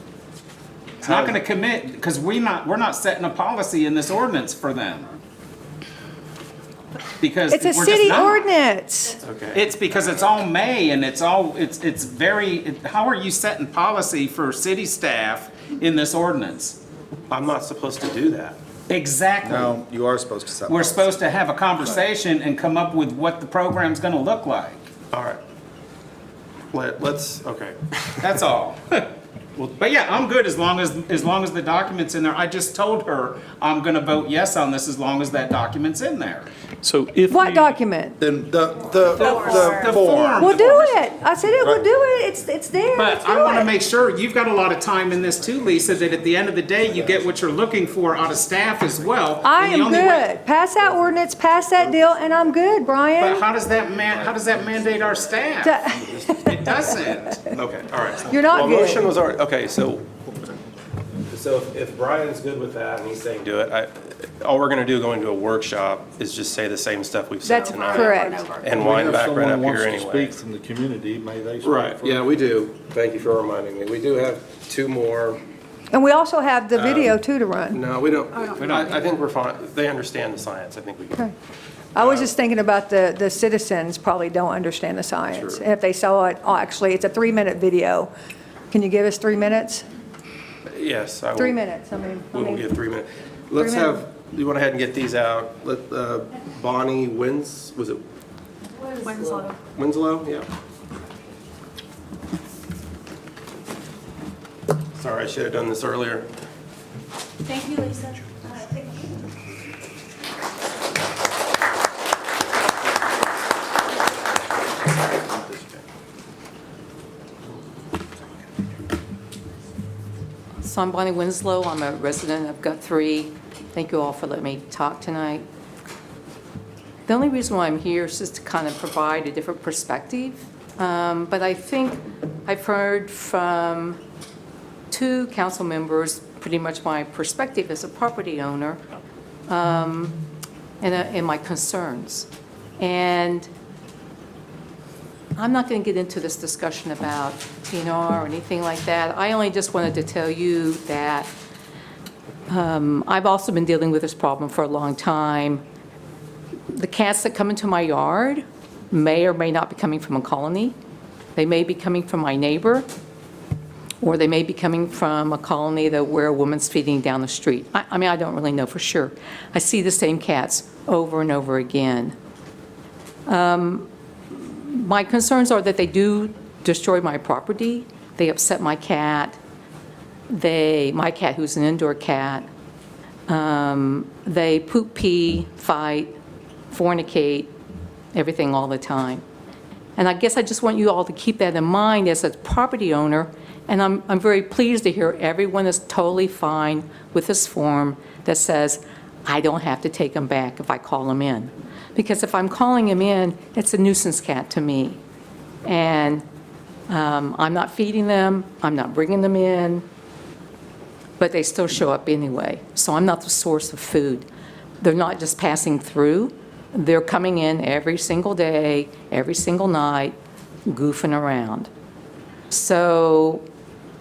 It's not gonna commit, because we're not setting a policy in this ordinance for them. Because it's a we're just city not. ordinance. Okay. It's because it's all May and it's very, how are you setting policy for city staff in this ordinance? I'm not supposed to do that. Exactly. No, you are supposed to set. We're supposed to have a conversation and come up with what the program's gonna look like. All right. Let's, okay. That's all. But yeah, I'm good as long as the document's in there. I just told her I'm gonna vote yes on this as long as that document's in there. So if What we- document? Then the form. We'll do it. I said it, we'll do it. It's there. But Let's do I wanna it. make sure, you've got a lot of time in this too, Lisa, that at the end of the day, you get what you're looking for out of staff as well. I And the am only way- good. Pass that ordinance, pass that deal, and I'm good, Brian. But how does that mandate our staff? It doesn't. Okay, all right. You're not Well, good. motion was already, okay, so So if Brian's good with that and he's saying do it, all we're gonna do going to a workshop is just say the same stuff we've said That's tonight. correct. And wind back right up here If anyway. someone wants to speak from the community, may they speak Right, first? yeah, we do. Thank you for reminding me. We do have two more. And we also have the video too to run. No, we don't. I think we're fine. They understand the science. I think we can. I was just thinking about the citizens probably don't understand the science. Sure. And if they saw it, actually, it's a 3-minute video. Can you give us 3 minutes? Yes, I will. 3 minutes, We will get 3 minutes. Let's 3 minutes. you went ahead and get these out. Let Bonnie was it Winslow. Winslow? Yeah. Sorry, I should have done this earlier. Thank you, Lisa. So I'm Bonnie Winslow. I'm a resident of Guthrie. Thank you all for letting me talk tonight. The only reason why I'm here is just to kind of provide a different perspective. But I think I've heard from 2 council members pretty much my perspective as a property owner and my concerns. And I'm not going to get into this discussion about TNR or anything like that. I only just wanted to tell you that I've also been dealing with this problem for a long time. The cats that come into my yard may or may not be coming from a colony. They may be coming from my neighbor, or they may be coming from a colony where a woman's feeding down the street. I mean, I don't really know for sure. I see the same cats over and over again. My concerns are that they do destroy my property. They upset my cat. My cat, who's an indoor cat. They poop, pee, fight, fornicate, everything all the time. And I guess I just want you all to keep that in mind as a property owner. And I'm very pleased to hear everyone is totally fine with this form that says, I don't have to take them back if I call them in. Because if I'm calling them in, it's a nuisance cat to me. And I'm not feeding them, I'm not bringing them in, but they still show up anyway. So I'm not the source of food. They're not just passing through, they're coming in every single day, every single night, goofing around. So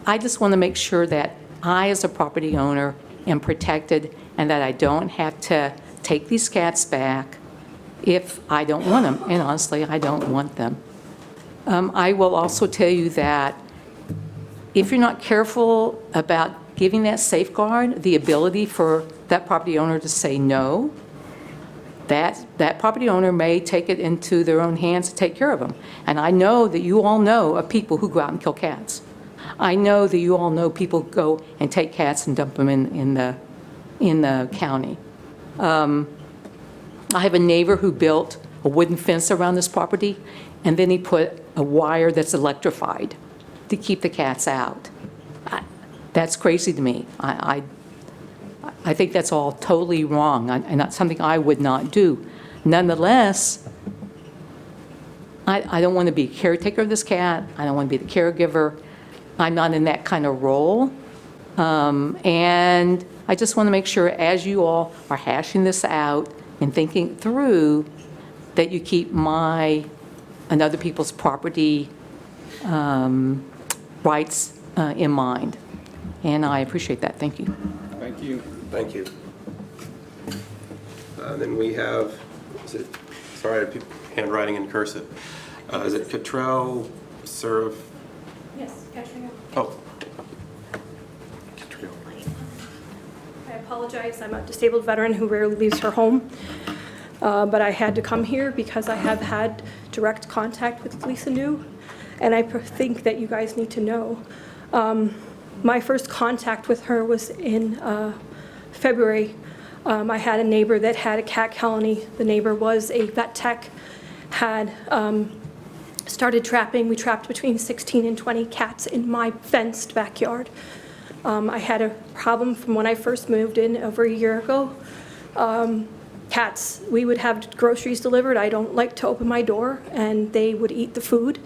I just want to make sure that I, as a property owner, am protected and that I don't have to take these cats back if I don't want them. And honestly, I don't want them. I will also tell you that if you're not careful about giving that safeguard, the ability for that property owner to say no, that property owner may take it into their own hands to take care of them. And I know that you all know of people who go out and kill cats. I know that you all know people who go and take cats and dump them in the county. I have a neighbor who built a wooden fence around this property, and then he put a wire that's electrified to keep the cats out. That's crazy to me. I think that's all totally wrong and that's something I would not do. Nonetheless, I don't want to be a caretaker of this cat. I don't want to be the caregiver. I'm not in that kind of role. And I just want to make sure, as you all are hashing this out and thinking through, that you keep my and other people's property rights in mind. And I appreciate that. Thank you. Thank you. Thank you. Then we have, sorry, I have handwriting in cursive. Is it Cottrell, Serve? Yes, Katrina. Oh. I apologize. I'm a disabled veteran who rarely leaves her home. But I had to come here because I have had direct contact with Lisa New, and I think that you guys need to know. My first contact with her was in February. I had a neighbor that had a cat colony. The neighbor was a vet tech, had started trapping. We trapped between 16 and 20 cats in my fenced backyard. I had a problem from when I first moved in over a year ago. Cats, we would have groceries delivered. I don't like to open my door, and they would eat the food.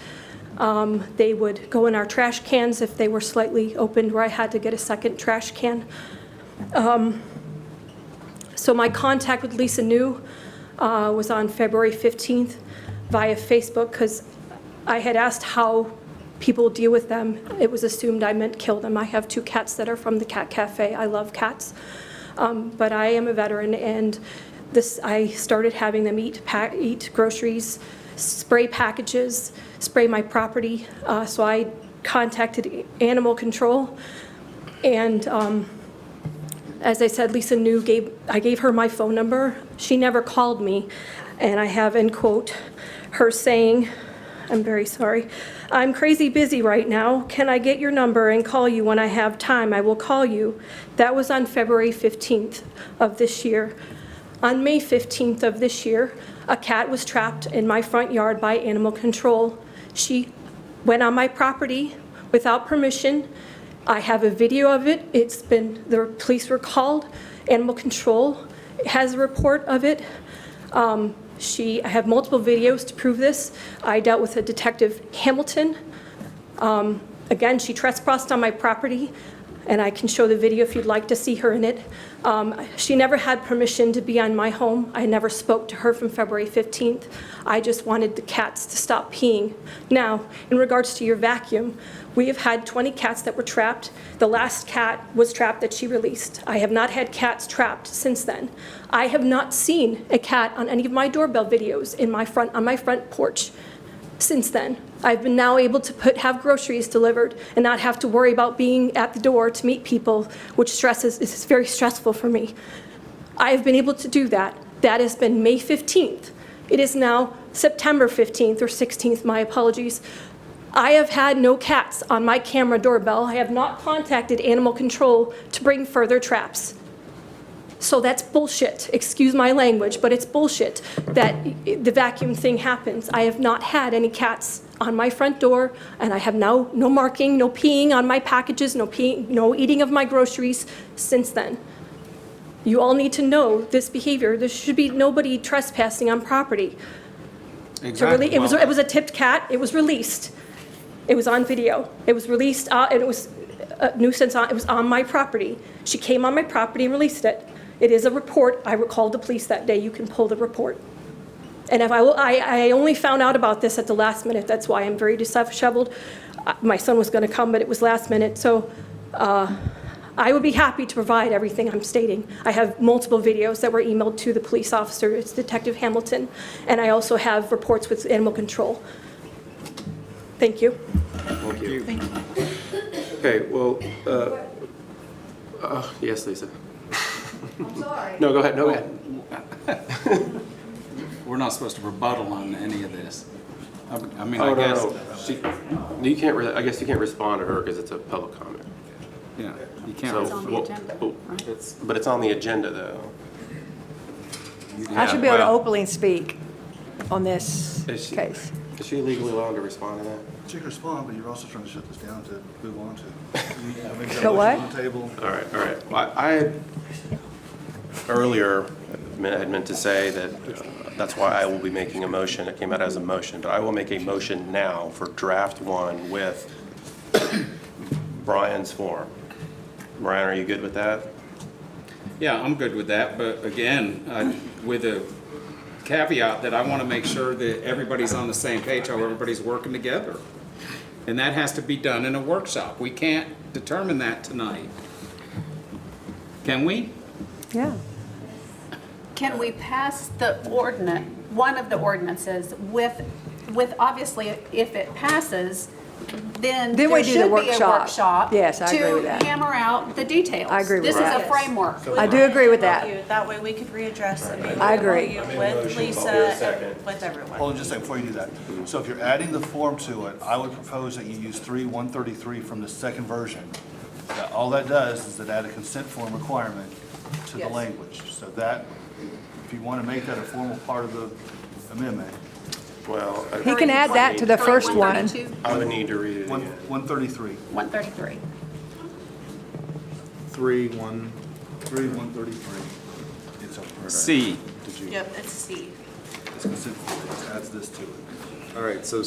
They would go in our trash cans if they were slightly opened, where I had to get a second trash can. So my contact with Lisa New was on February 15th via Facebook, because I had asked how people deal with them. It was assumed I meant kill them. I have 2 cats that are from the Cat Cafe. I love cats. But I am a veteran, and I started having them eat groceries, spray packages, spray my property. So I contacted animal control, and as I said, Lisa New I gave her my phone number. She never called me, and I have in quote her saying, I'm very sorry, "I'm crazy busy right now. Can I get your number and call you when I have time? I will call you." That was on February 15th of this year. On May 15th of this year, a cat was trapped in my front yard by animal control. She went on my property without permission. I have a video of it. The police were called. Animal control has a report of it. I have multiple videos to prove this. I dealt with a Detective Hamilton. Again, she trespassed on my property, and I can show the video if you'd like to see her in it. She never had permission to be on my home. I never spoke to her from February 15th. I just wanted the cats to stop peeing. Now, in regards to your vacuum, we have had 20 cats that were trapped. The last cat was trapped that she released. I have not had cats trapped since then. I have not seen a cat on any of my doorbell videos on my front porch since then. I've been now able to have groceries delivered and not have to worry about being at the door to meet people, which is very stressful for me. I have been able to do that. That has been May 15th. It is now September 15th or 16th, my apologies. I have had no cats on my camera doorbell. I have not contacted animal control to bring further traps. So that's bullshit. Excuse my language, but it's bullshit that the vacuum thing happens. I have not had any cats on my front door, and I have now no marking, no peeing on my packages, no eating of my groceries since then. You all need to know this behavior. There should be nobody trespassing on property. Exactly. It was a tipped cat. It was released. It was on video. It was released, and it was a nuisance. It was on my property. She came on my property and released it. It is a report. I called the police that day. You can pull the report. And I only found out about this at the last minute. That's why I'm very disheveled. My son was going to come, but it was last minute. So I would be happy to provide everything I'm stating. I have multiple videos that were emailed to the police officer. It's Detective Hamilton. And I also have reports with animal control. Thank you. Thank you. Okay, well, yes, Lisa. I'm sorry. No, go ahead, no, go ahead. We're not supposed to rebuttal on any of this. I mean, Oh, I guess. You can't, I guess you can't respond to her because it's a public comment. Yeah, you can't. So, It's on the well, agenda, oh, but it's on the agenda, though. I should be able to well- openly speak on this Is she- case. Is she legally allowed to respond to that? She can respond, but you're also trying to shut this down to move on to. Go what? On the table. All right, all right. I earlier had meant to say that that's why I will be making a motion. It came out as a motion, but I will make a motion now for draft 1 with Brian's form. Brian, are you good with that? Yeah, I'm good with that, but again, with a caveat that I want to make sure that everybody's on the same page, how everybody's working together. And that has to be done in a workshop. We can't determine that tonight. Can we? Yeah. Can we pass the ordinance, one of the ordinances with obviously, if it passes, then Then we there do the should be a workshop. workshop Yes, I agree with that. to hammer out the details. I agree with that. This is a framework. I do agree with that. That way we could readdress and maybe I agree. you with Lisa and with everyone. Hold on just a second before you do that. So if you're adding the form to it, I would propose that you use 3-133 from the second version. All that does is it add a consent form requirement to the language. So that, if you want to make that a formal part of the amendment, Well, He can add that to the first one. 132, I would need to read it again. 133. 133. 3-133. It's over there. C. Did you? Yep, it's C. It's consent form, it adds this to it. All right, so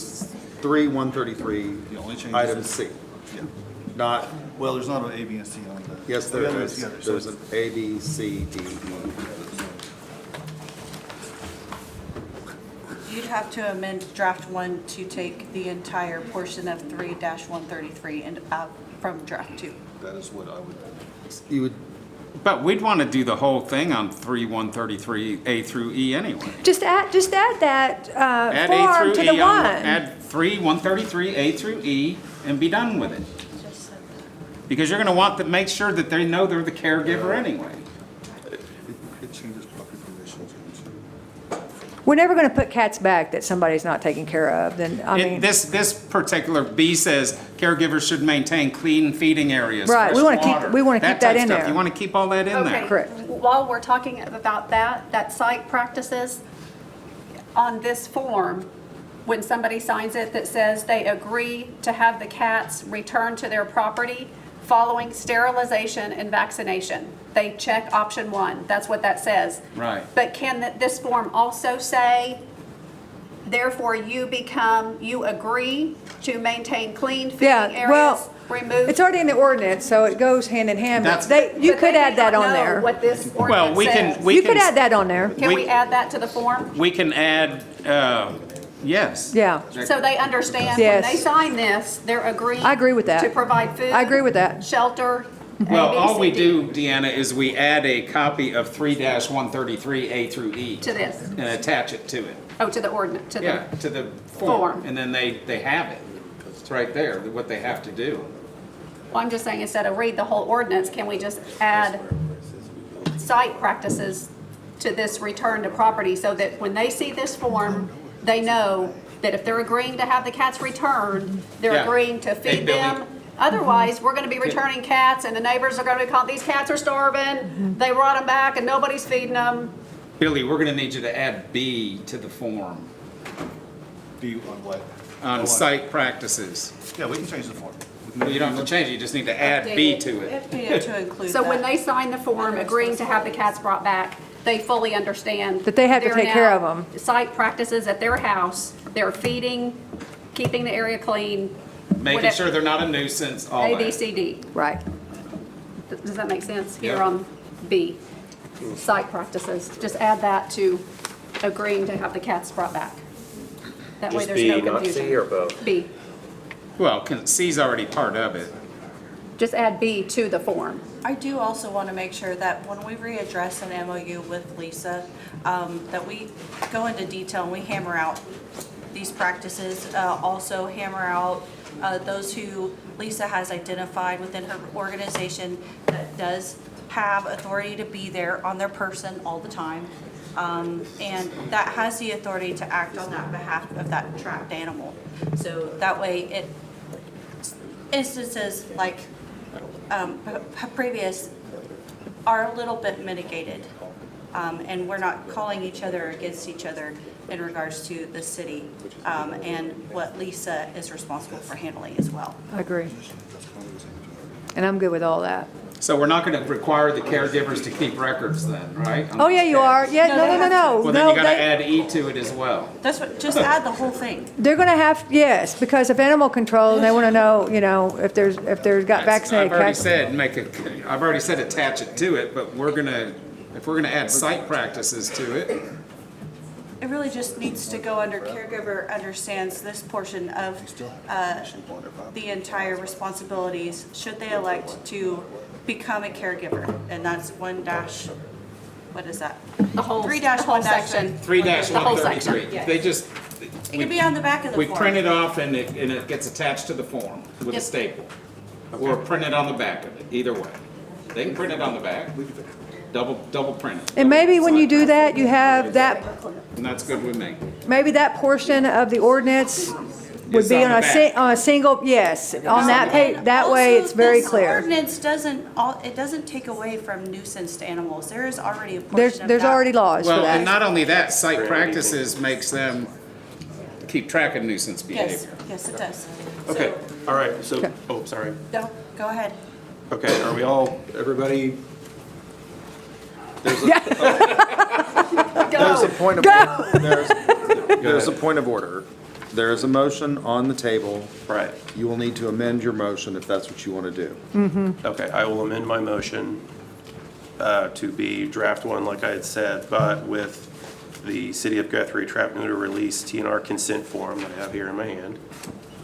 3:133, The only change item is- C. Yeah. Not, Well, there's not an A, B, and C on the. yes, there Yeah, is. yeah, There's an A, B, C, D, E. You'd have to amend draft 1 to take the entire portion of 3-133 and out from draft 2. That is what I would. You would, But we'd want to do the whole thing on 3-133A through E anyway. Just add that Add A form through to the E one. Add 3-133A through E and be done with it. Because you're going to want to make sure that they know they're the caregiver anyway. It changes property provisions. We're never going to put cats back that somebody's not taking care of, then, I mean. This particular B says caregivers should maintain clean feeding areas, Right, we fresh wanna keep- water, we wanna keep type that in stuff. there. You want to keep all that in Okay. there. Correct. While we're talking about that site practices, on this form, when somebody signs it that says they agree to have the cats returned to their property following sterilization and vaccination, they check option 1. That's what that says. Right. But can this form also say, therefore you agree to maintain clean feeding Yeah, areas, well, remove? it's already in the ordinance, so it goes hand in hand, but That's- you But could they add may that not on know there. what this Well, ordinance we can, says. we You could add can, that on there, Can we add that to the form? we can add, yes. yeah. So they understand when Yes. they sign this, they're agreeing. I agree with that. To provide food. I agree with that. Shelter. Well, A, B, all C, we D, do, Deanna, is we add a copy of 3-133A through E. To this. And attach it to it. Oh, to the ordinance, to Yeah, the, to the Form. form. And then they have it. It's right there, what they have to do. well, I'm just saying, instead of read the whole ordinance, can we just add site practices to this return to property so that when they see this form, they know that if they're agreeing to have the cats returned, they're Yeah. agreeing to Hey, feed Billy. them. Otherwise, we're gonna be returning cats and the neighbors are gonna be calling, these cats are starving, they brought them back and nobody's feeding them. Billy, we're gonna need you to add B to the form B on what? on site practices. Yeah, we can change the form. You don't have to change it, you just need to add B to it. Update it to include So when that. they sign the form agreeing to have the cats brought back, they fully understand. That they have to they're take care now of 'em. Site practices at their house, they're feeding, keeping the area clean. Making whatever- sure they're not a nuisance, all A, B, that. C, D. Right. Does that make sense? Here Yeah. on B, site practices. Just add that to agreeing to have the cats brought back. That way Just there's B, no not confusion. C or both? B. Well, C's already part of it. Just add B to the form. I do also want to make sure that when we readdress an MOU with Lisa, that we go into detail and we hammer out these practices, also hammer out those who Lisa has identified within her organization that does have authority to be there on their person all the time. And that has the authority to act on that behalf of that trapped animal. So that way instances like previous are a little bit mitigated. And we're not calling each other against each other in regards to the city and what Lisa is responsible for handling as well. I agree. And I'm good with all that. So we're not gonna require the caregivers to keep records then, right? Oh, yeah, you are. Yeah, No, no, they no, no. Well, then No, you gotta they- add E to it as well. That's what, just add the whole thing. They're gonna have, yes, because if animal control, they wanna know, if there's got vaccinated I've already cats. said, I've already said attach it to it, but if we're gonna add site practices to it, It really just needs to go under caregiver understands this portion of the entire responsibilities, should they elect to become a caregiver. And that's what is that? The whole, Three the dash whole one dash section. 3-133. Yes. They just, It can be on the back of the we form. print it off and it gets attached to the form with a Yep. staple. Or print it on the back of it, either way. They can print it on the back, double print it. And maybe when you do that, you have that, And that's good with me. maybe that portion of the ordinance would It's be on on the a, back. on a single, yes, on that page, And that way also, it's very this clear. ordinance doesn't take away from nuisance to animals. There is already a portion of There's that. already laws for Well, and that. not only that, site practices makes them keep track of nuisance Yes, behavior. yes, it does. Okay, all right, so, oh, sorry. No, go ahead. Okay, are we all, everybody? There's a point of, there's a point of order. there is a motion on the table. Right. You will need to amend your motion if that's what you want to do. Okay, I will amend my motion to be draft one, like I had said, but with the City of Guthrie trap neuter release TNR consent form that I have here in my hand.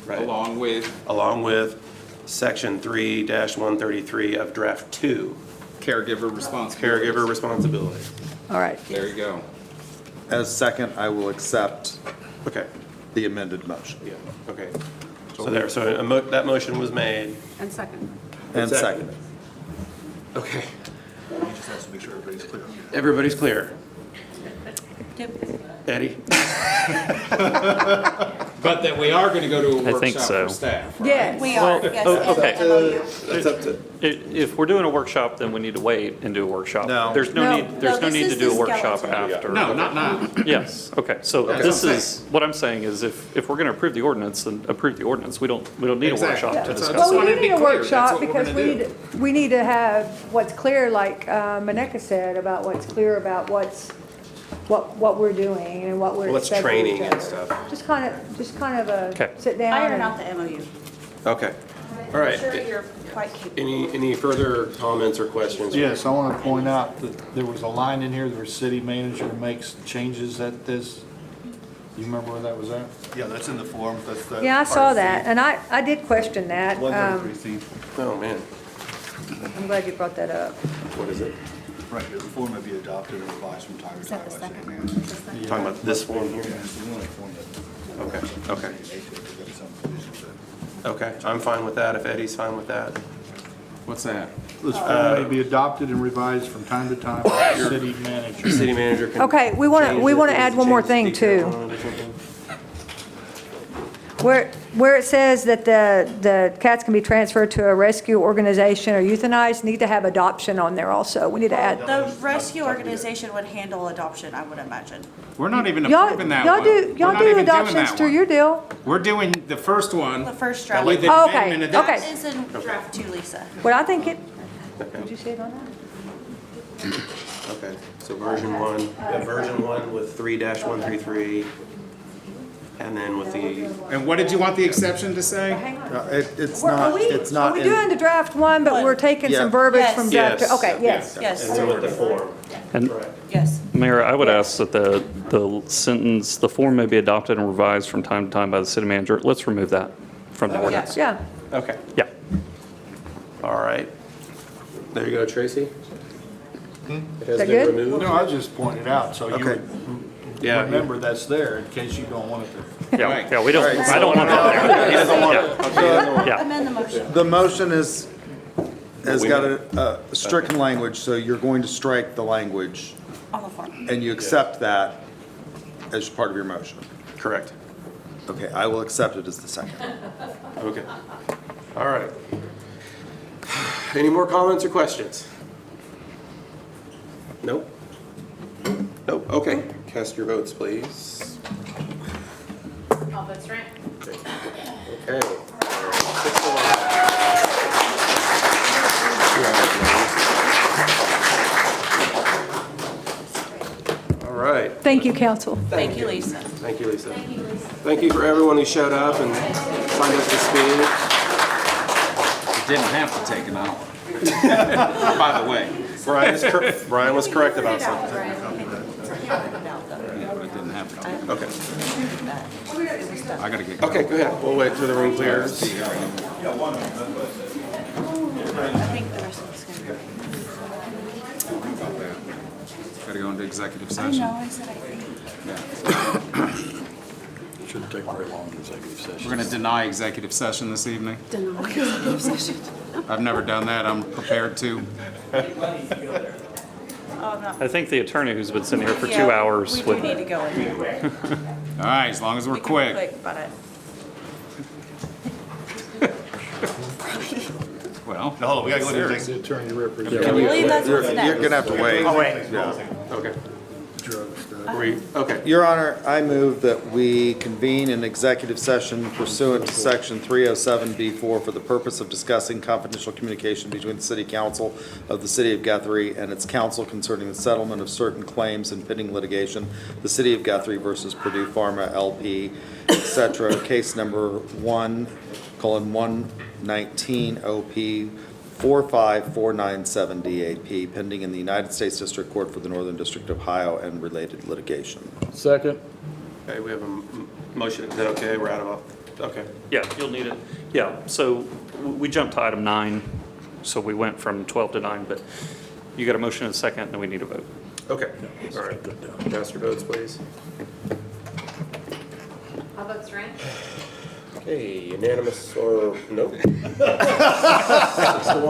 Right. Along with Along with section 3-133 of draft 2, caregiver responsibility. caregiver responsibility. All right. There you go. As second, I will accept Okay, the amended motion. yeah, okay. So there, so that motion was made. And second. And second. Okay, He just has to make sure everybody's clear. everybody's clear. Yep. Eddie? But that we are gonna go to a I think workshop so. for staff, right? Yes. We are, yes, okay. and MOU. That's up to. If we're doing a workshop, then we need to wait and do a workshop. No. There's no No. need, there's No, no this need to is do the a workshop skeleton. after. No, not now. Yes, okay, so That's this what I'm is, what I'm saying is if we're gonna approve the ordinance, then approve the ordinance. We don't need a Exactly. workshop to That's- discuss Well, we wanted it. to do be need a clear. That's workshop what we're because gonna we need to have what's clear, like Maneka said, about what's clear about what we're doing and what we're Well, it's expecting. training each and other. stuff. Just kind of Okay. sit down. Iron and- out the MOU. Okay, all right. I'm sure you're quite capable. Any further comments or questions? Yes, I want to point out that there was a line in here where city manager makes changes at this. You remember where that was at? Yeah, that's in the form, that's the. Yeah, I part saw C. that, and I did question that. 133C. Oh, man, I'm glad you brought that up. what is it? Right here, the form may be adopted or revised from time to time by the city manager. You talking about this form here? Yeah, it's the only form that. Okay, okay, I'm fine with that, if Eddie's fine with that. What's that? This form may be adopted and revised from time to time by the city manager. City manager can. Okay, we want change to it, add one more thing change details too. on it or something. Where it says that the cats can be transferred to a rescue organization or euthanized, need to have adoption on there also. We need to add. The rescue organization would handle adoption, I would imagine. We're not even Y'all approving that y'all one. do We're y'all not do even doing adoptions that through one. your deal. We're doing the first one. The first draft. With the Oh, okay, amendment of okay. this. That is in draft 2, Lisa. But I think it. Did you see it on that? Okay, so version 1 with 3-133, and then with the, And what did you want the exception to say? Hang on. It's Are not, we, it's are not we in. doing the draft one, but we're taking Yeah. some verbiage Yes. from draft two? Yes. Okay, yes. Yes, and then with the form. And yes. Mayor, I would ask that the sentence, the form may be adopted and revised from time to time by the city manager. Let's remove that from the ordinance. Yeah. Okay, Yeah. all right. There you go, Tracy. It has That been good? removed. No, I just pointed out, so you Okay. would Yeah. remember that's there in case you don't want it to. Yeah, Right. yeah, we don't, All right, I don't want that there. He doesn't want it. Yeah. Amend the motion. The motion has got a stricken language, so you're going to strike the language, On the form. and you accept that as part of your motion. Correct. Okay, I will accept it as the second. Okay. All right. Any more comments or questions? Nope. Nope, okay. Cast your votes, please. All votes right. Okay. 6-1. All right. Thank you, council. Thank you, Lisa. Thank you, Lisa. Thank you for everyone who showed up and signed up to speak. It didn't have to take an hour. By the way. Brian was correct about something. Yeah, it didn't have to. Okay. I gotta get. Okay, go ahead. We'll wait till the room clears. I think the rest of it's going to be. Gotta go into executive I session. know, I said I think. Shouldn't take very long in executive session. We're gonna deny executive session this evening. Deny executive session. I've never done that. I'm prepared to. Oh, no. I think the attorney who's been sitting here for 2 Yeah, hours We do would. need to go in. All right, as long as we're We can be quick. quick about it. Well, No, hold on, we gotta go into The executive. attorney represents. I believe that's what's You're next. gonna have to wait. Okay. drug stuff. Okay. Your Honor, I move that we convene an executive session pursuant to Section 307B4 for the purpose of discussing confidential communication between the City Council of the City of Guthrie and its council concerning the settlement of certain claims and pending litigation, the City of Guthrie versus Purdue Pharma LP, et cetera, case number 1:119 OP 45497 DAP, pending in the United States District Court for the Northern District of Ohio and related litigation. Second. Okay, we have a motion. Is that okay? We're out of, okay. Yeah, you'll need it. Yeah, so we jumped to item 9, so we went from 12 to 9, but you got a motion and a second, and we need a vote. Okay, all right. Cast your votes, please. All votes right? Okay, unanimous or no?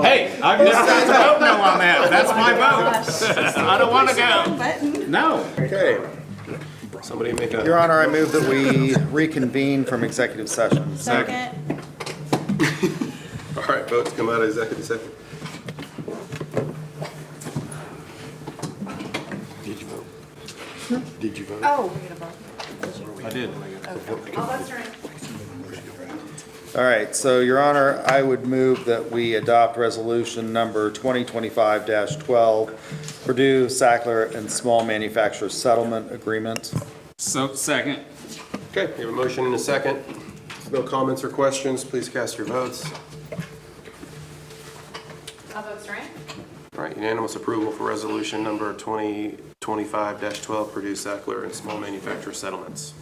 Hey, I've never got to vote no on that. That's my vote. I don't want to go. No. Okay. Somebody make a. Your Honor, I move that we reconvene from executive session. Second. All right, votes come out of executive session. Did you vote? Did you vote? Oh. I did. All votes right. All right, so Your Honor, I would move that we adopt resolution number 2025-12, Purdue, Sackler, and Small Manufacturers Settlement Agreement. So, second. Okay, we have a motion and a second. No comments or questions, please cast your votes. All votes right. All right, unanimous approval for resolution number 2025-12, Purdue, Sackler, and Small Manufacturer Settlements.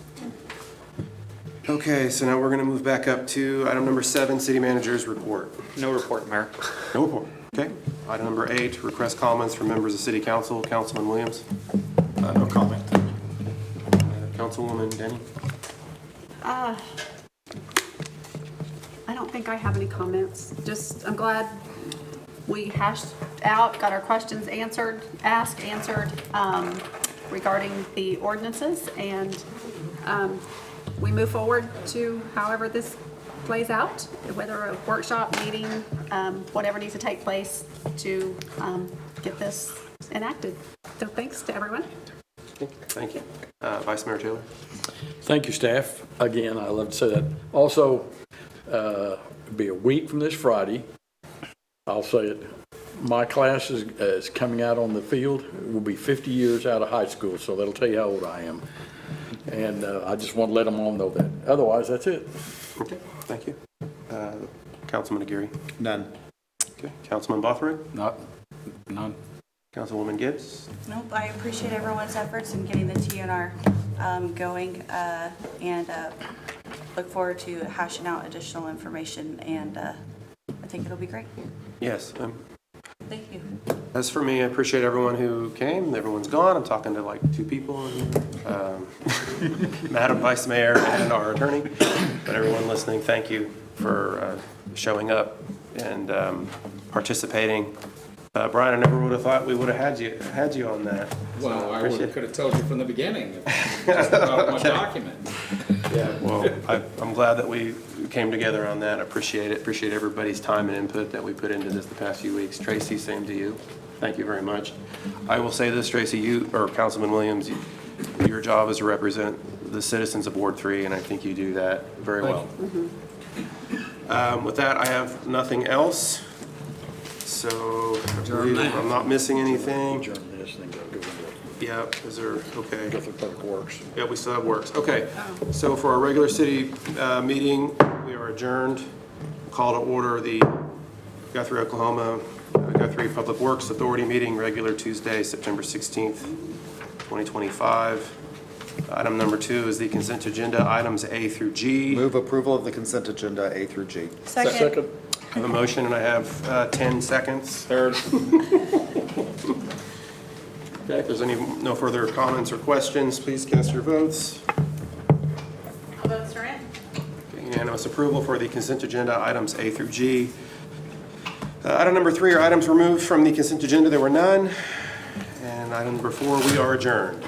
Okay, so now we're going to move back up to item number 7, City Manager's Report. No report, Mayor. No report. Okay. Item number 8, request comments from members of City Council. Councilman Williams. No comment. Councilwoman Denny. I don't think I have any comments. Just, I'm glad we hashed out, got our questions answered, answered regarding the ordinances, and we move forward to however this plays out, whether a workshop, meeting, whatever needs to take place to get this enacted. So thanks to everyone. Thank you. Vice Mayor Taylor. Thank you, staff. Again, I love to say that. Also, it'll be a week from this Friday. I'll say it. My class is coming out on the field. It will be 50 years out of high school, so that'll tell you how old I am. And I just want to let them all know that. Otherwise, that's it. Okay, thank you. Councilman Aguirre. None. Okay. Councilman Guthrie. None. Councilwoman Gibbs. Nope, I appreciate everyone's efforts in getting the TNR going and look forward to hashing out additional information, and I think it'll be great. Yes. Thank you. As for me, I appreciate everyone who came. Everyone's gone. I'm talking to like 2 people in here. Madam Vice Mayor and our attorney. But everyone listening, thank you for showing up and participating. Brian, I never would have thought we would have had you on that. Well, I could have told you from the beginning, just about my document. Yeah, well, I'm glad that we came together on that. I appreciate it. Appreciate everybody's time and input that we put into this the past few weeks. Tracy, same to you. Thank you very much. I will say this, Tracy, you, or Councilman Williams, your job is to represent the citizens of Ward 3, and I think you do that very well. With that, I have nothing else. So I believe I'm not missing anything. Yeah, is there, okay. Guthrie Public Works. Yeah, we still have works. Okay, so for our regular city meeting, we are adjourned. Call to order the Guthrie, Oklahoma, Guthrie Public Works Authority meeting, regular Tuesday, September 16th, 2025. Item number 2 is the consent agenda, items A through G. Move approval of the consent agenda A through G. Second. I have a motion and I have 10 seconds. Third. Okay, if there's no further comments or questions, please cast your votes. All votes are in. Okay, unanimous approval for the consent agenda, items A through G. Item number 3 are items removed from the consent agenda. There were none. And item number 4, we are adjourned.